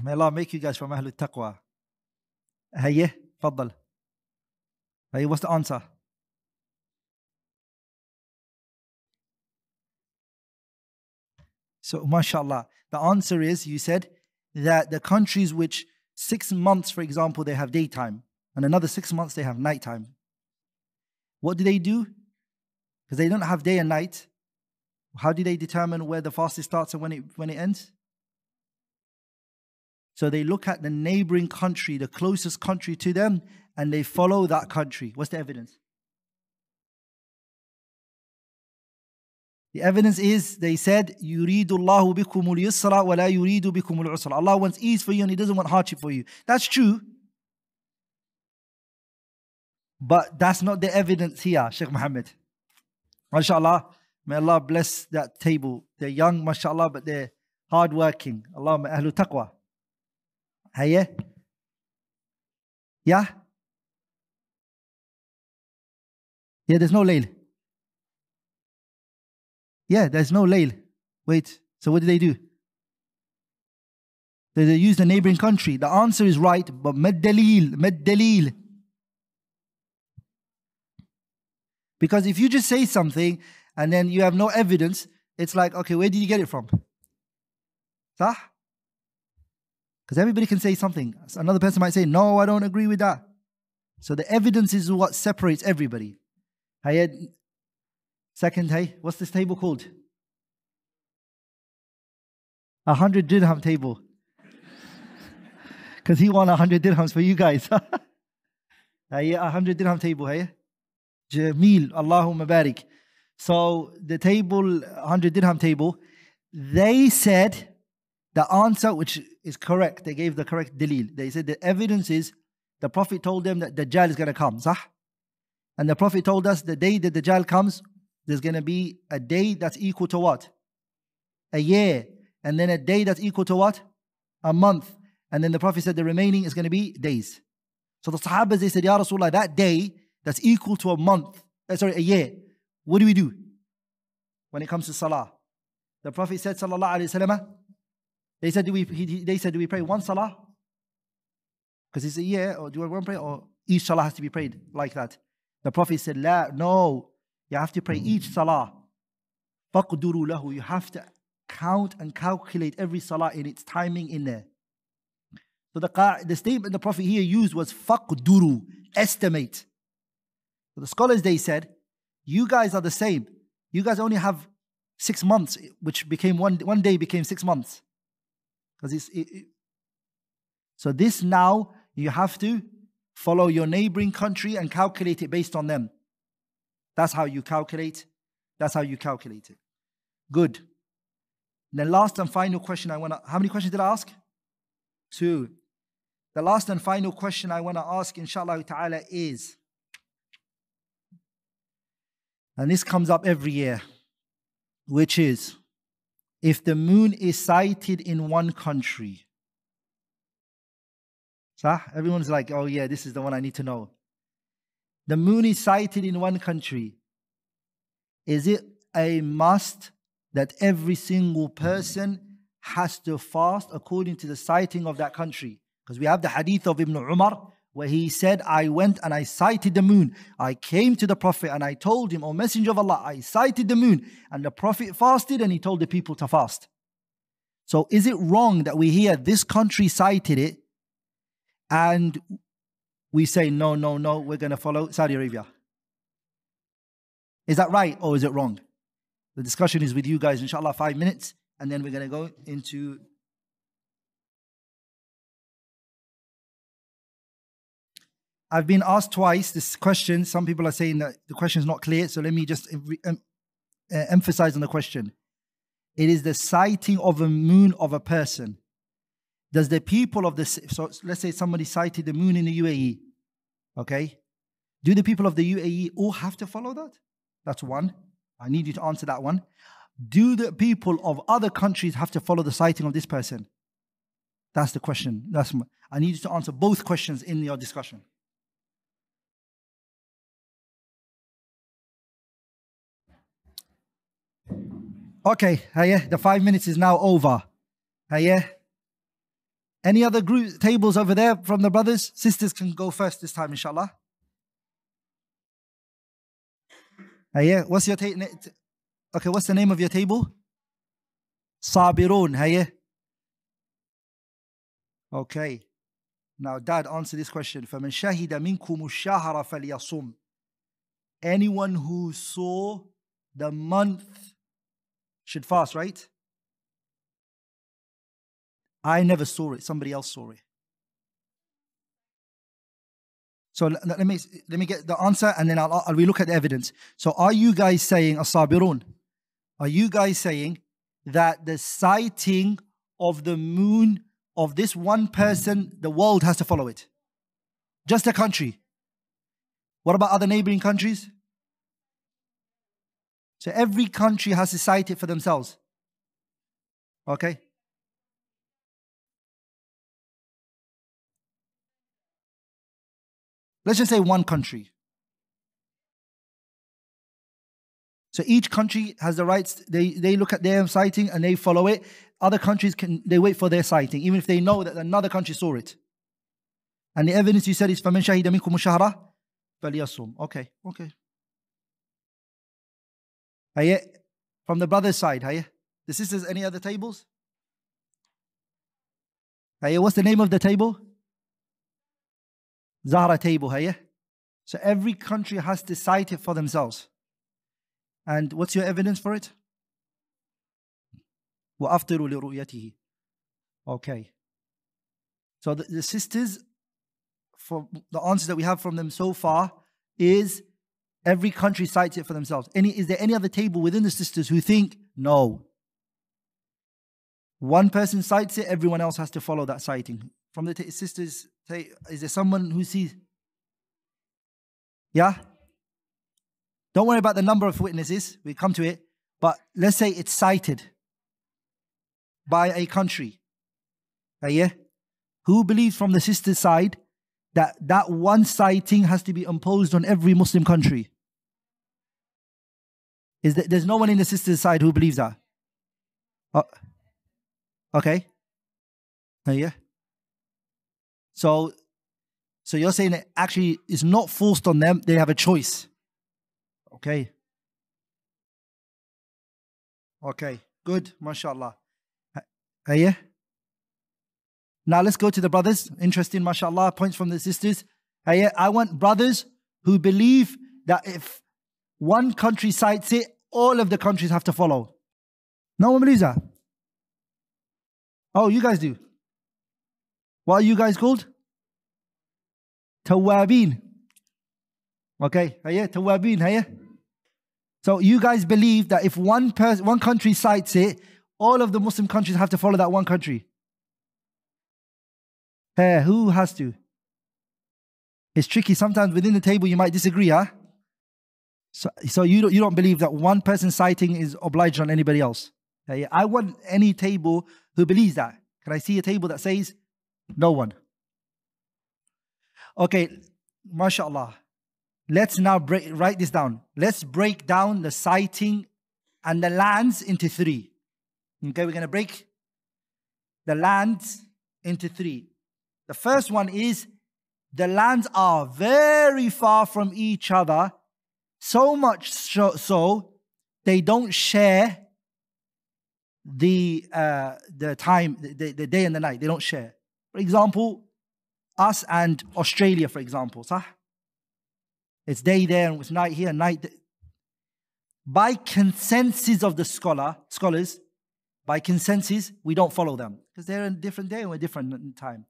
May Allah make you guys from Ahlul Taqwa. Hayya, faddal. Hey, what's the answer? So, mashallah, the answer is, you said that the countries which 6 months, for example, they have daytime, and another 6 months they have nighttime. What do? Because they don't have day and night. How do they determine where the fast starts and when it ends? So they look at the neighboring country, the closest country to them, and they follow that country. What's the evidence? The evidence is, they said, يُرِيدُ اللَّهُ بِكُمُ الْيُسْرَ وَلَا يُرِيدُ بِكُمُ الْعُسْرَ. Allah wants ease for you and He doesn't want hardship for you. That's true. But that's not the evidence here, Sheikh Muhammad. MashaAllah, may Allah bless that table. They're young, MashaAllah, but they're hardworking. Allahumma ahlu taqwa. Hayya? Yeah? Yeah, there's no layl. Yeah, there's no layl. Wait, so what do? They use the neighboring country. The answer is right, but mad dalil. Because if you just say something and then you have no evidence, it's like, okay, where did you get it from? Sah? Because everybody can say something. Another person might say, no, I don't agree with that. So the evidence is what separates everybody. Second, what's this table called? 100 dirham table. Because he won 100 dirhams for you guys. 100 dirham table, hey? Jameel, Allahumma barik. So the table, 100 dirham table, they said the answer, which is correct, they gave the correct dalil. They said the evidence is, the Prophet told them that Dajjal is going to come, sah? And the Prophet told us the day that Dajjal comes, there's going to be a day that's equal to what? A year. And then a day that's equal to what? A month. And then the Prophet said the remaining is going to be days. So the Sahabas, they said, Ya Rasulullah, that day that's equal to a year, what do we do when it comes to Salah? The Prophet said, Sallallahu Alaihi Wasallam, they said, do we pray one Salah? Because it's a year, or do we one pray? Or each Salah has to be prayed like that? The Prophet said, no, you have to pray each Salah. فَقْدُرُوا لَهُ. You have to count and calculate every Salah in its timing in there. So the statement the Prophet here used was فَقْدُرُوا, estimate. So the scholars, they said, you guys are the same. You guys only have 6 months, which became one day became 6 months. So this now, you have to follow your neighboring country and calculate it based on them. That's how you calculate. It. Good. The last and final question how many questions did I ask? 2. The last and final question I want to ask, inshallah ta'ala, is, and this comes up every year, which is, if the moon is sighted in one country, everyone's like, oh yeah, this is the one I need to know. The moon is sighted in one country. Is it a must that every single person has to fast according to the sighting of that country? Because we have the hadith of Ibn Umar, where he said, I went and I sighted the moon. I came to the Prophet and I told him, O Messenger of Allah, I sighted the moon. And the Prophet fasted and he told the people to fast. So is it wrong that we hear this country sighted it and we say, no, we're going to follow Saudi Arabia? Is that right or is it wrong? The discussion is with you guys, inshallah, 5 minutes, and then we're going to go into... I've been asked twice this question. Some people are saying that the question is not clear, so let me just emphasize on the question. It is the sighting of a moon of a person. Does the people of the... So let's say somebody sighted the moon in the UAE. Okay? Do the people of the UAE all have to follow that? That's one. I need you to answer that one. Do the people of other countries have to follow the sighting of this person? That's the question. I need you to answer both questions in your discussion. Okay, the 5 minutes is now over. Any other group tables over there from the brothers? Sisters can go first this time, inshallah. What's your okay, what's the name of your table? Sabirun, Okay. Now, Dad, answer this question. فَمَنْ شَهِدَ مِنْكُمُ الشَّهْرَ فَلْيَصُمْ. Anyone who saw the month should fast, right? I never saw it. Somebody else saw it. So let me get the answer, and then I'll look at the evidence. So are you guys saying, as-sabirun, are you guys saying that the sighting of the moon of this one person, the world has to follow it? Just a country. What about other neighboring countries? So every country has to sight it for themselves. Okay? Let's just say one country. So each country has the rights, they look at their sighting and they follow it. Other countries they wait for their sighting, even if they know that another country saw it. And the evidence you said is فَمَنْ شَهِدَ مِنْكُمُ الشَّهْرَ فَلْيَصُمْ. Okay. From the brother's side, the sisters, any other tables? What's the name of the table? Zahra table, So every country has to cite it for themselves. And what's your evidence for it? وَأَفْطِرُوا لِرُؤْيَتِهِ. Okay. So the sisters, for the answers that we have from them so far, is every country cites it for themselves. Is there any other table within the sisters who think, no? One person cites it, everyone else has to follow that citing. From the sisters, is there someone who sees? Yeah? Don't worry about the number of witnesses, we come to it. But let's say it's cited by a country. Who believes from the sister's side that one citing has to be imposed on every Muslim country? There's no one in the sister's side who believes that? Okay. So you're saying that actually it's not forced on them, they have a choice. Okay, good, mashallah. Now let's go to the brothers. Interesting, mashallah, points from the sisters. I want brothers who believe that if one country cites it, all of the countries have to follow. No one believes that? Oh, you guys do. What are you guys called? Tawabin. Okay, Tawabin, So you guys believe that if one country cites it, all of the Muslim countries have to follow that one country. Who has to? It's tricky. Sometimes within the table you might disagree, So you don't believe that one person citing is obliged on anybody else. I want any table who believes that. Can I see a table that says no one? Okay, mashallah. Let's now write this down. Let's break down the citing and the lands into 3. Okay, we're going to break the lands into 3. The first one is the lands are very far from each other, so much so they don't share the time, the day and the night. They don't share. For example, us and Australia, for example. It's day there and it's night here, night there. By consensus of the scholars, by consensus, we don't follow them. Because they're in a different day and we're different in time.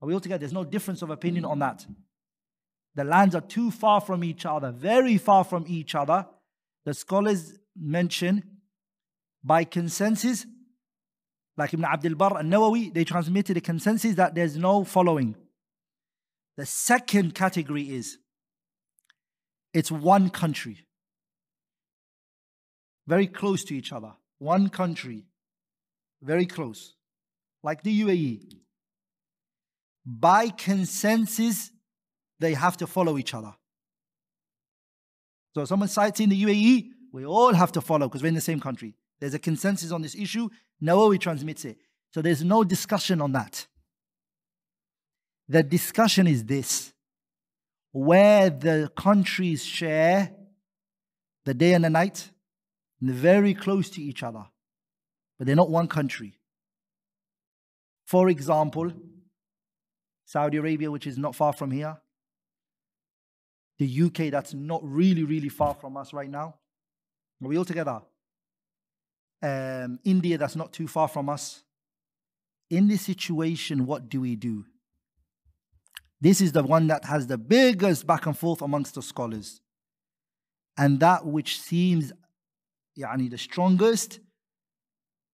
Are we all together? There's no difference of opinion on that. The lands are too far from each other, very far from each other. The scholars mention by consensus, like Ibn Abdul Barr and Nawawi, they transmitted a consensus that there's no following. The second category is, it's one country. Very close to each other. One country. Very close. Like the UAE. By consensus, they have to follow each other. So if someone cites in the UAE, we all have to follow because we're in the same country. There's a consensus on this issue. Nawawi transmits it. So there's no discussion on that. The discussion is this: where the countries share the day and the night, and they're very close to each other, but they're not one country. For example, Saudi Arabia, which is not far from here. The UK, that's not really far from us right now. Are we all together? India, that's not too far from us. In this situation, what do? This is the one that has the biggest back and forth amongst the scholars. And that which seems the strongest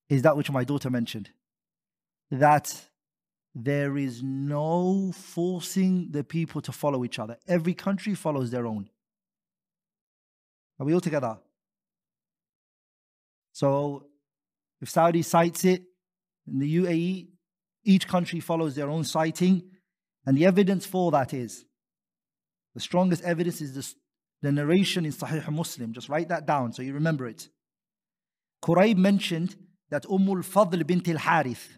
is that which my daughter mentioned. That there is no forcing the people to follow each other. Every country follows their own. Are we all together? So, if Saudi cites it, in the UAE, each country follows their own citing. And the evidence for that is, the strongest evidence is the narration in Sahih Muslim. Just write that down so you remember it. Quraib mentioned that al-Fadl bint al-Harith.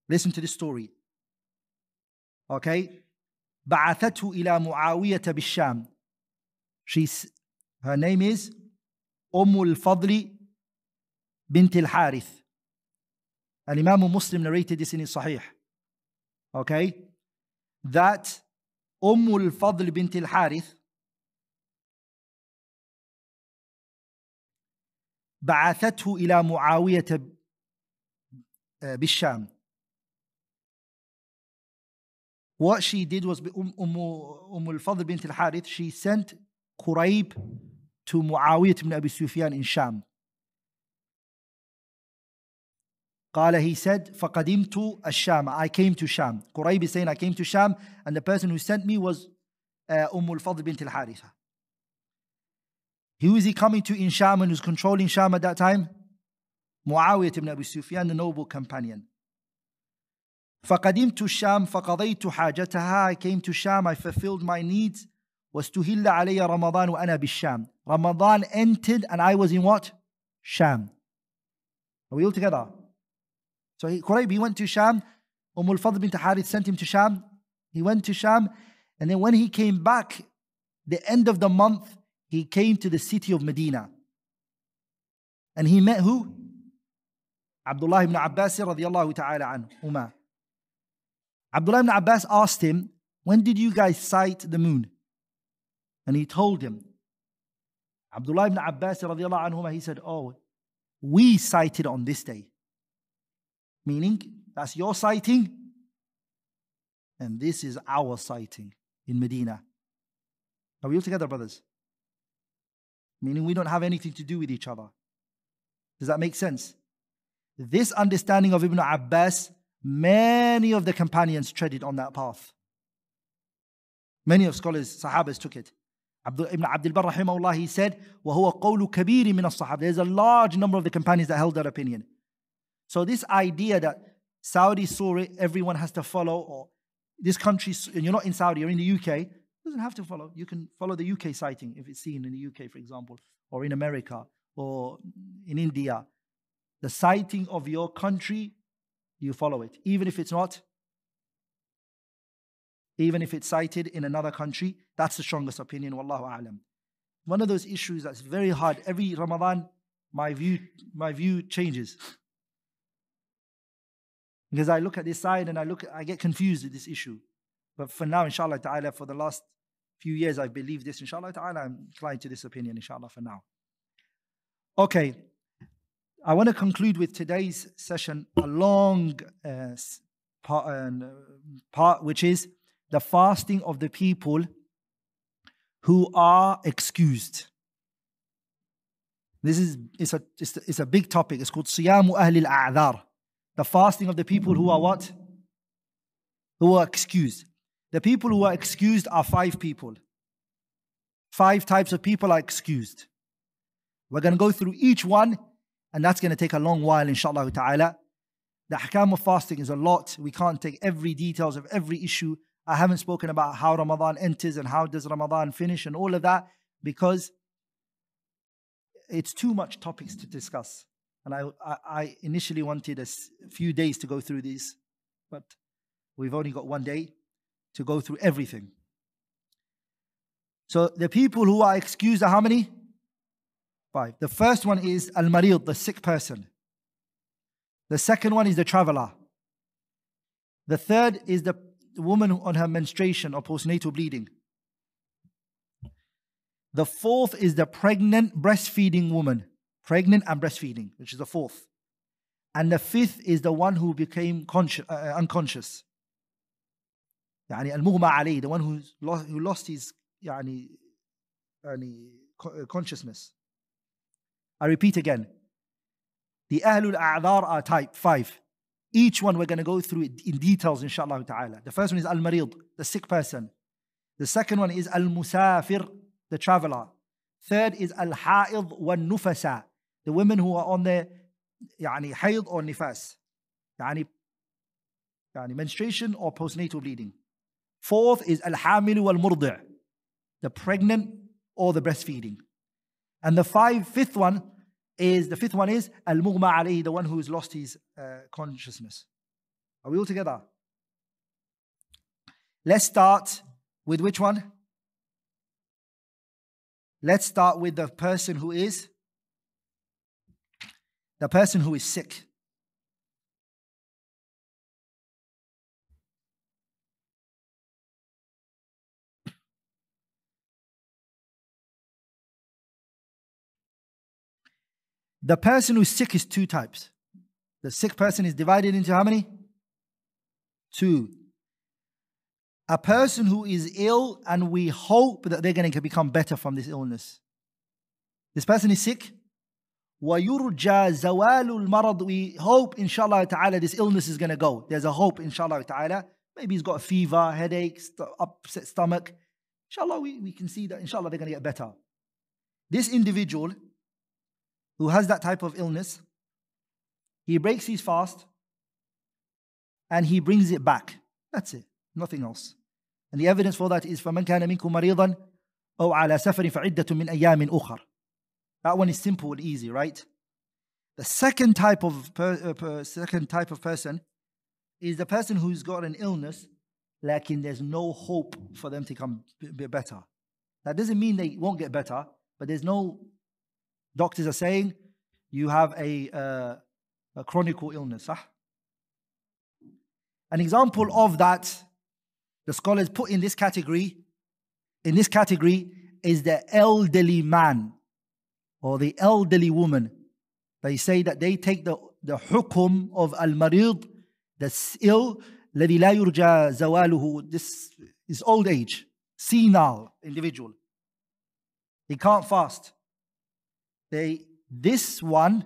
Listen to this story. Okay? بعثته إلى معاوية بالشام. Her name is al-Fadl bint al-Harith. And Imam Muslim narrated this in his Sahih. Okay? That al-Fadl bint al-Harith بعثته إلى معاوية بالشام. What she did was al-Fadl bint al-Harith, she sent Quraib to Muawiyah ibn Abi Sufyan in Sham. قال, he said, فَقَدِمْتُ الشام. I came to Sham. Quraib is saying, I came to Sham, and the person who sent me was al-Fadl bint al-Haritha. Who is he coming to in Sham and who's controlling Sham at that time? Muawiyah ibn Abi Sufyan, the noble companion. فَقَدِمْتُ الشام فَقَضَيْتُ حَاجَتَهَا. I came to Sham, I fulfilled my needs. وَاسْتُهِلَّ عَلَيَّ رَمَضَانُ وَأَنَا بِالشَّامِ. Ramadan entered and I was in what? Sham. Are we all together? So Quraib, he went to Sham. al-Fadl bint Harith sent him to Sham. He went to Sham. And then when he came back, the end of the month, he came to the city of Medina. And he met who? Abdullah ibn Abbas radiyallahu ta'ala anhuma. Abdullah ibn Abbas asked him, when did you guys sight the moon? And he told him. Abdullah ibn Abbas radiyallahu anhuma, he said, oh, we sighted on this day. Meaning, that's your sighting, and this is our sighting in Medina. Are we all together, brothers? Meaning we don't have anything to do with each other. Does that make sense? This understanding of Ibn Abbas, many of the companions treaded on that path. Many of scholars, Sahabas took it. Ibn Abdul Barr rahimahullah, he said, وَهُوَ قَوْلُ كَبِيرٍ مِنَ الصَّحَابَةِ. There's a large number of the companions that held that opinion. So this idea that Saudi saw it, everyone has to follow, or this country, and you're not in Saudi, you're in the UK, doesn't have to follow. You can follow the UK sighting if it's seen in the UK, for example, or in America, or in India. The sighting of your country, you follow it. Even if it's not, even if it's sighted in another country, that's the strongest opinion, wallahu a'lam. One of those issues that's very hard. Every Ramadan, my view changes. Because I look at this side and I get confused with this issue. But for now, inshallah ta'ala, for the last few years, I believe this. Inshallah ta'ala, I'm inclined to this opinion, inshallah, for now. Okay. I want to conclude with today's session a long part, which is the fasting of the people who are excused. It's a big topic. It's called Siyamu Ahli al-A'dhar. The fasting of the people who are what? Who are excused. The people who are excused are 5 people. 5 types of people are excused. We're going to go through each one, and that's going to take a long while, inshallah ta'ala. The ahkam of fasting is a lot. We can't take every details of every issue. I haven't spoken about how Ramadan enters and how does Ramadan finish and all of that, because it's too much topics to discuss. And I initially wanted a few days to go through these, but we've only got one day to go through everything. So the people who are excused are how many? 5. The first one is al-marid, the sick person. The second one is the traveler. The third is the woman on her menstruation or postnatal bleeding. The fourth is the pregnant breastfeeding woman. Pregnant and breastfeeding, which is the fourth. And the fifth is the one who became unconscious. يعني المغمى عليه, the one who lost his consciousness. I repeat again. The Ahlul A'dhar are type 5. Each one we're going to go through it in details, inshallah ta'ala. The first one is al-marid, the sick person. The second one is al-musafir, the traveler. Third is al-ha'id wal-nufasa, the women who are on their hayd or nifas, menstruation or postnatal bleeding. Fourth is al-hamil wal-murdi', the pregnant or the breastfeeding. And the fifth one is al-mughma alayhi, the one who's lost his consciousness. Are we all together? Let's start with which one? Let's start with the person who is sick. The person who's sick is 2 types. The sick person is divided into how many? 2. A person who is ill and we hope that they're going to become better from this illness. This person is sick. وَيُرْجَى زَوَالُ الْمَرَضِ, we hope, inshallah ta'ala, this illness is going to go. There's a hope, inshallah ta'ala. Maybe he's got a fever, headaches, upset stomach. Inshallah, we can see that, inshallah, they're going to get better. This individual who has that type of illness, he breaks his fast and he brings it back. That's it. Nothing else. And the evidence for that is فَمَنْ كَانَ مِنْكُمْ مَرِيضًا أَوْ عَلَى سَفَرٍ فَعِدَّةٌ مِنْ أَيَّامٍ أُخَرٍ. That one is simple and easy, right? The second type of person is the person who's got an illness, like there's no hope for them to come better. That doesn't mean they won't get better, but there's no, doctors are saying you have a chronic illness. An example of that, the scholars put in this category is the elderly man or the elderly woman. They say that they take the hukum of al-marid, the ill, الذي لا يرجى زواله. This is old age, senile individual. He can't fast. This one,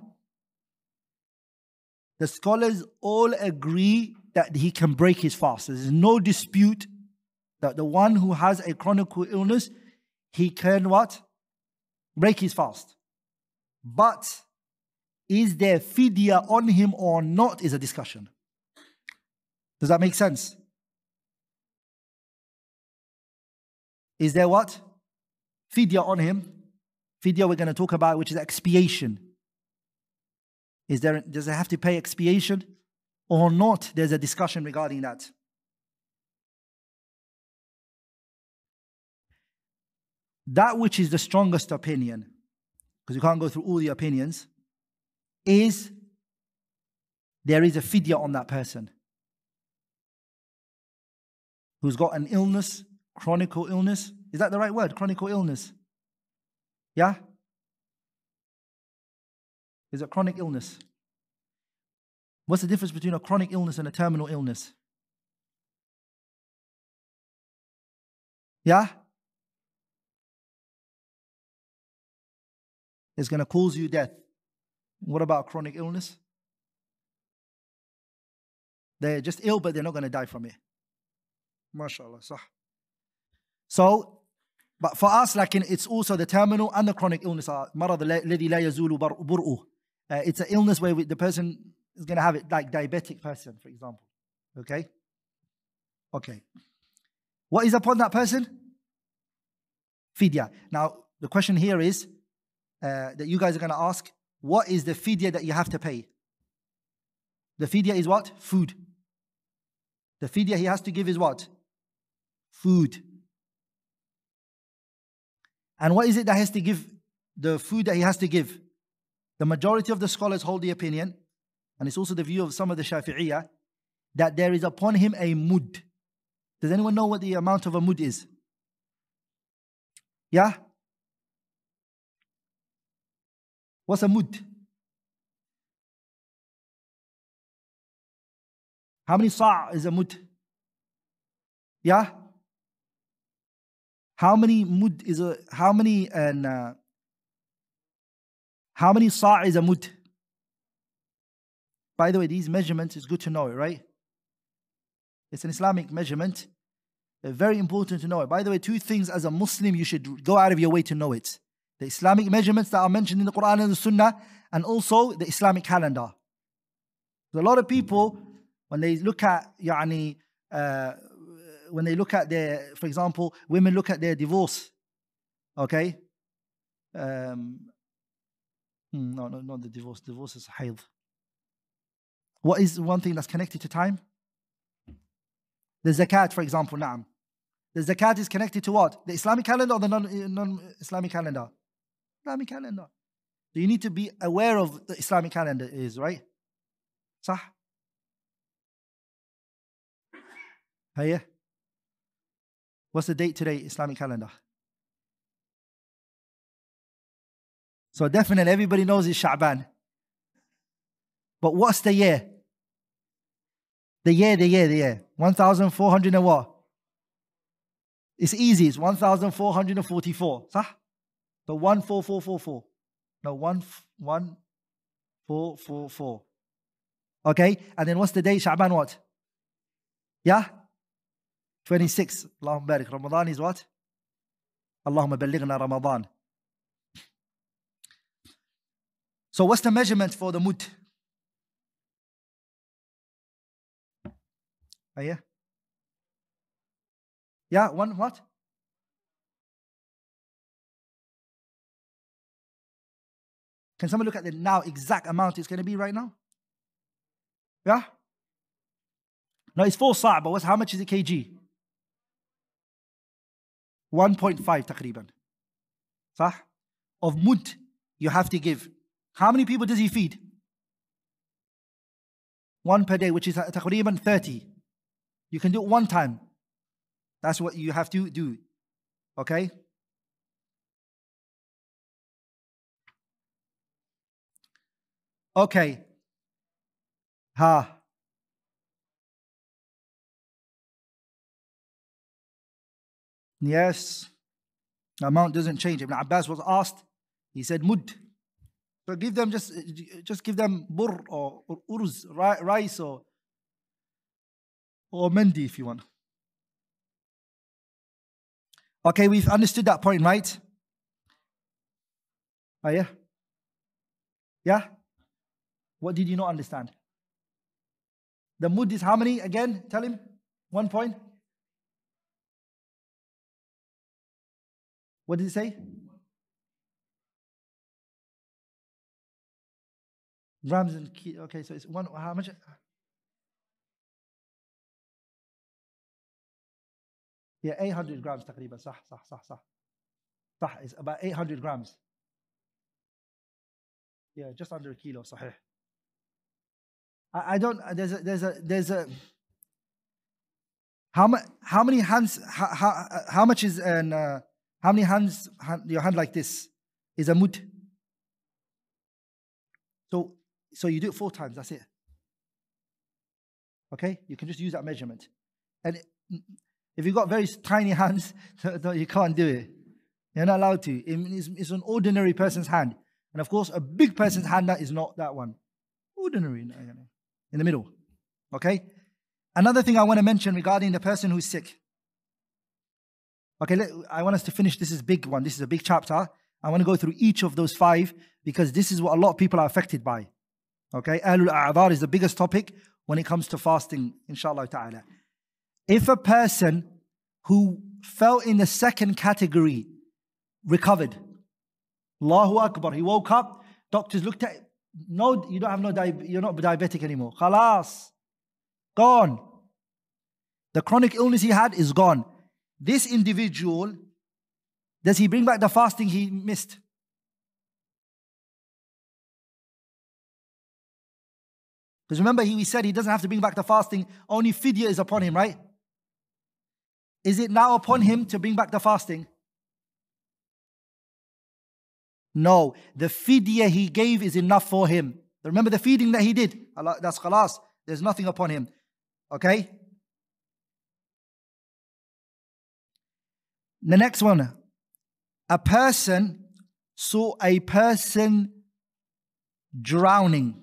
the scholars all agree that he can break his fast. There's no dispute that the one who has a chronic illness, he can what? Break his fast. But is there fidya on him or not is a discussion. Does that make sense? Is there what? Fidya on him. Fidya we're going to talk about, which is expiation. Does it have to pay expiation or not? There's a discussion regarding that. That which is the strongest opinion, because you can't go through all the opinions, is there is a fidya on that person who's got an illness, chronic illness. Is that the right word? Chronic illness. Yeah? Is it chronic illness? What's the difference between a chronic illness and a terminal illness? Yeah? It's going to cause you death. What about chronic illness? They're just ill, but they're not going to die from it. MashaAllah. So, but for us, it's also the terminal and the chronic illness. مرض الذي لا يزول برؤه. It's an illness where the person is going to have it, like diabetic person, for example. Okay? What is upon that person? Fidya. Now, the question here is, that you guys are going to ask, what is the fidya that you have to pay? The fidya is what? Food. The fidya he has to give is what? Food. And what is it that has to give? The food that he has to give. The majority of the scholars hold the opinion, and it's also the view of some of the Shafi'iyah, that there is upon him a mud. Does anyone know what the amount of a mud is? Yeah? What's a mud? How many sa' is a mud? Yeah? How many mud is a, how many sa' is a mud? By the way, these measurements, is good to know it, right? It's an Islamic measurement. They're very important to know it. By the way, two things as a Muslim you should go out of your way to know it. The Islamic measurements that are mentioned in the Quran and the Sunnah, and also the Islamic calendar. There's a lot of people, when they look at, when they look at their, for example, women look at their divorce. Okay? No, not the divorce. Divorce is hayd. What is one thing that's connected to time? The zakat, for example, na'am. The zakat is connected to what? The Islamic calendar or the non-Islamic calendar? Islamic calendar. So you need to be aware of the Islamic calendar is, right? Sah? Hiya? What's the date today, Islamic calendar? So definitely everybody knows it's Sha'ban. But what's the year? The year. 1,400 and what? It's easy. It's 1,444. Sah? So 14444. No, 11444. Okay? And then what's the day? Sha'ban what? Yeah? 26. Allahumma barik. Ramadan is what? Allahumma ballighna Ramadan. So what's the measurement for the mud? Yeah? Yeah, one what? Can someone look at the now exact amount it's going to be right now? Yeah? No, it's 4 sa', but how much is it kg? 1.5 taqriban. Sah? Of mud you have to give. How many people does he feed? 1 per day, which is taqriban 30. You can do it one time. That's what you have to do. Okay? Okay. Ha. Yes. The amount doesn't change. Ibn Abbas was asked. He said mud. So give them just give them burr or urz, rice or mendi if you want. Okay, we've understood that point, right? Oh, yeah? Yeah? What did you not understand? The mud is how many again? Tell him. 1 point. What did it say? Grams and okay, so it's one. How much? Yeah, 800 grams تقريبا. صح. It's about 800 grams. Yeah, just under a kilo. صحيح. I don't. There's a. How many hands? How much is how many hands? Your hand like this is a mud. So you do it 4 times. That's it. Okay, you can just use that measurement. And if you've got very tiny hands, you can't do it. You're not allowed to. It's an ordinary person's hand. And of course, a big person's hand, that is not that one. Ordinary, in the middle. Okay? Another thing I want to mention regarding the person who's sick. Okay, I want us to finish. This is a big one. This is a big chapter. I want to go through each of those 5 because this is what a lot of people are affected by. Okay? Ahlul A'dhar is the biggest topic when it comes to fasting, inshallah ta'ala. If a person who fell in the second category recovered, Allahu Akbar, he woke up, Doctors looked at, no, you don't have you're not diabetic anymore. Khalas. Gone. The chronic illness he had is gone. This individual, does he bring back the fasting he missed? Because remember, we said he doesn't have to bring back the fasting, only fidya is upon him, right? Is it now upon him to bring back the fasting? No, the fidya he gave is enough for him. Remember the feeding that he did? That's khalas. There's nothing upon him. Okay? The next one. A person saw a person drowning.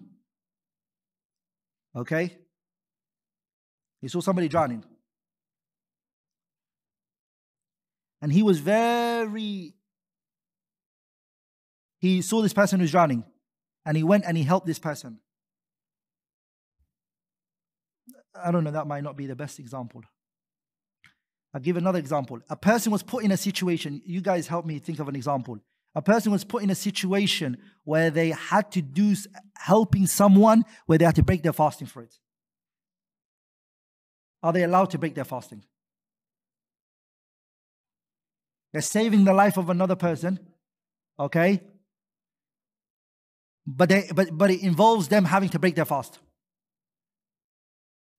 Okay? He saw somebody drowning. And he saw this person who's drowning. And he went and he helped this person. I don't know, that might not be the best example. I'll give another example. A person was put in a situation, you guys help me think of an example. A person was put in a situation where they had to do helping someone where they had to break their fasting for it. Are they allowed to break their fasting? They're saving the life of another person, okay? But it involves them having to break their fast.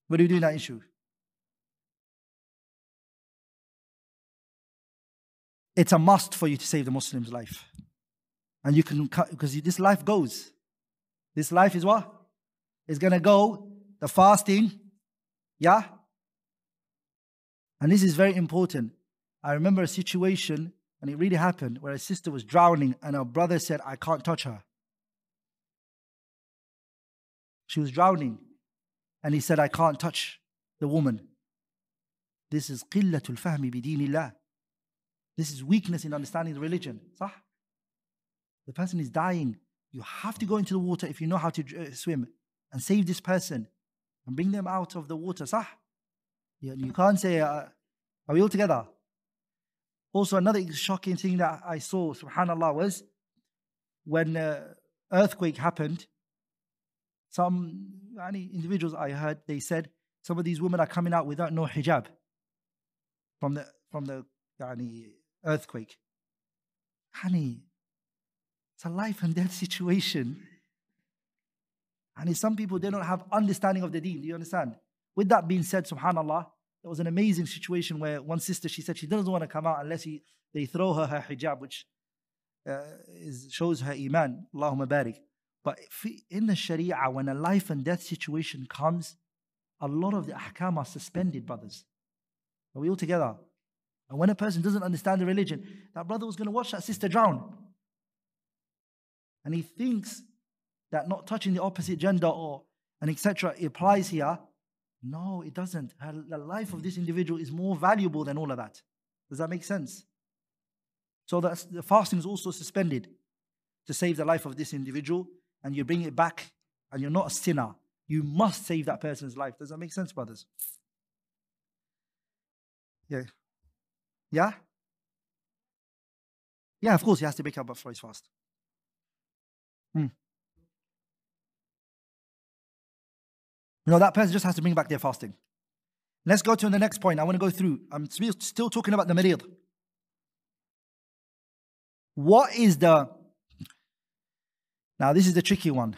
What do you do in that issue? It's a must for you to save the Muslim's life. And you can, because this life goes. This life is what? It's going to go. The fasting. Yeah? And this is very important. I remember a situation, and it really happened, where a sister was drowning and her brother said, I can't touch her. She was drowning. And he said, I can't touch the woman. This is qillatul fahmi bideenillah. This is weakness in understanding the religion. Sah? The person is dying. You have to go into the water if you know how to swim and save this person and bring them out of the water. Sah? You can't say, are we all together? Also, another shocking thing that I saw, subhanAllah, was when earthquake happened, some individuals I heard, they said, some of these women are coming out without no hijab from the earthquake. Honey, it's a life and death situation. And some people, they don't have understanding of the deen. Do you understand? With that being said, subhanAllah, there was an amazing situation where one sister, she said she doesn't want to come out unless they throw her hijab, which shows her iman. Allahumma barik. But in the Sharia, when a life and death situation comes, a lot of the ahkam are suspended, brothers. Are we all together? And when a person doesn't understand the religion, that brother was going to watch that sister drown. And he thinks that not touching the opposite gender and etc. applies here. No, it doesn't. The life of this individual is more valuable than all of that. Does that make sense? So the fasting is also suspended to save the life of this individual, and you bring it back, and you're not a sinner. You must save that person's life. Does that make sense, brothers? Yeah. Yeah? Yeah, of course, he has to break up for his fast. That person just has to bring back their fasting. Let's go to the next point. I want to go through. I'm still talking about the marid. What is now this is the tricky one.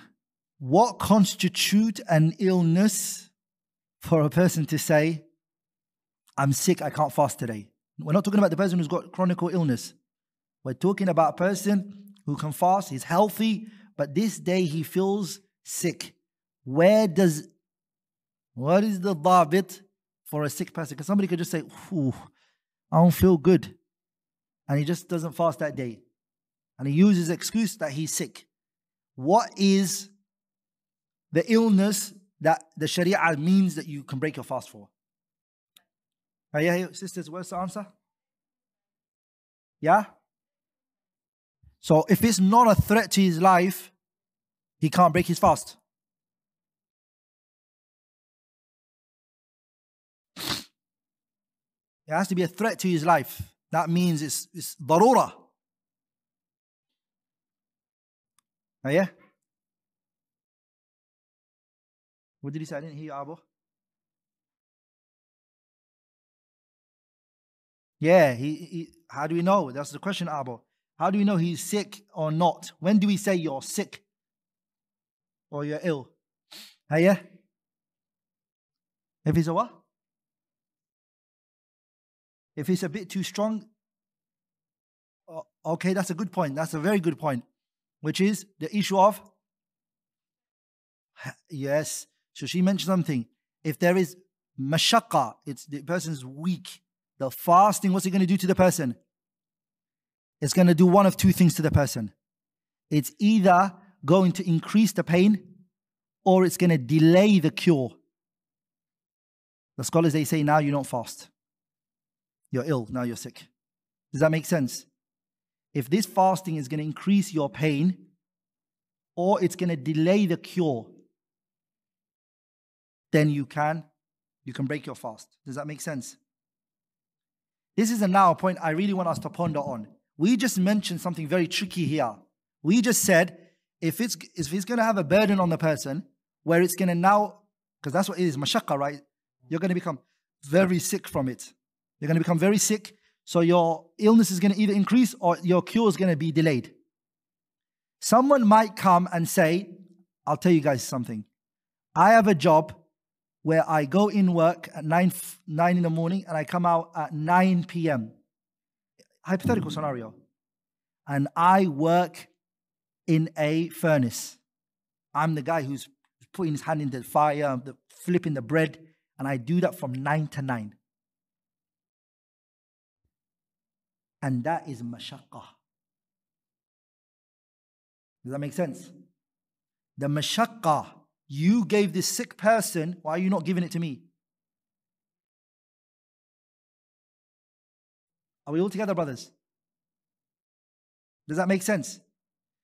What constitutes an illness for a person to say, I'm sick, I can't fast today? We're not talking about the person who's got chronic illness. We're talking about a person who can fast, he's healthy, but this day he feels sick. What is the dhabit for a sick person? Because somebody could just say, I don't feel good. And he just doesn't fast that day. And he uses the excuse that he's sick. What is the illness that the Sharia means that you can break your fast for? Yeah, sisters, what's the answer? Yeah? So if it's not a threat to his life, he can't break his fast. It has to be a threat to his life. That means it's darura. Oh, yeah? What did he say? I didn't hear you, Abu. Yeah, how do we know? That's the question, Abu. How do we know he's sick or not? When do we say you're sick or you're ill? Yeah? If he's a what? If he's a bit too strong, okay, that's a good point. That's a very good point. Which is the issue of, yes. So she mentioned something. If there is mashaqqa, it's the person's weak. The fasting, what's it going to do to the person? It's going to do one of two things to the person. It's either going to increase the pain or it's going to delay the cure. The scholars, they say, now you don't fast. You're ill, now you're sick. Does that make sense? If this fasting is going to increase your pain or it's going to delay the cure, then you can break your fast. Does that make sense? This is now a point I really want us to ponder on. We just mentioned something very tricky here. We just said, if it's going to have a burden on the person, where it's going to now, because that's what it is, mashaqqa, right? You're going to become very sick from it. You're going to become very sick, so your illness is going to either increase or your cure is going to be delayed. Someone might come and say, I'll tell you guys something. I have a job where I go in work at 9 in the morning and I come out at 9 p.m. Hypothetical scenario. And I work in a furnace. I'm the guy who's putting his hand in the fire, flipping the bread, and I do that from 9 to 9. And that is mashaqqa. Does that make sense? The mashaqqa you gave this sick person, why are you not giving it to me? Are we all together, brothers? Does that make sense?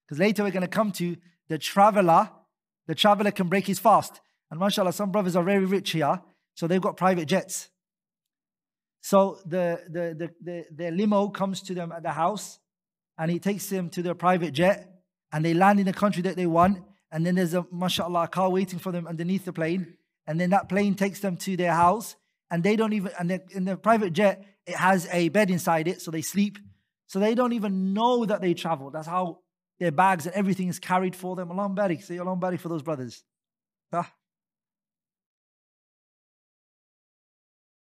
Because later we're going to come to the traveler. The traveler can break his fast. And mashallah, some brothers are very rich here, so they've got private jets. So the limo comes to them at the house, and he takes them to their private jet, and they land in the country that they want. And then there's a, mashallah, car waiting for them underneath the plane. And then that plane takes them to their house. And they don't even, and in the private jet, it has a bed inside it, so they sleep. So they don't even know that they travel. That's how their bags and everything is carried for them. Allahumma barik. Say Allahumma barik for those brothers.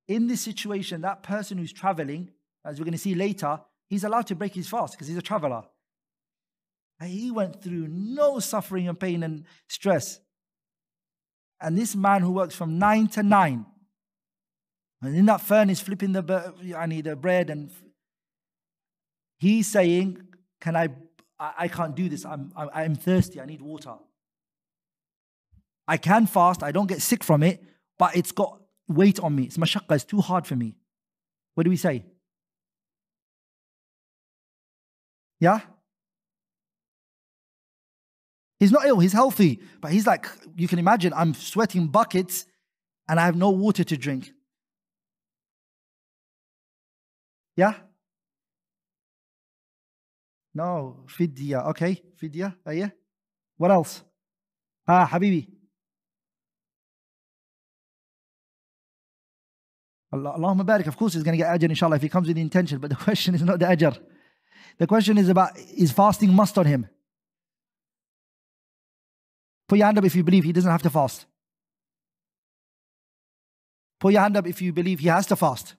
In this situation, that person who's traveling, as we're going to see later, he's allowed to break his fast because he's a traveler. And he went through no suffering and pain and stress. And this man who works from 9 to 9, and in that furnace flipping the bread, and he's saying, I can't do this. I'm thirsty. I need water. I can fast. I don't get sick from it, but it's got weight on me. It's mashaqqa. It's too hard for me. What do we say? Yeah? He's not ill, he's healthy. But he's like, you can imagine, I'm sweating buckets and I have no water to drink. Yeah? No, fidya. Okay, fidya. Yeah. What else? Habibi. Allahumma barik. Of course he's going to get ajr, inshallah, if he comes with the intention. But the question is not the ajr. The question is about, is fasting must on him? Put your hand up if you believe he doesn't have to fast. Put your hand up if you believe he has to fast.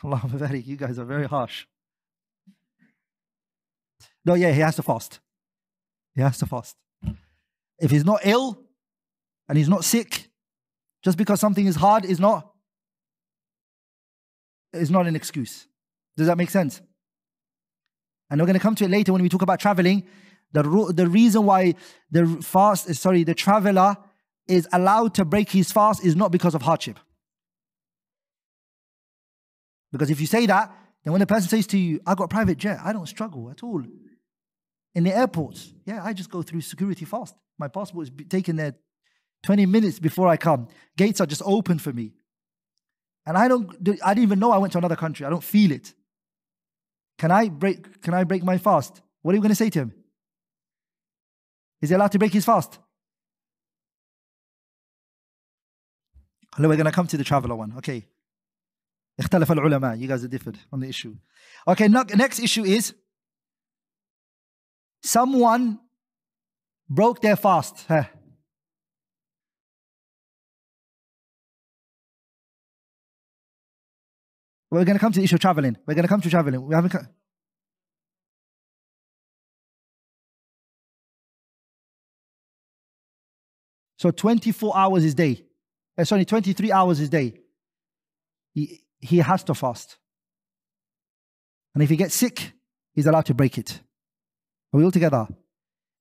Allahumma barik. You guys are very harsh. No, yeah, he has to fast. He has to fast. If he's not ill and he's not sick, just because something is hard is not an excuse. Does that make sense? And we're going to come to it later when we talk about traveling. The reason why the traveler is allowed to break his fast is not because of hardship. Because if you say that, then when the person says to you, I got a private jet, I don't struggle at all. In the airports, yeah, I just go through security fast. My passport is taken there 20 minutes before I come. Gates are just open for me. And I didn't even know I went to another country. I don't feel it. Can I break my fast? What are you going to say to him? Is he allowed to break his fast? Hello, we're going to come to the traveler one. Okay. اختلف العلماء. You guys are different on the issue. Okay, next issue is someone broke their fast. We're going to come to the issue of traveling. We're going to come to traveling. We haven't. So 24 hours is day. Sorry, 23 hours is day. He has to fast. And if he gets sick, he's allowed to break it. Are we all together?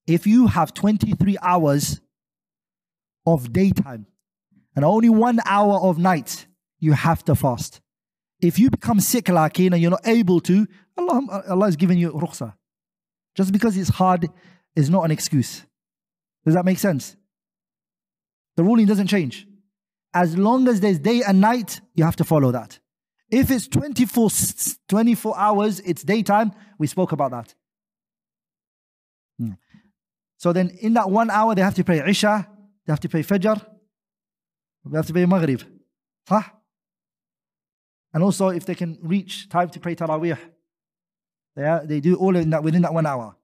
If you have 23 hours of daytime and only 1 hour of night, you have to fast. If you become sick, and you're not able to, Allah is giving you rukhsah. Just because it's hard is not an excuse. Does that make sense? The ruling doesn't change. As long as there's day and night, you have to follow that. If it's 24 hours, it's daytime, we spoke about that. So then in that 1 hour, they have to pray Isha, they have to pray Fajr, they have to pray Maghrib. Huh? And also if they can reach time to pray Taraweeh, they do all in that within that 1 hour.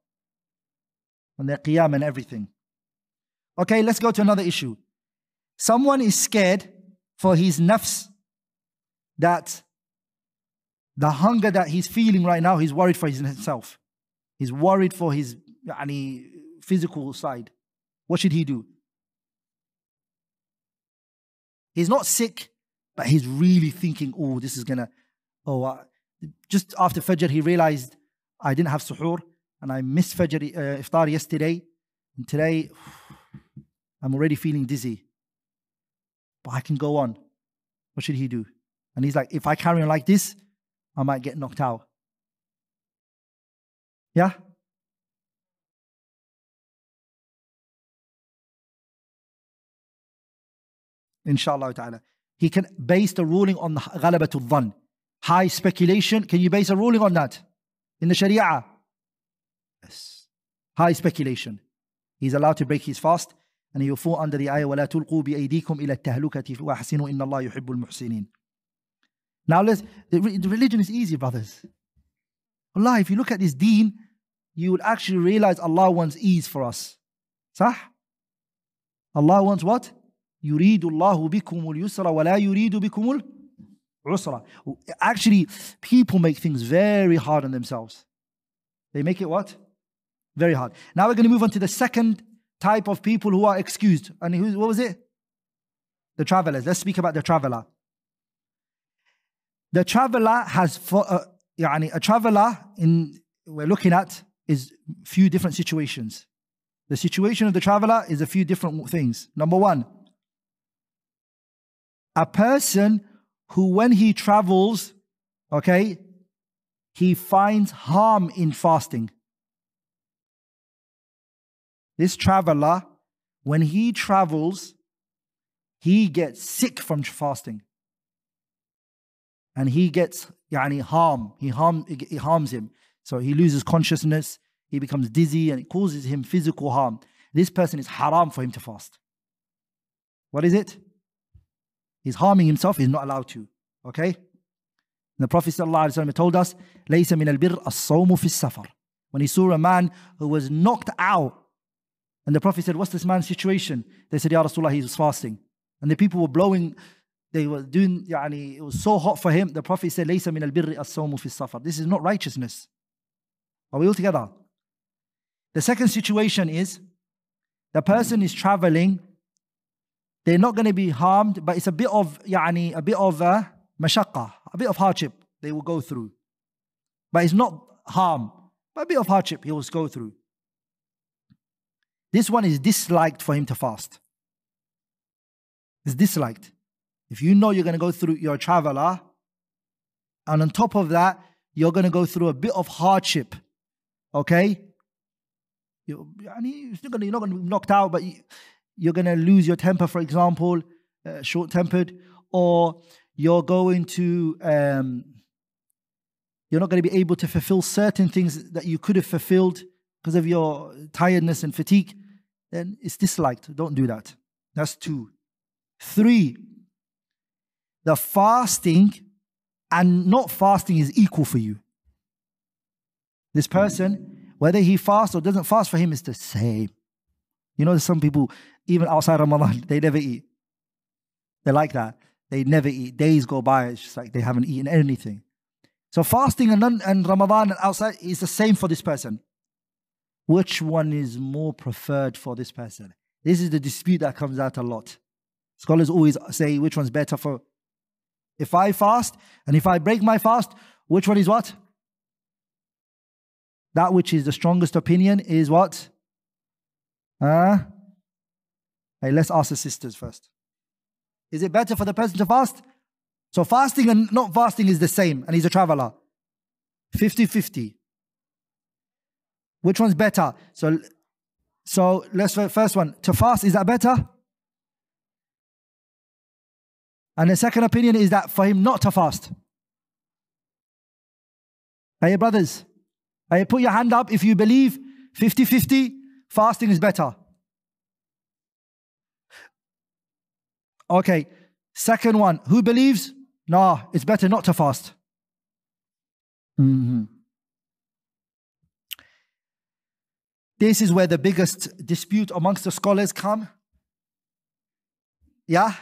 And their qiyam and everything. Okay, let's go to another issue. Someone is scared for his nafs, that the hunger that he's feeling right now, he's worried for himself. He's worried for his physical side. What should he do? He's not sick, but he's really thinking, oh, this is gonna, just after Fajr, he realized, I didn't have suhoor, and I missed Fajr iftar yesterday, and today, I'm already feeling dizzy. But I can go on. What should he do? And he's like, if I carry on like this, I might get knocked out. Yeah? Inshallah ta'ala. He can base the ruling on ghalabatul dhann. High speculation. Can you base a ruling on that? In the Sharia? Yes. High speculation. He's allowed to break his fast. And he will fall under the ayah, وَلَا تُلْقُوا بِأَيْدِيكُمْ إِلَى التَّهْلُكَةِ وَأَحْسِنُوا إِنَّ اللَّهَ يُحِبُّ الْمُحْسِنِينَ. Now the religion is easy, brothers. Allah, if you look at this deen, you will actually realize Allah wants ease for us. Sah? Allah wants what? يُرِيدُ اللَّهُ بِكُمُ الْيُسْرَ وَلَا يُرِيدُ بِكُمُ الْعُسْرَ. Actually, people make things very hard on themselves. They make it what? Very hard. Now we're going to move on to the second type of people who are excused. And what was it? The travelers. Let's speak about the traveler. The traveler has, a traveler we're looking at is few different situations. The situation of the traveler is a few different things. Number one, a person who when he travels, he finds harm in fasting. This traveler, when he travels, he gets sick from fasting. And he gets harm. It harms him. So he loses consciousness, he becomes dizzy, and it causes him physical harm. This person is haram for him to fast. What is it? He's harming himself, he's not allowed to. Okay? And the Prophet ﷺ told us, لَيْسَ مِنَ الْبِرِّ الصَّوْمُ فِي السَّفَرِ. When he saw a man who was knocked out, and the Prophet said, what's this man's situation? They said, Ya Rasulullah, he was fasting. And the people were blowing, they were doing, it was so hot for him. The Prophet said, لَيْسَ مِنَ الْبِرِّ الصَّوْمُ فِي السَّفَرِ. This is not righteousness. Are we all together? The second situation is, the person is traveling, they're not going to be harmed, but it's a bit of mashaqqa, a bit of hardship they will go through. But it's not harm, but a bit of hardship he will go through. This one is disliked for him to fast. It's disliked. If you know you're going to go through, you're a traveler, and on top of that, you're going to go through a bit of hardship. Okay? You're not going to be knocked out, but you're going to lose your temper, for example, short-tempered, or you're going to, you're not going to be able to fulfill certain things that you could have fulfilled because of your tiredness and fatigue. then it's disliked. Don't do that. That's 2. 3, the fasting and not fasting is equal for you. This person, whether he fasts or doesn't fast, for him it's the same. You know, some people, even outside Ramadan, they never eat. They're like that. They never eat. Days go by, it's just like they haven't eaten anything. So fasting and Ramadan and outside is the same for this person. Which one is more preferred for this person? This is the dispute that comes out a lot. Scholars always say which one's better for... If I fast and if I break my fast, which one is what? That which is the strongest opinion is what? Hey, let's ask the sisters first. Is it better for the person to fast? So fasting and not fasting is the same, and he's a traveler. 50-50. Which one's better? So let's first one. To fast, is that better? And the second opinion is that for him not to fast. Hey brothers, hey, put your hand up if you believe 50-50, fasting is better. Okay, second one, who believes? No, it's better not to fast. This is where the biggest dispute amongst the scholars come. Yeah?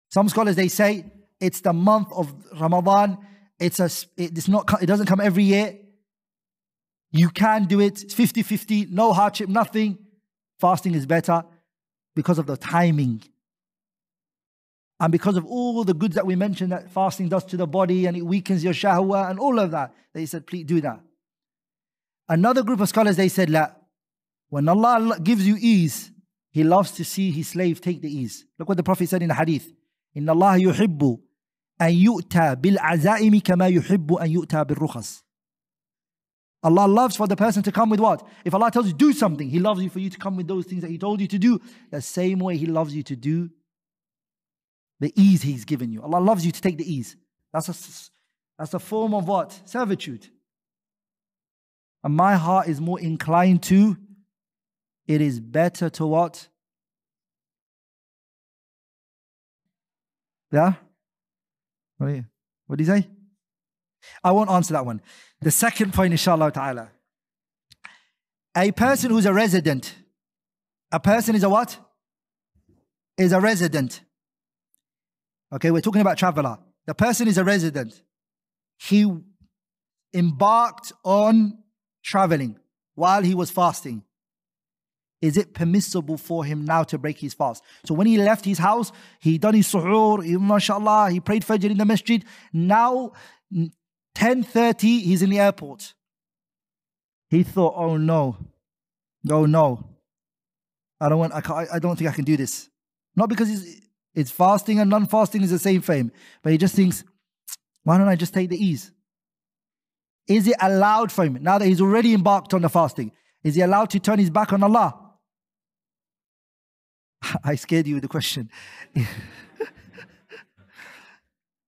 Some scholars, they say it's the month of Ramadan. It doesn't come every year. You can do it. It's 50-50, no hardship, nothing. Fasting is better because of the timing. And because of all the goods that we mentioned that fasting does to the body and it weakens your shahwa and all of that. They said, please do that. Another group of scholars, they said, la, when Allah gives you ease, He loves to see His slave take the ease. Look what the Prophet said in the hadith. إن الله يحب أن يؤتى بالعزائم كما يحب أن يؤتى بالرخص. Allah loves for the person to come with what? If Allah tells you do something, He loves you for you to come with those things that He told you to do. The same way He loves you to do the ease He's given you. Allah loves you to take the ease. That's a form of what? Servitude. And my heart is more inclined to, it is better to what? Yeah? What did he say? I won't answer that one. The second point, inshallah ta'ala. A person who's a resident. A person is a what? Is a resident. Okay, we're talking about traveler. The person is a resident. He embarked on traveling while he was fasting. Is it permissible for him now to break his fast? So when he left his house, he done his suhoor, mashallah, he prayed Fajr in the masjid. Now, 10:30, he's in the airport. He thought, oh no, I don't think I can do this. Not because it's fasting and non-fasting is the same for him, but he just thinks, why don't I just take the ease? Is it allowed for him, now that he's already embarked on the fasting, is he allowed to turn his back on Allah? I scared you with the question.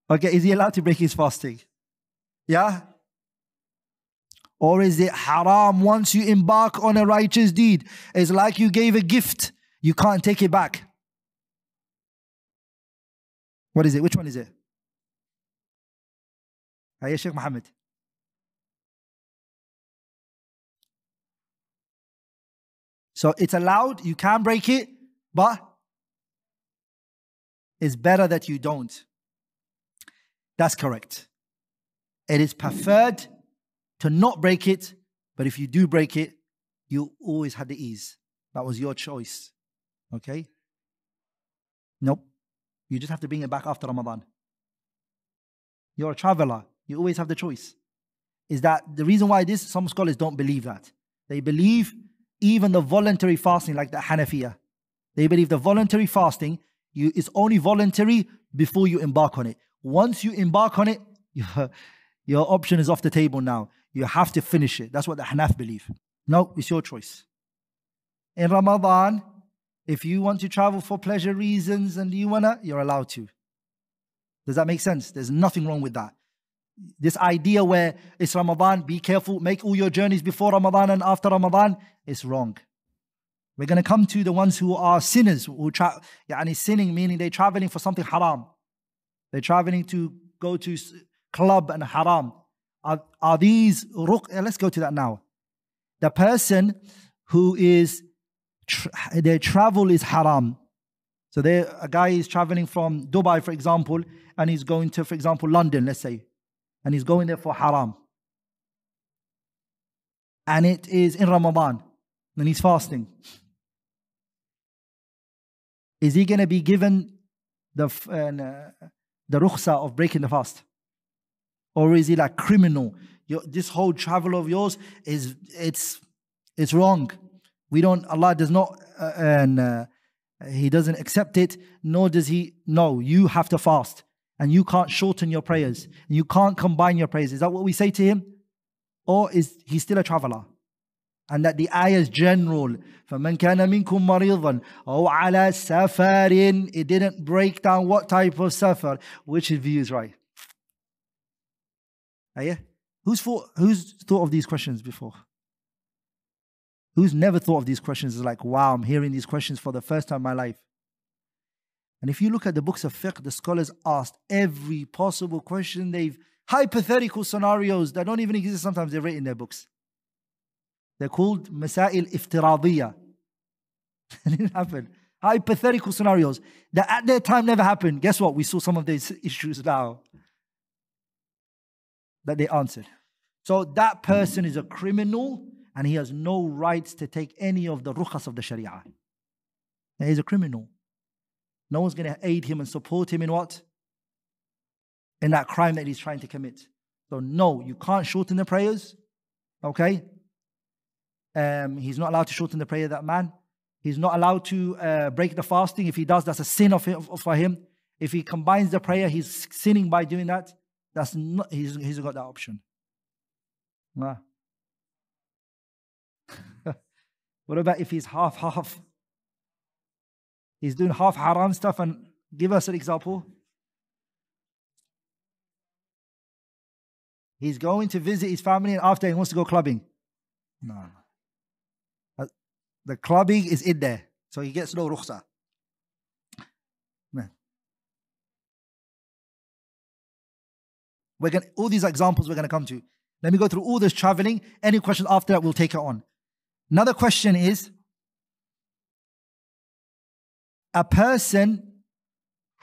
Okay, is he allowed to break his fasting? Yeah? Or is it haram once you embark on a righteous deed? It's like you gave a gift. You can't take it back. What is it? Which one is it? Hiya, Sheikh Muhammad. So it's allowed, you can break it, but it's better that you don't. That's correct. It is preferred to not break it, but if you do break it, you always had the ease. That was your choice. Okay? Nope. You just have to bring it back after Ramadan. You're a traveler. You always have the choice. Is that the reason why some scholars don't believe that? They believe even the voluntary fasting, like the Hanafiya, they believe the voluntary fasting is only voluntary before you embark on it. Once you embark on it, your option is off the table now. You have to finish it. That's what the Hanaf believe. No, it's your choice. In Ramadan, if you want to travel for pleasure reasons and you're allowed to. Does that make sense? There's nothing wrong with that. This idea where it's Ramadan, be careful, make all your journeys before Ramadan and after Ramadan, is wrong. We're going to come to the ones who are sinners, who sinning, meaning they're traveling for something haram. They're traveling to go to club and haram. Are these let's go to that now. The person who is their travel is haram. So a guy is traveling from Dubai, for example, and he's going to, for example, London, let's say, and he's going there for haram. And it is in Ramadan, and he's fasting. Is he going to be given the rukhsa of breaking the fast? Or is he like criminal? This whole travel of yours it's wrong. Allah does not, He doesn't accept it, nor does He. No, you have to fast, and you can't shorten your prayers, and you can't combine your prayers. Is that what we say to him? Or is he still a traveler? And that the ayah is general. فَمَنْ كَانَ مِنْكُمْ مَرِيضًا أَوْ عَلَى سَفَرٍ. It didn't break down what type of safar. Which view is right? Ayah? Who's thought of these questions before? Who's never thought of these questions? It's like, wow, I'm hearing these questions for the first time in my life. And if you look at the books of fiqh, the scholars asked every possible question. They've hypothetical scenarios that don't even exist. Sometimes they're written in their books. They're called Masail Iftiradiyya. It didn't happen. Hypothetical scenarios that at their time never happened. Guess what? We saw some of these issues now that they answered. So that person is a criminal, and he has no rights to take any of the rukhas of the Sharia. And he's a criminal. No one's going to aid him and support him in what? In that crime that he's trying to commit. So no, you can't shorten the prayers. Okay? He's not allowed to shorten the prayer, that man. He's not allowed to break the fasting. If he does, that's a sin for him. If he combines the prayer, he's sinning by doing that. That's not, he's got that option. Nah. What about if he's half? He's doing half haram stuff. And give us an example. He's going to visit his family, and after he wants to go clubbing. No. The clubbing is in there, so he gets no rukhsah. All these examples we're going to come to. Let me go through all this traveling. Any questions after that, we'll take it on. Another question is, a person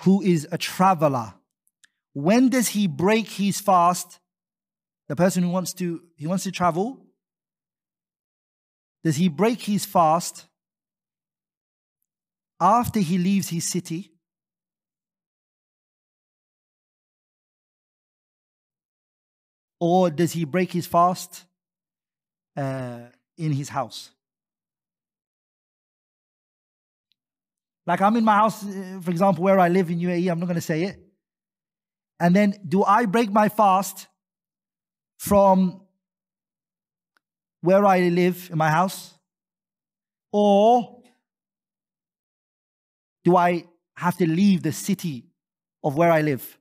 who is a traveler, when does he break his fast? The person who wants to travel, does he break his fast after he leaves his city? Or does he break his fast in his house? Like I'm in my house, for example, where I live in UAE, I'm not going to say it. And then do I break my fast from where I live in my house? Or do I have to leave the city of where I live?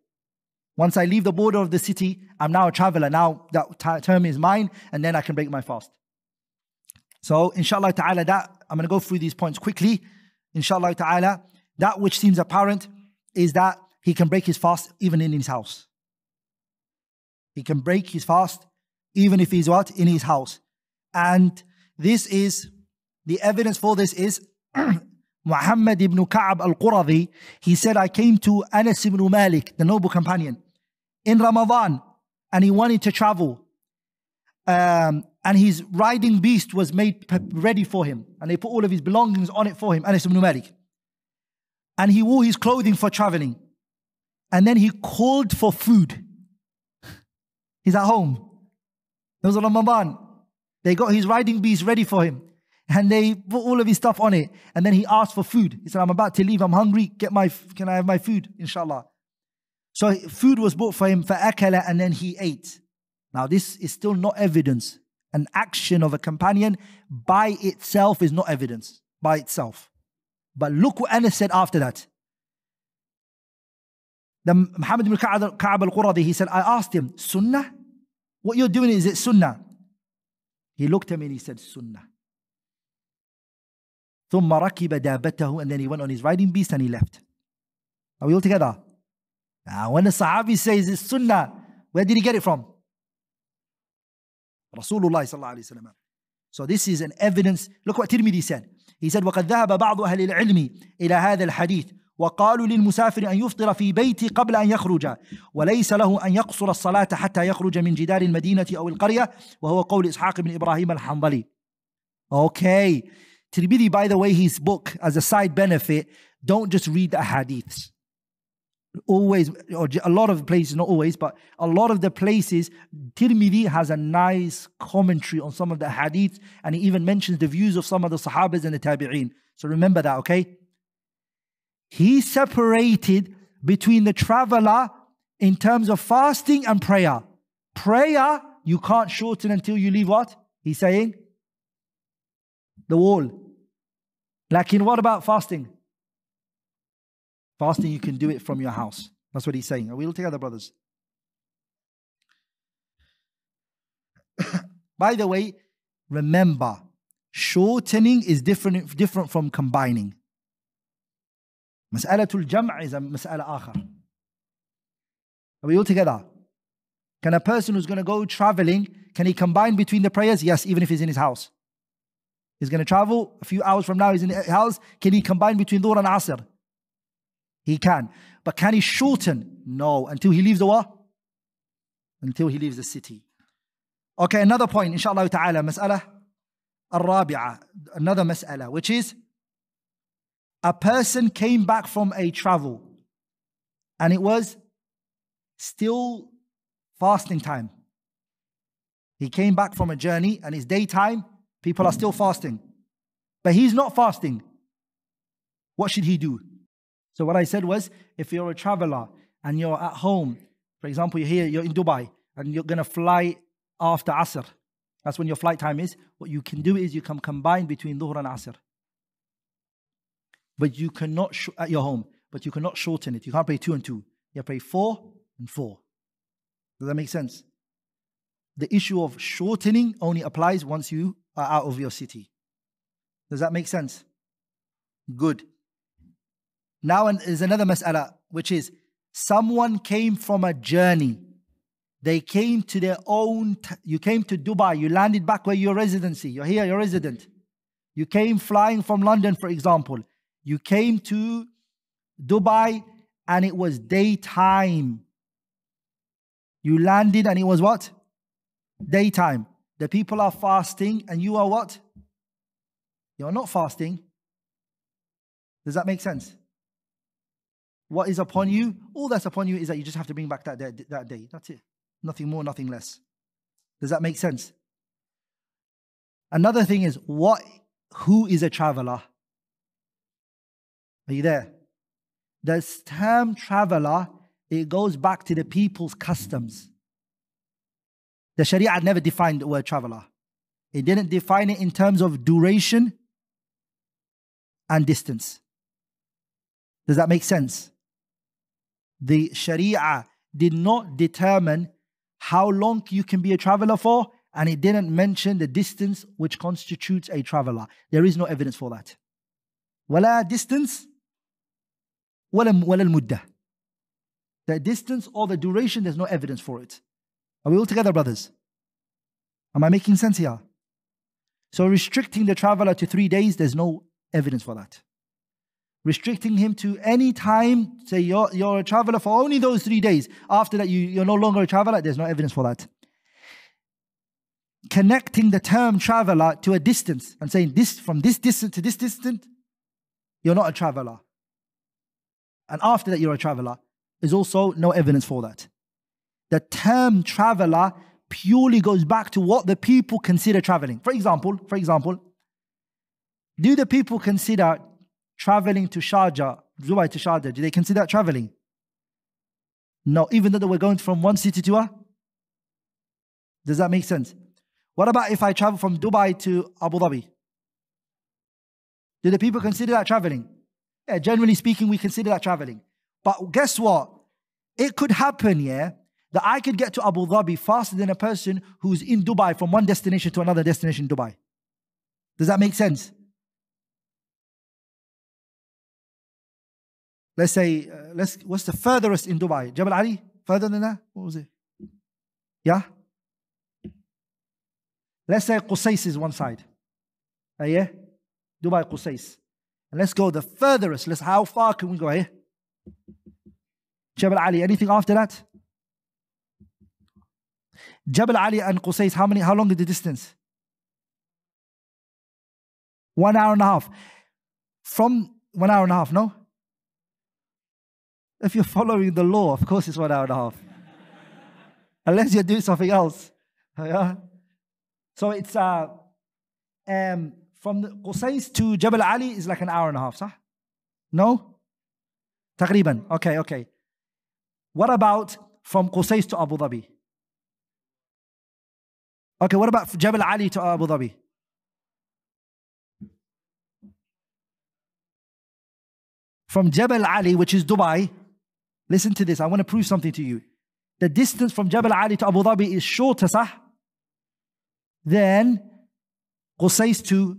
Once I leave the border of the city, I'm now a traveler. Now that term is mine, and then I can break my fast. So, inshallah ta'ala, I'm going to go through these points quickly. Inshallah ta'ala, that which seems apparent is that he can break his fast even in his house. He can break his fast even if he's what? In his house. And this is, the evidence for this is Muhammad ibn Ka'ab al-Quradhi. He said, I came to Anas ibn Malik, the noble companion, in Ramadan, and he wanted to travel. And his riding beast was made ready for him. And they put all of his belongings on it for him, Anas ibn Malik. And he wore his clothing for traveling. And then he called for food. He's at home. It was Ramadan. They got his riding beast ready for him. And they put all of his stuff on it. And then he asked for food. He said, I'm about to leave. I'm hungry. Can I have my food? Inshallah. So food was brought for him, فَأَكَلَ, and then he ate. Now this is still not evidence. An action of a companion by itself is not evidence. By itself. But look what Anas said after that. Then Muhammad ibn Ka'ab al-Quradi, he said, I asked him, Sunnah? What you're doing, is it Sunnah? He looked at me and he said, Sunnah. ثُمَّ رَكِبَ دَابَتَهُ, and then he went on his riding beast and he left. Are we all together? When the Sahabi says it's Sunnah, where did he get it from? Rasulullah sallallahu alayhi wa sallam. So this is an evidence. Look what Tirmidhi said. He said, وَقَدْ ذَهَبَ بَعْضُ أَهْلِ الْعِلْمِ إِلَى هَذَا الْحَدِيثِ وقالوا للمسافر أن يفطر في بيته قبل أن يخرج وليس له أن يقصر الصلاة حتى يخرج من جدار المدينة أو القرية وهو قول إسحاق بن إبراهيم الحنظلي. Okay. Tirmidhi, by the way, his book, as a side benefit, don't just read the hadiths. Always, or a lot of the places, not always, but a lot of the places, Tirmidhi has a nice commentary on some of the hadiths, and he even mentions the views of some of the Sahabas and the Tabi'een. So remember that, okay? He separated between the traveler in terms of fasting and prayer. Prayer, you can't shorten until you leave what? He's saying? The wall. Like, what about fasting? Fasting, you can do it from your house. That's what he's saying. Are we all together, brothers? By the way, remember, shortening is different from combining. Mas'alatul jam' is a mas'ala akhar. Are we all together? Can a person who's going to go traveling, can he combine between the prayers? Yes, even if he's in his house. He's going to travel a few hours from now, he's in his house. Can he combine between Dhuhr and Asr? He can. But can he shorten? No. Until he leaves the what? Until he leaves the city. Okay, another point, inshallah ta'ala, mas'ala al-rabi'ah. Another mas'ala, which is, a person came back from a travel and it was still fasting time. He came back from a journey and it's daytime, people are still fasting. But he's not fasting. What should he do? So what I said was, if you're a traveler and you're at home, for example, you're in Dubai and you're going to fly after Asr. That's when your flight time is. What you can do is you can combine between Dhuhr and Asr. But you cannot, at your home, but you cannot shorten it. You can't pray 2 and 2. You pray 4 and 4. Does that make sense? The issue of shortening only applies once you are out of your city. Does that make sense? Good. Now there's another mas'ala, which is, someone came from a journey. They came to their own, you came to Dubai, you landed back where your residency, you're here, you're resident. You came flying from London, for example. You came to Dubai and it was daytime. You landed and it was what? Daytime. The people are fasting and you are what? You're not fasting. Does that make sense? What is upon you? All that's upon you is that you just have to bring back that day. That's it. Nothing more, nothing less. Does that make sense? Another thing is, who is a traveler? Are you there? The term traveler, it goes back to the people's customs. The Sharia never defined the word traveler. It didn't define it in terms of duration and distance. Does that make sense? The Sharia did not determine how long you can be a traveler for, and it didn't mention the distance which constitutes a traveler. There is no evidence for that. Wala distance, wala al-muddah. The distance or the duration, there's no evidence for it. Are we all together, brothers? Am I making sense here? So restricting the traveler to 3 days, there's no evidence for that. Restricting him to any time, say you're a traveler for only those 3 days. After that, you're no longer a traveler, there's no evidence for that. Connecting the term traveler to a distance and saying this from this distance to this distance, you're not a traveler. And after that, you're a traveler. There's also no evidence for that. The term traveler purely goes back to what the people consider traveling. For example, do the people consider traveling to Sharjah, Dubai to Sharjah, do they consider that traveling? No, even though they were going from one city to a? Does that make sense? What about if I travel from Dubai to Abu Dhabi? Do the people consider that traveling? Yeah, generally speaking, we consider that traveling. But guess what? it could happen, yeah, that I could get to Abu Dhabi faster than a person who's in Dubai from one destination to another destination in Dubai. Does that make sense? Let's say, what's the furthest in Dubai? Jabal Ali? Further than that? What was it? Yeah? Let's say Qusais is one side. Yeah? Dubai, Qusais. And let's go the furthest. How far can we go here? Jabal Ali. Anything after that? Jabal Ali and Qusais, how long is the distance? 1 hour and a half. From 1 hour and a half, no? If you're following the law, of course it's 1 hour and a half. Unless you're doing something else. Yeah? So it's from the Qusais to Jabal Ali is like 1 hour and a half, صح? No? تقريبا. Okay. What about from Qusais to Abu Dhabi? Okay, what about Jabal Ali to Abu Dhabi? From Jabal Ali, which is Dubai, listen to this, I want to prove something to you. The distance from Jabal Ali to Abu Dhabi is shorter, صح? Than Qusais to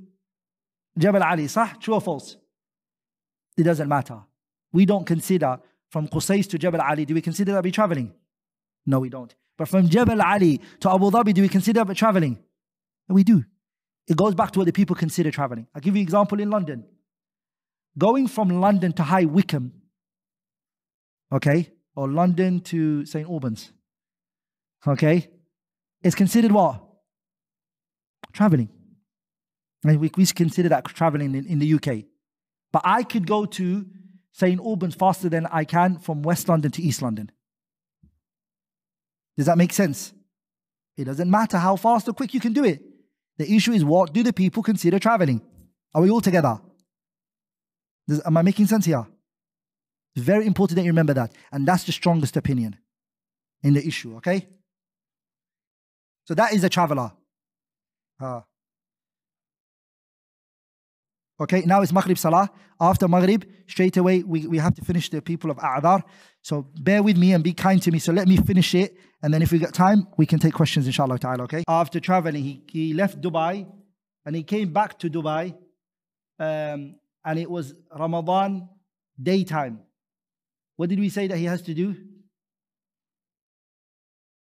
Jabal Ali, صح? True or false? It doesn't matter. We don't consider from Qusais to Jabal Ali, do we consider that be traveling? No, we don't. But from Jabal Ali to Abu Dhabi, do we consider that traveling? We do. It goes back to what the people consider traveling. I'll give you an example in London. Going from London to High Wycombe, okay, or London to St. Albans, okay, it's considered what? Traveling. And we consider that traveling in the UK. But I could go to St. Albans faster than I can from West London to East London. Does that make sense? It doesn't matter how fast or quick you can do it. The issue is, what do the people consider traveling? Are we all together? Am I making sense here? It's very important that you remember that. And that's the strongest opinion in the issue, okay? So that is a traveler. Okay, now it's Maghrib Salah. After Maghrib, straight away, we have to finish the people of A'dhar. So bear with me and be kind to me. So let me finish it. And then if we get time, we can take questions, inshallah ta'ala, okay? After traveling, he left Dubai and he came back to Dubai. And it was Ramadan daytime. What did we say that he has to do?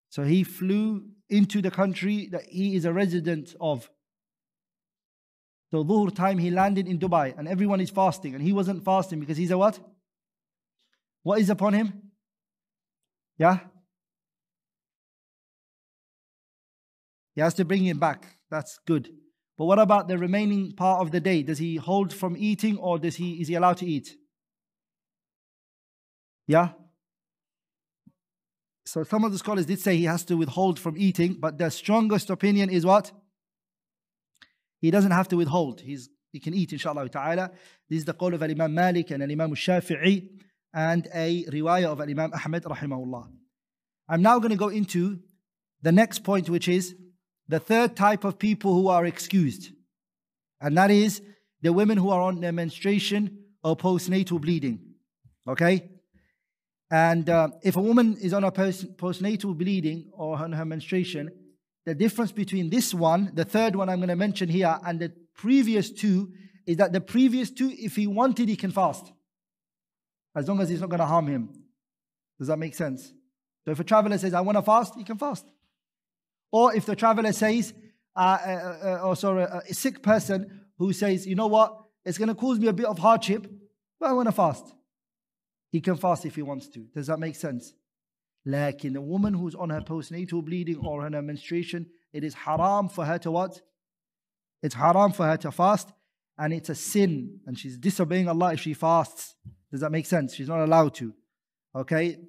So he flew into the country that he is a resident of. So Dhuhr time, he landed in Dubai and everyone is fasting. And he wasn't fasting because he's a what? What is upon him? Yeah? He has to bring him back. That's good. But what about the remaining part of the day? Does he hold from eating or is he allowed to eat? Yeah? So some of the scholars did say he has to withhold from eating, but the strongest opinion is what? He doesn't have to withhold. He can eat, inshallah ta'ala. This is the qawl of Imam Malik and Imam Shafi'i and a riwayah of Imam Ahmad rahimahullah. I'm now going to go into the next point, which is the third type of people who are excused. And that is the women who are on their menstruation or postnatal bleeding. Okay? And if a woman is on a postnatal bleeding or on her menstruation, the difference between this one, the third one I'm going to mention here, and the previous two is that the previous two, if he wanted, he can fast. As long as it's not going to harm him. Does that make sense? So if a traveler says, I want to fast, he can fast. Or if the traveler says, a sick person who says, you know what, it's going to cause me a bit of hardship, but I want to fast. He can fast if he wants to. Does that make sense? Like in the woman who's on her postnatal bleeding or on her menstruation, it is haram for her to what? It's haram for her to fast, and it's a sin, and she's disobeying Allah if she fasts. Does that make sense? She's not allowed to. Okay?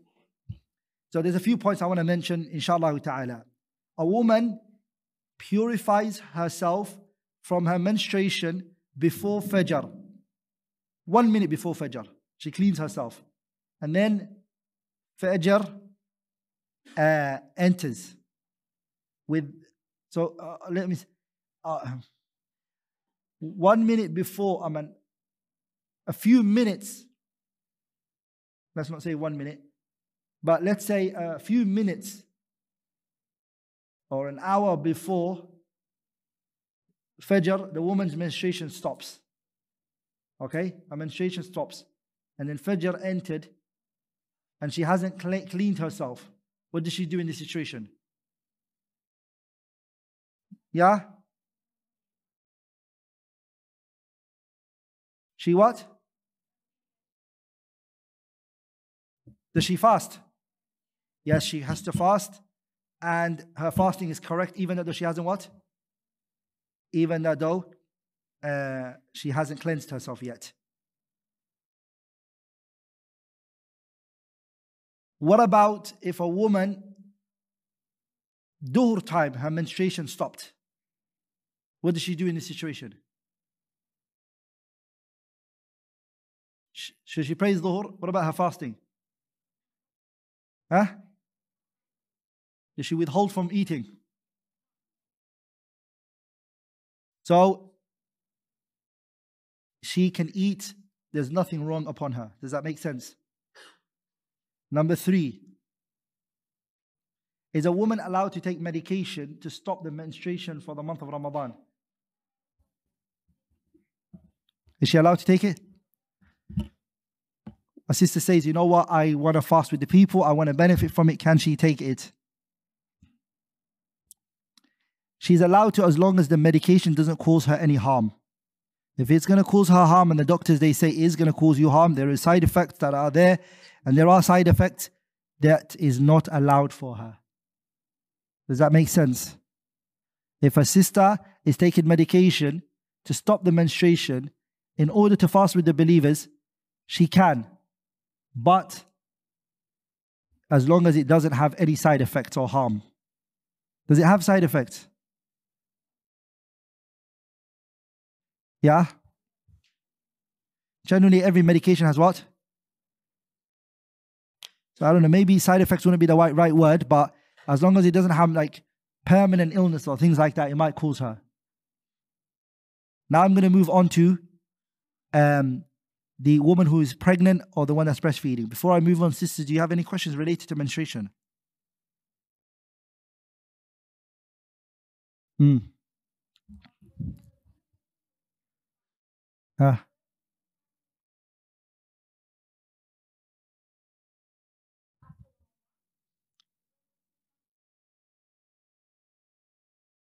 So there's a few points I want to mention, inshallah ta'ala. A woman purifies herself from her menstruation before Fajr. 1 minute before Fajr. She cleans herself. And then Fajr enters with, let me 1 minute before, a few minutes, let's not say 1 minute, But let's say a few minutes or an hour before Fajr, the woman's menstruation stops. Okay? Her menstruation stops. And then Fajr entered and she hasn't cleaned herself. What does she do in this situation? Yeah? She what? Does she fast? Yes, she has to fast. And her fasting is correct even though she hasn't what? Even though she hasn't cleansed herself yet. What about if a woman, Dhuhr time, her menstruation stopped? What does she do in this situation? Should she praise Dhuhr? What about her fasting? Huh? Does she withhold from eating? So, she can eat. There's nothing wrong upon her. Does that make sense? Number 3. Is a woman allowed to take medication to stop the menstruation for the month of Ramadan? Is she allowed to take it? A sister says, you know what, I want to fast with the people, I want to benefit from it, can she take it? She's allowed to as long as the medication doesn't cause her any harm. If it's going to cause her harm and the doctors, they say is going to cause you harm, there are side effects that are there, and there are side effects that is not allowed for her. Does that make sense? If a sister is taking medication to stop the menstruation in order to fast with the believers, she can. But as long as it doesn't have any side effects or harm. Does it have side effects? Yeah? Generally, every medication has what? So I don't know, maybe side effects wouldn't be the right word, but as long as it doesn't have like permanent illness or things like that, it might cause her. Now I'm going to move on to the woman who is pregnant or the one that's breastfeeding. Before I move on, sisters, do you have any questions related to menstruation?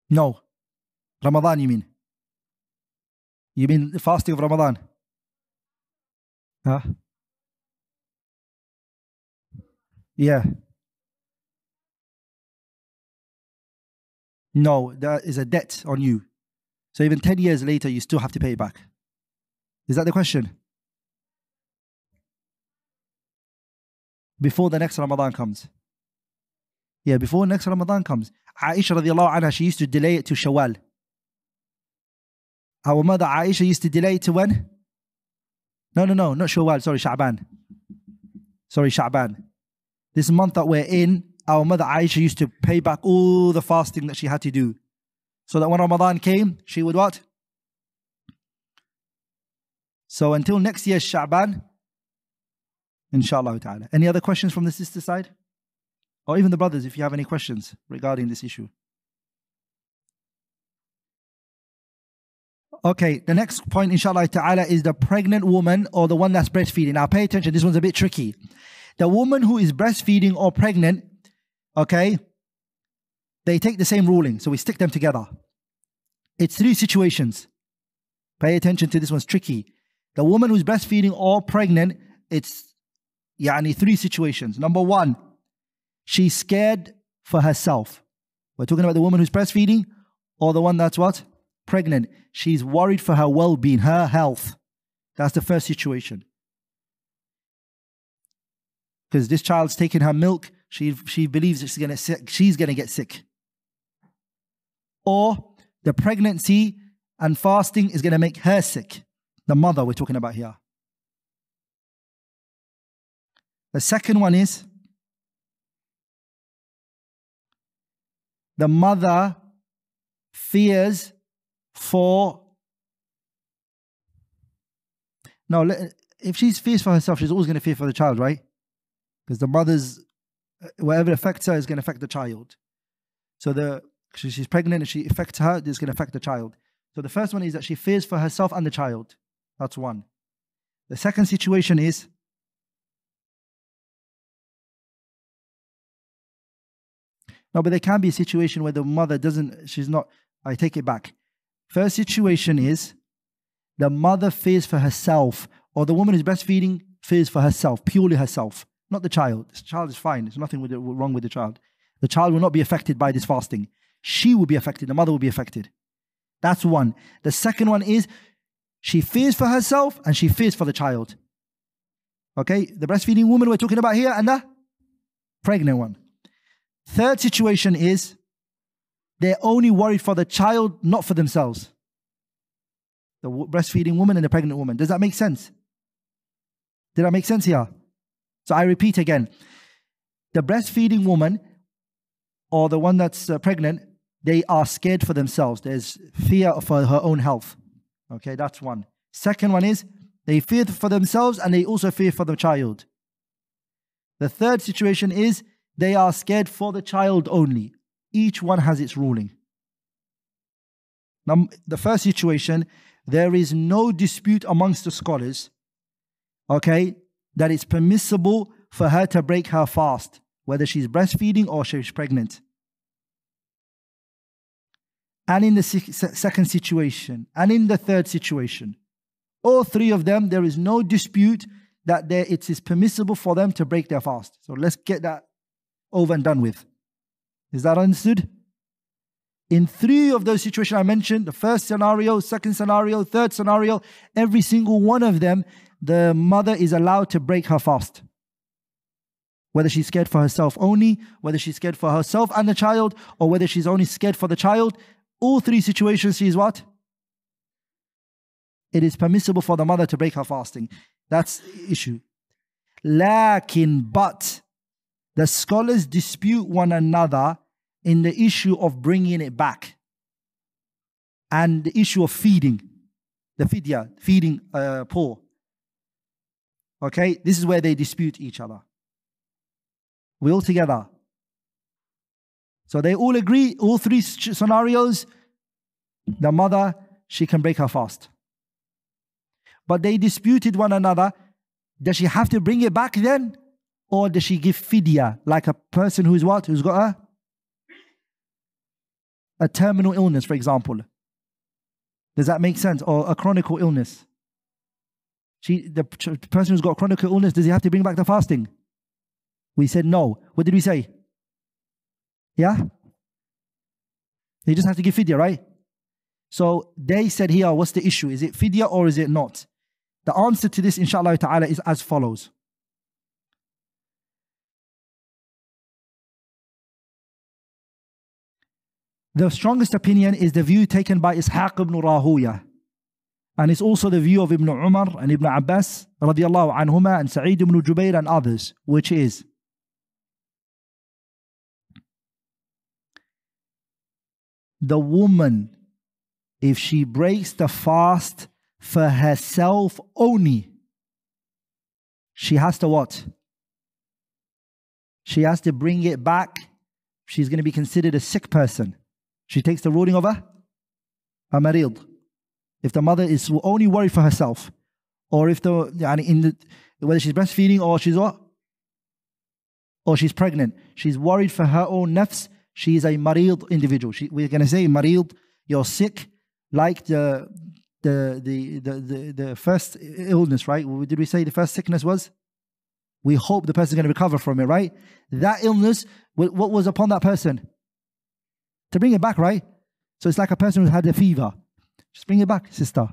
No. Ramadan, you mean? You mean the fasting of Ramadan? Yeah. No, that is a debt on you. So even 10 years later, you still have to pay it back. Is that the question? Before the next Ramadan comes. Yeah, before next Ramadan comes. Aisha radiallahu anha, she used to delay it to Shawwal. Our mother Aisha used to delay it to when? No, not Shawwal, sorry, Sha'ban. Sorry, Sha'ban. This month that we're in, our mother Aisha used to pay back all the fasting that she had to do. So that when Ramadan came, she would what? So until next year's Sha'ban, inshallah ta'ala. Any other questions from the sister side? Or even the brothers, if you have any questions regarding this issue. Okay, the next point, inshallah ta'ala, is the pregnant woman or the one that's breastfeeding. Now pay attention, this one's a bit tricky. The woman who is breastfeeding or pregnant, okay, they take the same ruling, so we stick them together. It's 3 situations. Pay attention to this one's tricky. The woman who's breastfeeding or pregnant, it's 3 situations. Number 1, she's scared for herself. We're talking about the woman who's breastfeeding or the one that's what? Pregnant. She's worried for her well-being, her health. That's the first situation. Because this child's taking her milk, she believes that she's going to get sick. Or the pregnancy and fasting is going to make her sick. The mother we're talking about here. The second one is the mother fears for... No, if she's fears for herself, she's always going to fear for the child, right? Because the mother's whatever affects her is going to affect the child. So she's pregnant and she affects her, this is going to affect the child. So the first one is that she fears for herself and the child. That's one. The second situation is no, but there can be a situation where the mother I take it back. First situation is the mother fears for herself, or the woman who's breastfeeding fears for herself, purely herself, not the child. The child is fine. There's nothing wrong with the child. The child will not be affected by this fasting. She will be affected. The mother will be affected. That's one. The second one is she fears for herself and she fears for the child. Okay, the breastfeeding woman we're talking about here and the pregnant one. Third situation is they're only worried for the child, not for themselves. The breastfeeding woman and the pregnant woman. Does that make sense? Did that make sense here? So I repeat again. The breastfeeding woman or the one that's pregnant, they are scared for themselves. There's fear for her own health. Okay, that's one. Second one is they fear for themselves and they also fear for the child. The third situation is they are scared for the child only. Each one has its ruling. Now, the first situation, there is no dispute amongst the scholars, okay, that it's permissible for her to break her fast, whether she's breastfeeding or she's pregnant. And in the second situation, and in the third situation, all three of them, there is no dispute that it is permissible for them to break their fast. So let's get that over and done with. Is that understood? In three of those situations I mentioned, the first scenario, second scenario, third scenario, every single one of them, the mother is allowed to break her fast. Whether she's scared for herself only, whether she's scared for herself and the child, or whether she's only scared for the child, all three situations she is what? It is permissible for the mother to break her fasting. That's the issue. But the scholars dispute one another in the issue of bringing it back and the issue of feeding, the fidya, feeding poor. Okay, this is where they dispute each other. We all together. So they all agree, all three scenarios, the mother, she can break her fast. But they disputed one another. Does she have to bring it back then? Or does she give fidya, like a person who's what? Who's got a terminal illness, for example. Does that make sense? Or a chronic illness. The person who's got a chronic illness, does he have to bring back the fasting? We said no. What did we say? Yeah? He just has to give fidya, right? So they said here, what's the issue? Is it fidya or is it not? The answer to this, inshallah ta'ala, is as follows. The strongest opinion is the view taken by Ishaq ibn Rahuya. And it's also the view of Ibn Umar and Ibn Abbas radiallahu anhuma and Sa'id ibn Jubayr and others, which is the woman, if she breaks the fast for herself only, she has to what? She has to bring it back. She's going to be considered a sick person. She takes the ruling of a marid. If the mother is only worried for herself, or if whether she's breastfeeding or she's what? Or she's pregnant, she's worried for her own nafs, she is a marid individual. We're going to say marid, you're sick, like the first illness, right? What did we say the first sickness was? We hope the person is going to recover from it, right? That illness, what was upon that person? To bring it back, right? So it's like a person who had a fever. Just bring it back, sister.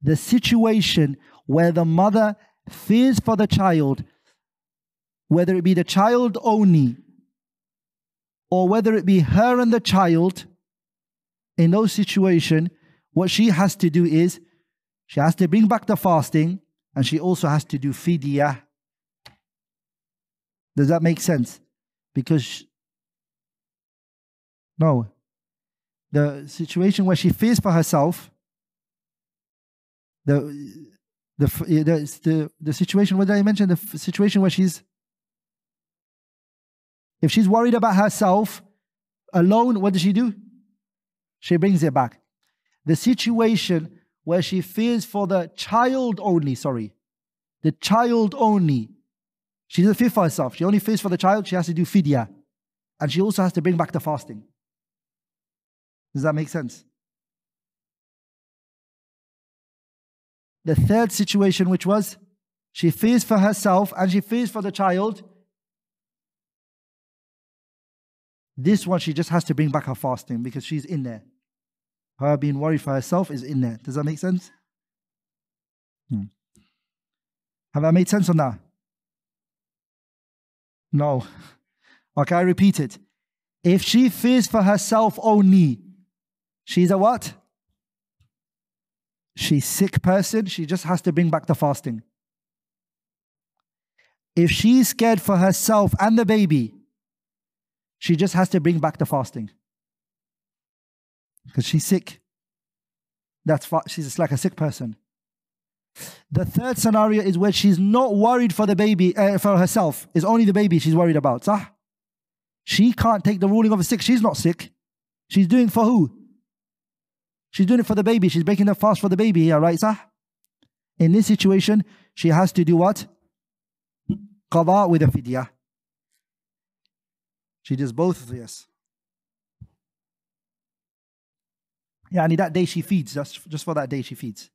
The situation where the mother fears for the child, whether it be the child only, or whether it be her and the child, in those situations, what she has to do is, she has to bring back the fasting, and she also has to do fidya. Does that make sense? Because no, the situation where she fears for herself, the situation, what did I mention? The situation where she's If she's worried about herself alone, what does she do? She brings it back. The situation where she fears for the child only, the child only. She doesn't fear for herself. She only fears for the child. She has to do fidya. And she also has to bring back the fasting. Does that make sense? The third situation, which was, she fears for herself and she fears for the child. This one, she just has to bring back her fasting because she's in there. Her being worried for herself is in there. Does that make sense? Have I made sense on that? No. Okay, I repeat it. If she fears for herself only, she's a what? She's a sick person. She just has to bring back the fasting. If she's scared for herself and the baby, she just has to bring back the fasting. Because she's sick. She's like a sick person. The third scenario is where she's not worried for the baby, for herself. It's only the baby she's worried about. Sah? She can't take the ruling of a sick. She's not sick. She's doing for who? She's doing it for the baby. She's breaking the fast for the baby here, right? Sah? In this situation, she has to do what? Qada with a fidya. She does both of this. Yani that day she feeds. Just for that day she feeds.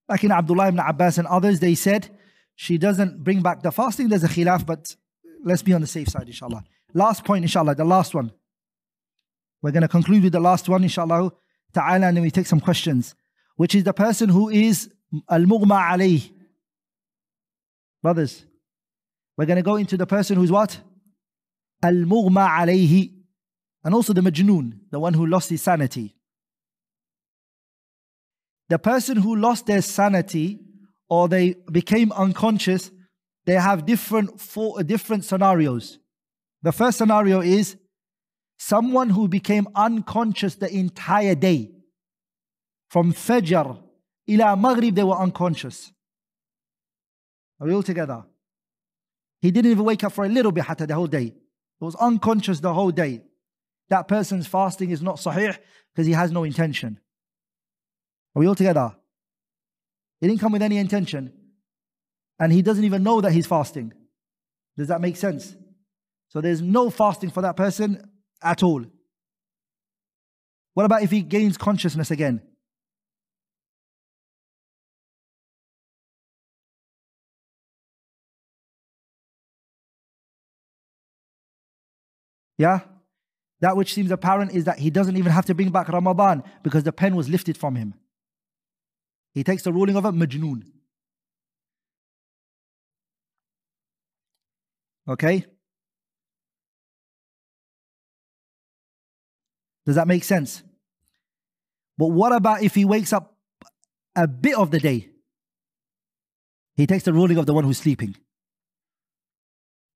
Like in Abdullah ibn Abbas and others, they said she doesn't bring back the fasting. There's a khilaf, but let's be on the safe side, inshallah. Last point, inshallah, the last one. We're going to conclude with the last one, inshallah ta'ala, and then we take some questions. Which is the person who is al-mughma alayh. Brothers, we're going to go into the person who's what? Al-mughma alayhi. And also the majnoon, the one who lost his sanity. The person who lost their sanity or they became unconscious, they have different scenarios. The first scenario is someone who became unconscious the entire day. From Fajr ila Maghrib, they were unconscious. Are we all together? He didn't even wake up for a little bit hatta the whole day. He was unconscious the whole day. That person's fasting is not sahih because he has no intention. Are we all together? He didn't come with any intention. And he doesn't even know that he's fasting. Does that make sense? So there's no fasting for that person at all. What about if he gains consciousness again? Yeah? That which seems apparent is that he doesn't even have to bring back Ramadan because the pen was lifted from him. He takes the ruling of a majnoon. Okay? Does that make sense? But what about if he wakes up a bit of the day? He takes the ruling of the one who's sleeping.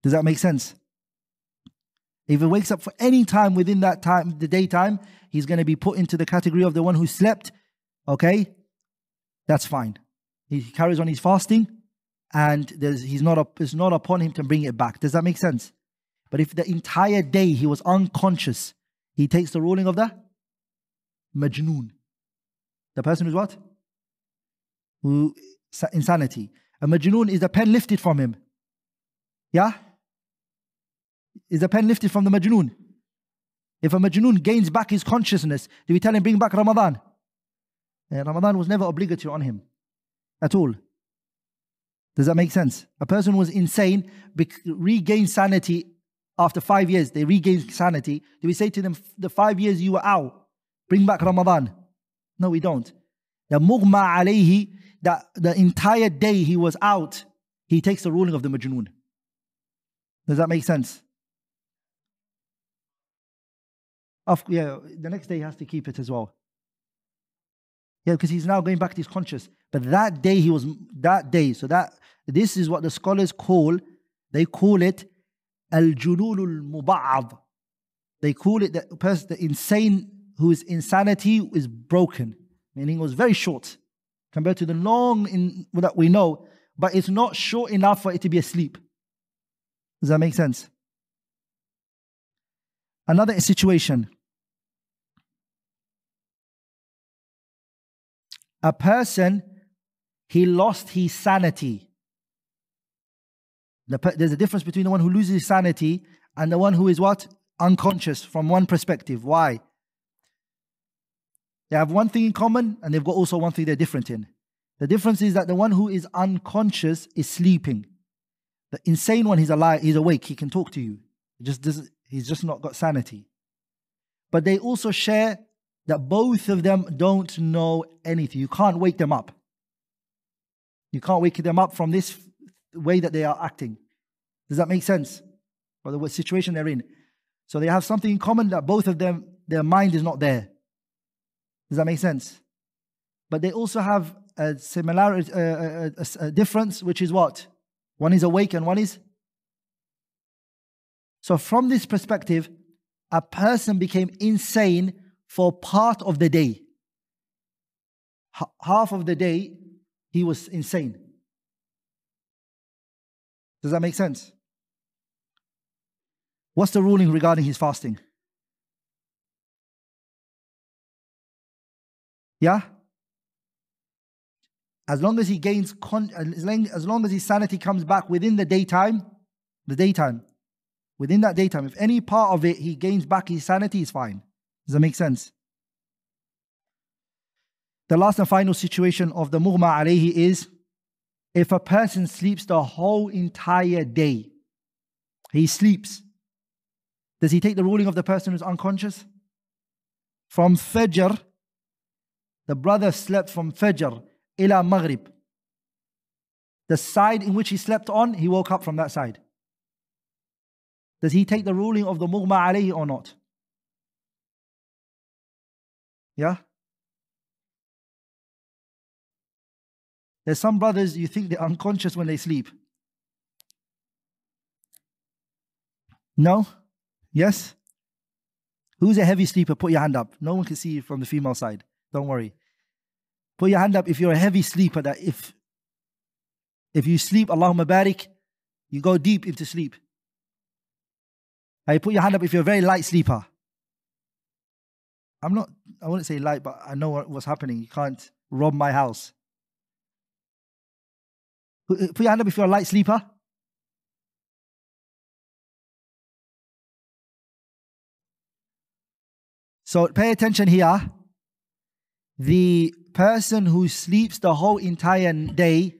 Does that make sense? If he wakes up for any time within that time, the daytime, he's going to be put into the category of the one who slept. Okay? That's fine. He carries on his fasting and it's not upon him to bring it back. Does that make sense? But if the entire day he was unconscious, he takes the ruling of the majnoon. The person who's what? Who insanity. A majnoon is the pen lifted from him. Yeah? Is the pen lifted from the majnoon? If a majnoon gains back his consciousness, do we tell him bring back Ramadan? Ramadan was never obligatory on him at all. Does that make sense? A person who was insane regains sanity after 5 years. They regain sanity. Do we say to them, the 5 years you were out, bring back Ramadan? No, we don't. The mughma alayhi, the entire day he was out, he takes the ruling of the majnoon. Does that make sense? Yeah, the next day he has to keep it as well. Yeah, because he's now going back to his conscious. But that day so this is what the scholars they call it al-junun al-muba'ad. They call it the insane whose insanity is broken. meaning it was very short compared to the long that we know, but it's not short enough for it to be asleep. Does that make sense? Another situation. A person, he lost his sanity. There's a difference between the one who loses his sanity and the one who is what? Unconscious from one perspective. Why? They have one thing in common and they've got also one thing they're different in. The difference is that the one who is unconscious is sleeping. The insane one, he's alive, he's awake, he can talk to you. He's just not got sanity. But they also share that both of them don't know anything. You can't wake them up. You can't wake them up from this way that they are acting. Does that make sense? Or the situation they're in. So they have something in common, that both of them, their mind is not there. Does that make sense? But they also have a similarity, a difference, which is what? One is awake and one is. So from this perspective, a person became insane for part of the day. Half of the day, he was insane. Does that make sense? What's the ruling regarding his fasting? Yeah? As long as he gains, as long as his sanity comes back within the daytime, within that daytime, if any part of it he gains back his sanity, is fine. Does that make sense? The last and final situation of the mughma alayhi is if a person sleeps the whole entire day. He sleeps. Does he take the ruling of the person who's unconscious? From Fajr, the brother slept from Fajr ila Maghrib. The side in which he slept on, he woke up from that side. Does he take the ruling of the mughma alayhi or not? Yeah? There's some brothers, you think they're unconscious when they sleep. No? Yes? Who's a heavy sleeper? Put your hand up. No one can see you from the female side. Don't worry. Put your hand up if you're a heavy sleeper, that if you sleep, Allahumma barik, you go deep into sleep. I put your hand up if you're a very light sleeper. I wouldn't say light, but I know what's happening. You can't rob my house. Put your hand up if you're a light sleeper. So pay attention here. The person who sleeps the whole entire day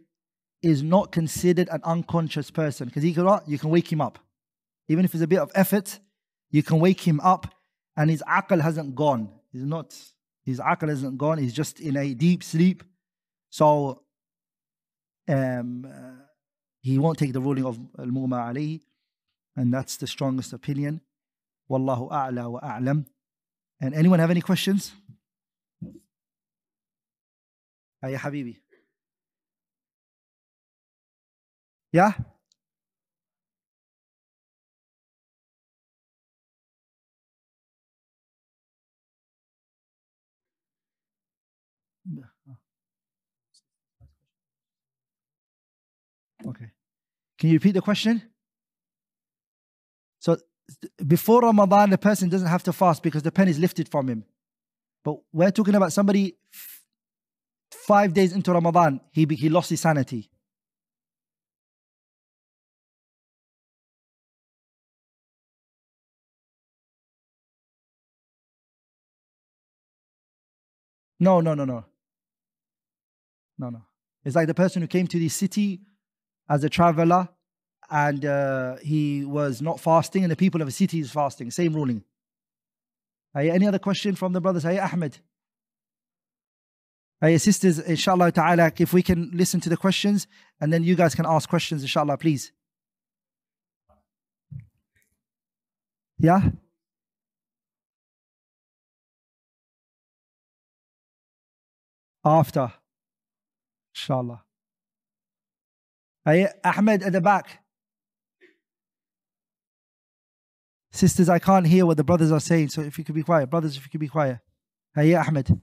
is not considered an unconscious person, because you can wake him up. Even if there's a bit of effort, you can wake him up and his aql hasn't gone. His aql hasn't gone, he's just in a deep sleep. So he won't take the ruling of al-mughma alayhi, and that's the strongest opinion. Wallahu a'la wa a'lam. And anyone have any questions? Ya Habibi. Yeah? Okay. Can you repeat the question? So before Ramadan, the person doesn't have to fast because the pen is lifted from him. But we're talking about somebody 5 days into Ramadan, he lost his sanity. No. It's like the person who came to the city as a traveler and he was not fasting, and the people of the city is fasting. Same ruling. Any other question from the brothers? Ahmed. Sisters, inshallah ta'ala, if we can listen to the questions and then you guys can ask questions, inshallah, please. Yeah? After. Inshallah. Ahmed at the back. Sisters, I can't hear what the brothers are saying, so if you could be quiet. Brothers, if you could be quiet. Ahmed.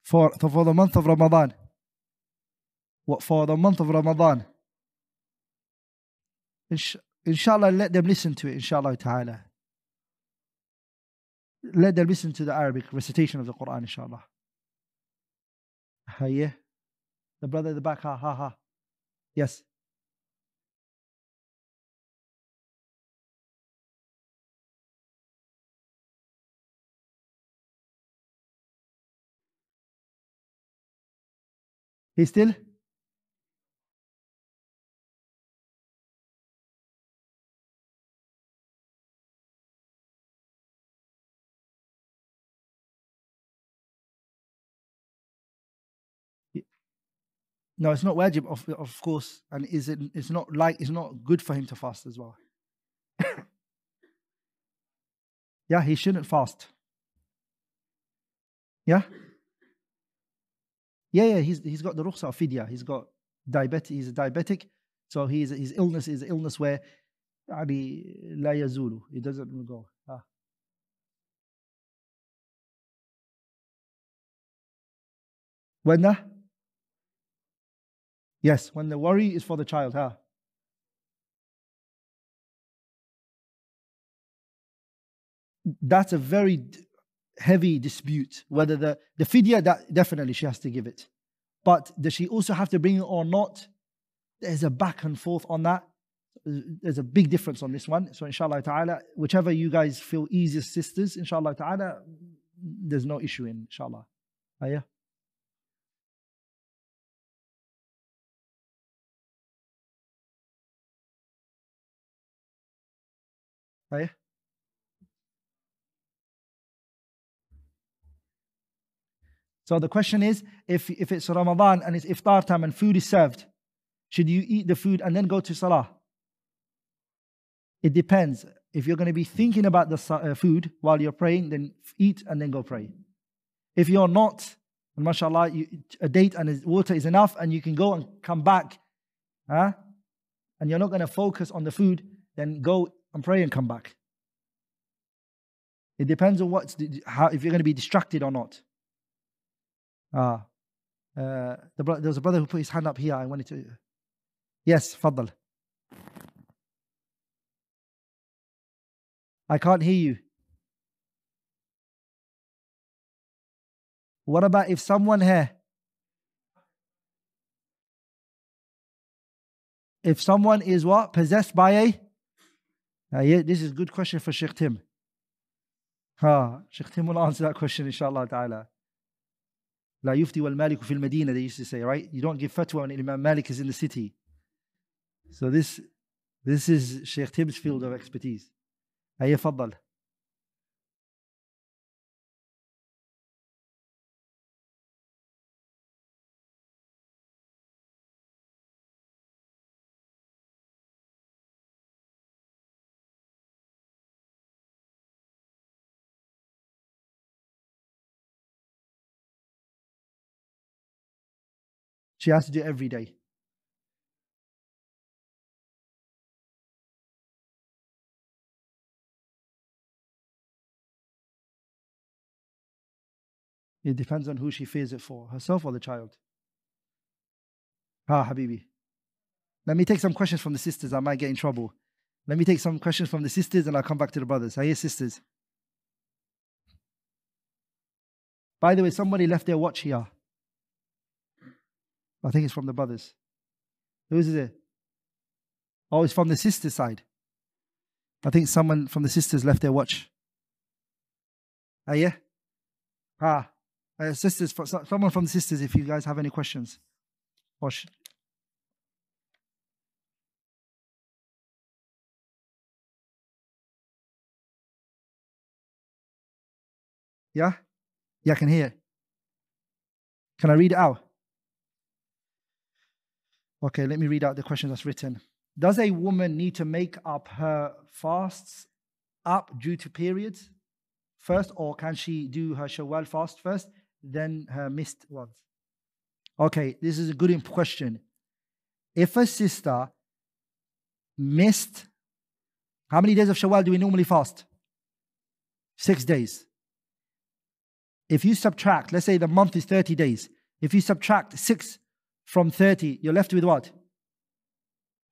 For the month of Ramadan. What, for the month of Ramadan? Inshallah, let them listen to it, inshallah ta'ala. Let them listen to the Arabic recitation of the Quran, inshallah. Yeah. The brother at the back, ha. Yes. He still? No, it's not wajib, of course, and it's not good for him to fast as well. Yeah, he shouldn't fast. Yeah? Yeah, he's got the rukhsa of fidya. He's a diabetic, so his illness is an illness where يعني لا يزول, it doesn't go. When the? Yes, when the worry is for the child, That's a very heavy dispute. Whether the fidya, that definitely she has to give it. But does she also have to bring it or not? There's a back and forth on that. There's a big difference on this one. So inshallah ta'ala, whichever you guys feel easiest, sisters, inshallah ta'ala, there's no issue in inshallah. Yeah. Yeah. So the question is, if it's Ramadan and it's iftar time and food is served, should you eat the food and then go to salah? It depends. If you're going to be thinking about the food while you're praying, then eat and then go pray. If you're not, and mashallah, a date and water is enough and you can go and come back, and you're not going to focus on the food, then go and pray and come back. It depends on if you're going to be distracted or not. There was a brother who put his hand up here. I wanted to. Yes, Faddal. I can't hear you. What about if someone here? If someone is what? Possessed by a? Yeah, this is a good question for Sheikh Tim. Sheikh Tim will answer that question, inshallah ta'ala. La yufti wal malik fil Medina, they used to say, right? You don't give fatwa when Imam Malik is in the city. So this is Sheikh Tim's field of expertise. Ayya faddal. She has to do it every day. It depends on who she fears it for, herself or the child. Habibi. Let me take some questions from the sisters. I might get in trouble. Let me take some questions from the sisters and I'll come back to the brothers. Hiya, sisters. By the way, somebody left their watch here. I think it's from the brothers. Who is it? Oh, it's from the sisters' side. I think someone from the sisters left their watch. Yeah. Sisters, someone from the sisters, if you guys have any questions. Yeah? Yeah, I can hear. Can I read it out? Okay, let me read out the question that's written. Does a woman need to make up her fasts up due to periods first, or can she do her Shawwal fast first, then her missed ones? Okay, this is a good question. If a sister missed, how many days of Shawwal do we normally fast? 6 days. If you subtract, let's say the month is 30 days. If you subtract 6 from 30, you're left with what?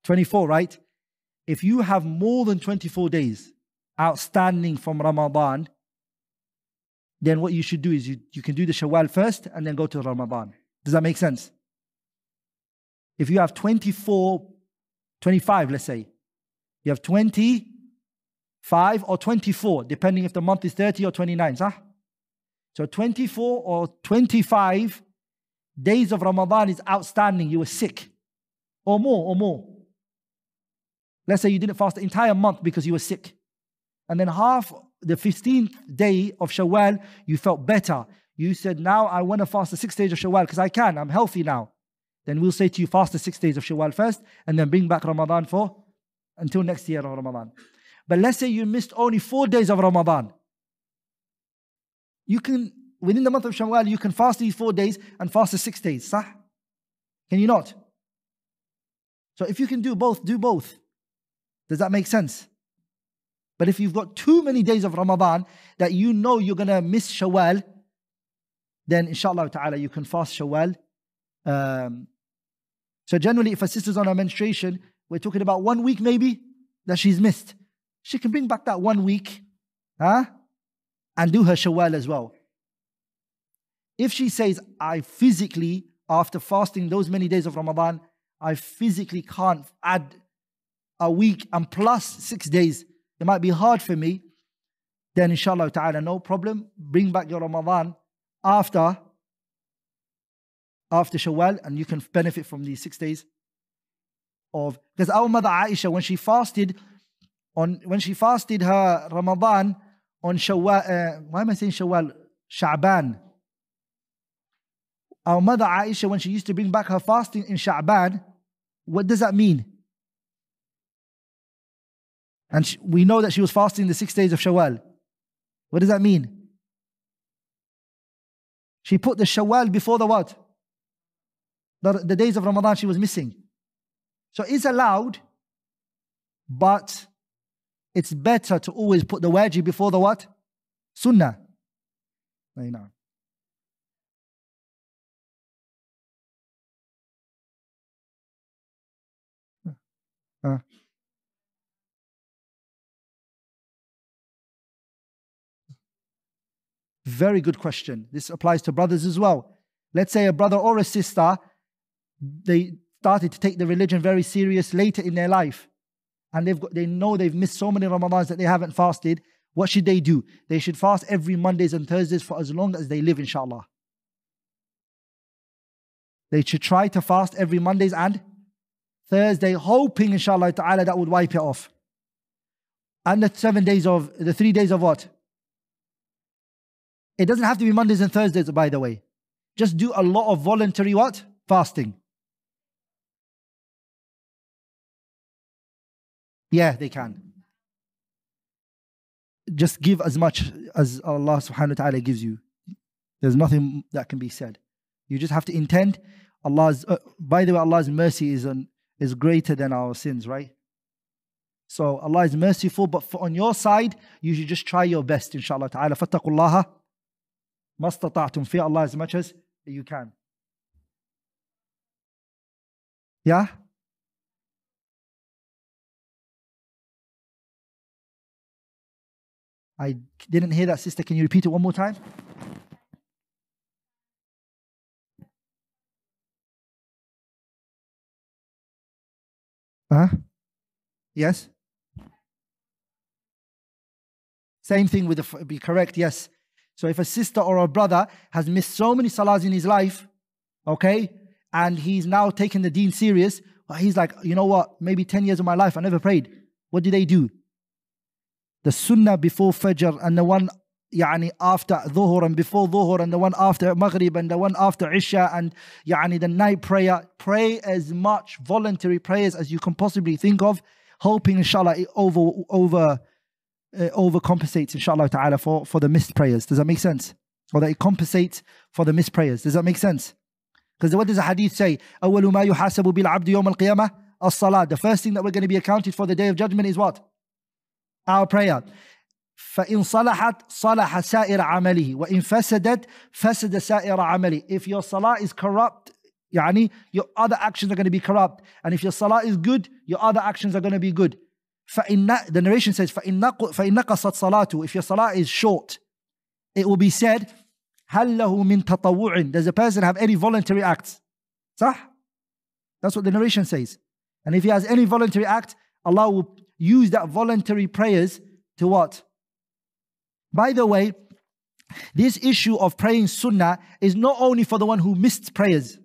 24, right? If you have more than 24 days outstanding from Ramadan, then what you should do is you can do the Shawwal first and then go to Ramadan. Does that make sense? If you have 25, let's say, you have 25 or 24, depending if the month is 30 or 29, صح? So 24 or 25 days of Ramadan is outstanding. You were sick, or more. Let's say you didn't fast the entire month because you were sick. And then half the 15th day of Shawwal, you felt better. You said, now I want to fast the 6 days of Shawwal because I can, I'm healthy now. Then we'll say to you, fast the 6 days of Shawwal first and then bring back Ramadan until next year of Ramadan. But let's say you missed only 4 days of Ramadan. You can, within the month of Shawwal, you can fast these 4 days and fast the 6 days. Sah? Can you not? So if you can do both, do both. Does that make sense? But if you've got too many days of Ramadan that you know you're going to miss Shawwal, then inshallah ta'ala you can fast Shawwal. So generally if a sister's on her menstruation, we're talking about 1 week maybe that she's missed. She can bring back that 1 week and do her Shawwal as well. If she says, I physically, after fasting those many days of Ramadan, I physically can't add a week and plus 6 days, it might be hard for me, then inshallah ta'ala, no problem. Bring back your Ramadan after Shawwal, and you can benefit from these 6 days of, because our mother Aisha, when she fasted her Ramadan on Shawwal, why am I saying Shawwal? Sha'ban. Our mother Aisha, when she used to bring back her fasting in Sha'ban, what does that mean? And we know that she was fasting the 6 days of Shawwal. What does that mean? She put the Shawwal before the what? The days of Ramadan she was missing. So it's allowed, but it's better to always put the wajib before the what? Sunnah. Very good question. This applies to brothers as well. Let's say a brother or a sister, they started to take the religion very serious later in their life, and they know they've missed so many Ramadans that they haven't fasted. What should they do? They should fast every Mondays and Thursdays for as long as they live, inshallah. They should try to fast every Mondays and Thursday, hoping inshallah ta'ala that would wipe it off. And the 3 days of what? It doesn't have to be Mondays and Thursdays, by the way. Just do a lot of voluntary what? Fasting. Yeah, they can. Just give as much as Allah subhanahu wa ta'ala gives you. There's nothing that can be said. You just have to intend. By the way, Allah's mercy is greater than our sins, right? So Allah is merciful, but on your side, you should just try your best, inshallah ta'ala. Fattaqullaha mastata'tum. Fear Allah as much as you can. Yeah? I didn't hear that, sister. Can you repeat it one more time? Yes? Same thing with be correct, yes. So if a sister or a brother has missed so many salahs in his life, okay, and he's now taken the deen serious, well, he's like, you know what, maybe 10 years of my life I never prayed. What do? The sunnah before Fajr and the one after Dhuhr and before Dhuhr and the one after Maghrib and the one after Isha and the night prayer. Pray as much voluntary prayers as you can possibly think of, hoping inshallah it overcompensates inshallah ta'ala for the missed prayers. Does that make sense? Or that it compensates for the missed prayers. Does that make sense? Because what does the hadith say? أَوَّلُ مَا يُحَاسَبُ بِالْعَبْدِ يَوْمَ الْقِيَامَةِ الصَّلَاةِ. The first thing that we're going to be accounted for the day of judgment is what? Our prayer. فإن صلحت صلح سائر عمله وإن فسدت فسد سائر عمله. If your salah is corrupt, يعني your other actions are going to be corrupt. And if your salah is good, your other actions are going to be good. The narration says, فإن نقصت صلاته. If your salah is short, it will be said, هل له من تطوع. Does a person have any voluntary acts? صح? That's what the narration says. And if he has any voluntary act, Allah will use that voluntary prayers to what? By the way, this issue of praying sunnah is not only for the one who missed prayers.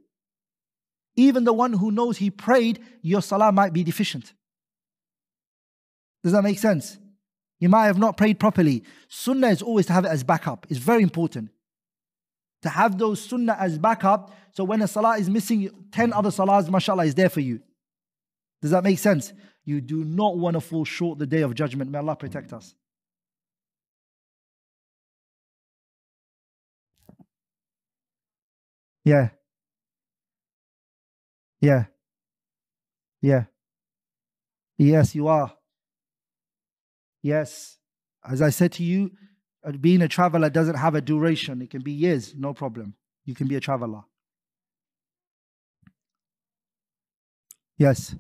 Even the one who knows he prayed, your salah might be deficient. Does that make sense? You might have not prayed properly. Sunnah is always to have it as backup. It's very important to have those sunnah as backup. So when a salah is missing, 10 other salahs, mashallah, is there for you. Does that make sense? You do not want to fall short the day of judgment. May Allah protect us. Yeah. Yeah. Yeah. Yes, you are. Yes. As I said to you, being a traveler doesn't have a duration. It can be years, no problem. You can be a traveler. Yes.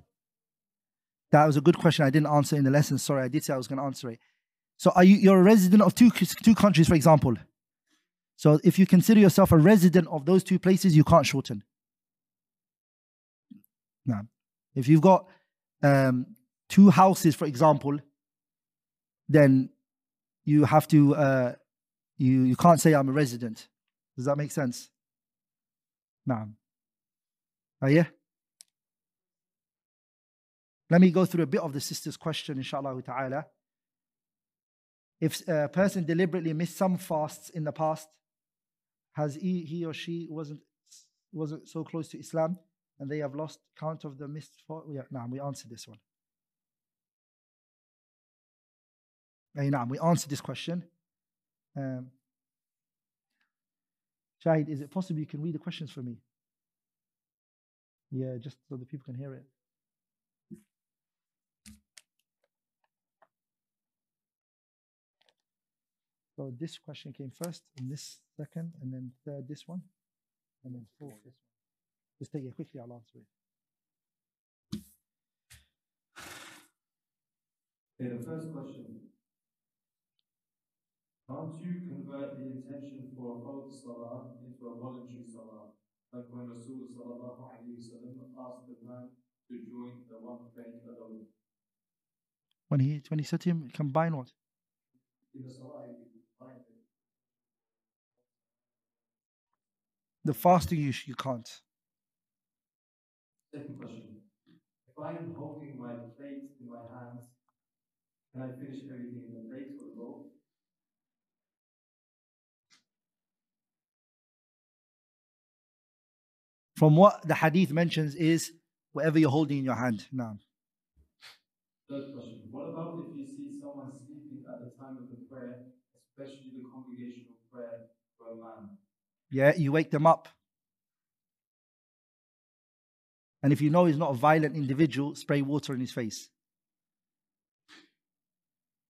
That was a good question I didn't answer in the lesson. Sorry, I did say I was going to answer it. So you're a resident of two countries, for example. So if you consider yourself a resident of those two places, you can't shorten. No. If you've got 2 houses, for example, then you have to, you can't say I'm a resident. Does that make sense? No. Yeah? Let me go through a bit of the sister's question, inshallah ta'ala. If a person deliberately missed some fasts in the past, has he or she wasn't so close to Islam, and they have lost count of the missed fast? Yeah, no, we answered this one. We answered this question. Shahid, is it possible you can read the questions for me? Yeah, just so the people can hear it. So this question came first, and this second, and then third this one, and then fourth this one. Just take it quickly, I'll answer it. Okay, the first question. Can't you convert the intention for a fard salah into a voluntary salah? Like when Rasul sallallahu alayhi wa sallam asked the man to join the one praying alone. When he said to him, combine what? In the salah, he combined it. The fasting you can't. Second question. If I am holding my plate in my hands, can I finish everything in the plate or the bowl? From what the hadith mentions is whatever you're holding in your hand. Now. Third question. What about if you see someone sleeping at the time of the prayer, especially the congregational prayer for a man? Yeah, you wake them up. And if you know he's not a violent individual, spray water in his face.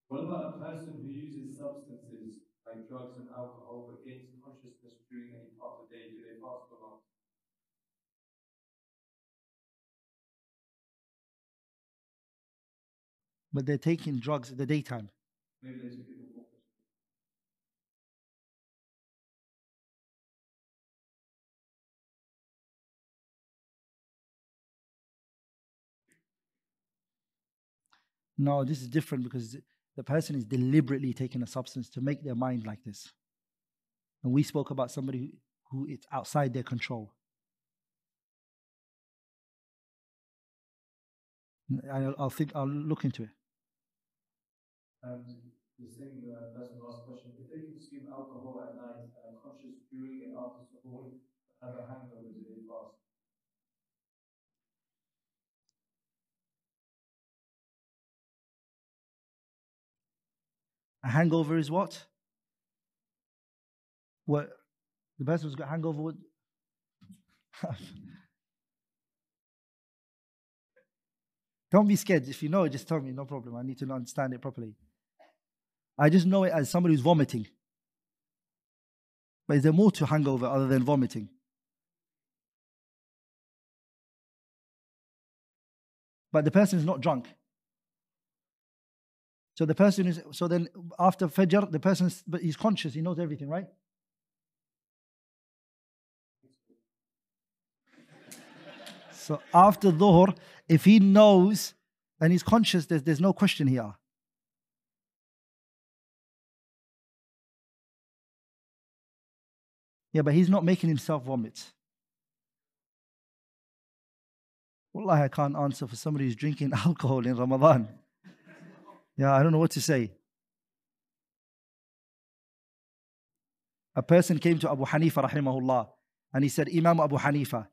What about a person who uses substances like drugs and alcohol but gains consciousness during any part of the day? Do they fast or not? But they're taking drugs at the daytime. Maybe they took it before. No, this is different because the person is deliberately taking a substance to make their mind like this. And we spoke about somebody who it's outside their control. I'll look into it. And the same person last question. If they consume alcohol at night and are conscious during and after suhoor, have a hangover, do they fast? A hangover is what? What? The person who's got hangover would. Don't be scared. If you know it, just tell me. No problem. I need to understand it properly. I just know it as somebody who's vomiting. But is there more to hangover other than vomiting? But the person is not drunk. So the person is, so then after Fajr, the person, but he's conscious, he knows everything, right? So after Dhuhr, if he knows and he's conscious, there's no question here. Yeah, but he's not making himself vomit. Wallahi, I can't answer for somebody who's drinking alcohol in Ramadan. Yeah, I don't know what to say. A person came to Abu Hanifa rahimahullah and he said, Imam Abu Hanifa,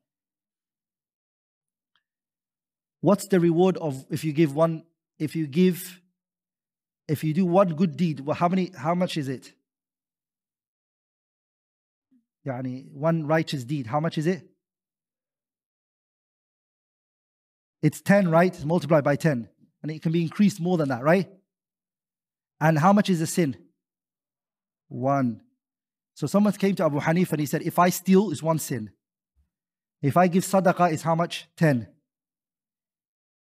what's the reward of if you do one good deed, well, how much is it? Yani, one righteous deed, how much is it? It's 10, right? It's multiplied by 10. And it can be increased more than that, right? And how much is a sin? 1. So someone came to Abu Hanifa and he said, if I steal, it's 1 sin. If I give sadaqah, it's how much? 10.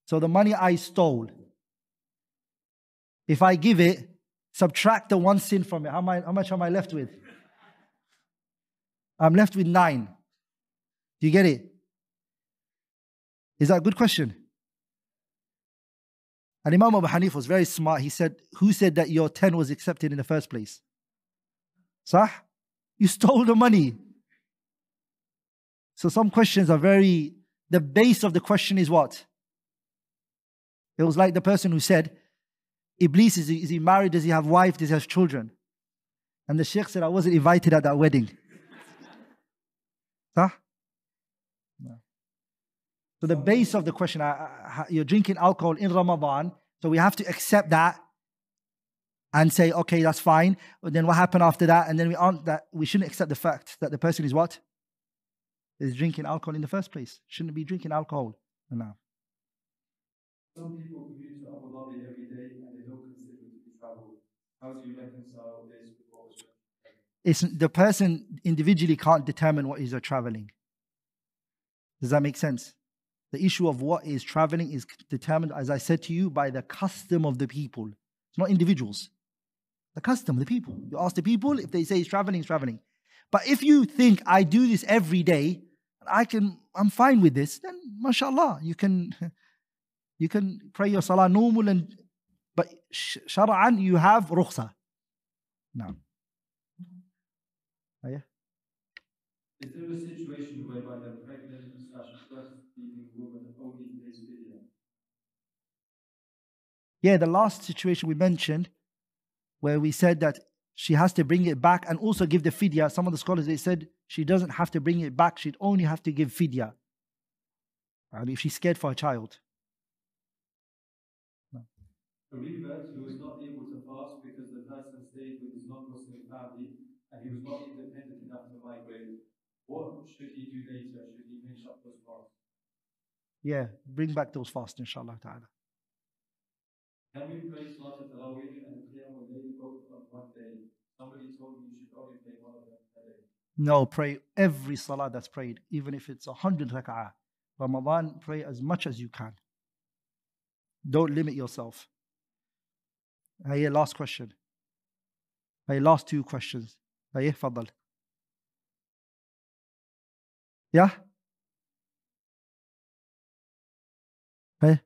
So the money I stole, if I give it, subtract the 1 sin from it, how much am I left with? I'm left with 9. Do you get it? Is that a good question? And Imam Abu Hanifa was very smart. He said, who said that your 10 was accepted in the first place? Sah? You stole the money. So some questions are the base of the question is what? It was like the person who said, Iblis, is he married? Does he have wife? Does he have children? And the sheikh said, I wasn't invited at that wedding. Huh? No. So the base of the question, you're drinking alcohol in Ramadan, so we have to accept that and say, okay, that's fine. But then what happened after that? And then we shouldn't accept the fact that the person is what? Is drinking alcohol in the first place. Shouldn't be drinking alcohol. No. Some people commute to Abu Dhabi every day and they don't consider it to be travel. How do you reconcile this with what was mentioned? The person individually can't determine what is traveling. Does that make sense? The issue of what is traveling is determined, as I said to you, by the custom of the people. It's not individuals. The custom of the people. You ask the people, if they say it's traveling, it's traveling. But if you think I do this every day, I'm fine with this, then mashallah, you can pray your salah normal, but shara'an you have rukhsa. No. Oh, yeah? Is there a situation whereby the pregnant/breastfeeding woman only pays fidya? Yeah, the last situation we mentioned, where we said that she has to bring it back and also give the fidya. Some of the scholars, they said she doesn't have to bring it back, she'd only have to give fidya. And if she's scared for her child. No. A revert who was not able to fast because the person stayed with his non-Muslim family and he was not independent enough to migrate. What should he do later? Should he finish up those fasts? Yeah, bring back those fasts, inshallah ta'ala. Can we pray Salat al-Tarawih and Qiyam al-Layl both on one day? Somebody told me you should only pray one of them a day. No, pray every salah that's prayed, even if it's 100 rak'ah. Ramadan, pray as much as you can. Don't limit yourself. Hey, last question. Hey, last 2 questions. Hey, fadal. Yeah? Hey?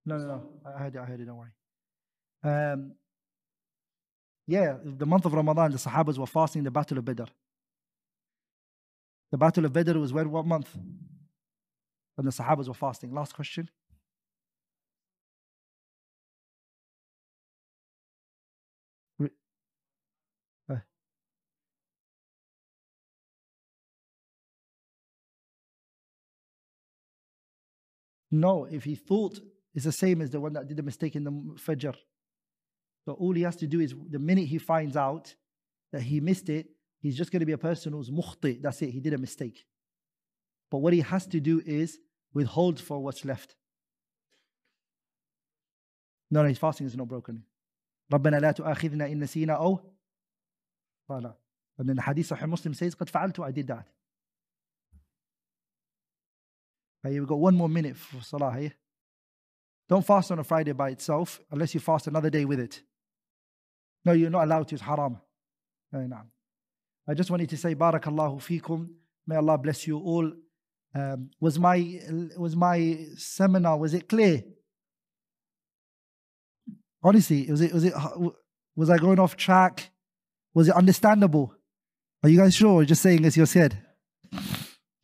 No. I heard it, don't worry. Yeah, the month of Ramadan, the Sahabas were fasting the Battle of Badr. The Battle of Badr was what month? When the Sahabas were fasting. Last question. No, if he thought it's the same as the one that did the mistake in the Fajr. So all he has to do is, the minute he finds out that he missed it, he's just going to be a person who's mukhti. That's it, he did a mistake. But what he has to do is withhold for what's left. No, his fasting is not broken. رَبَّنَا لَا تُؤَاخِذْنَا إِن نَسِينَا أَوْ أخْطَأْنَا. And then the hadith Sahih Muslim says, قَدْ فَعَلْتُ, I did that. Okay, we've got 1 more minute for salah here. Don't fast on a Friday by itself unless you fast another day with it. No, you're not allowed to, it's haram. I just wanted to say, Barakallahu feekum. May Allah bless you all. Was my seminar, was it clear? Honestly, was I going off track? Was it understandable? Are you guys sure? Or just saying as you're said?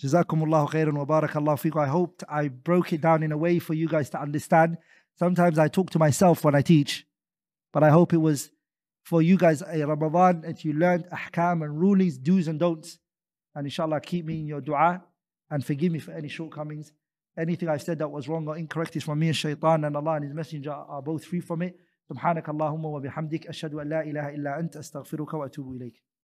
Jazakumullahu khairan wa barakallahu feekum. I hoped I broke it down in a way for you guys to understand. Sometimes I talk to myself when I teach, but I hope it was for you guys a Ramadan and you learned ahkam and rulings, do's and don'ts. And inshallah, keep me in your dua and forgive me for any shortcomings. Anything I said that was wrong or incorrect is from me and shaitan, and Allah and His Messenger are both free from it. Subhanakallahumma wa bihamdik, ashhadu an la ilaha illa anta, astaghfiruka wa atubu ilayk.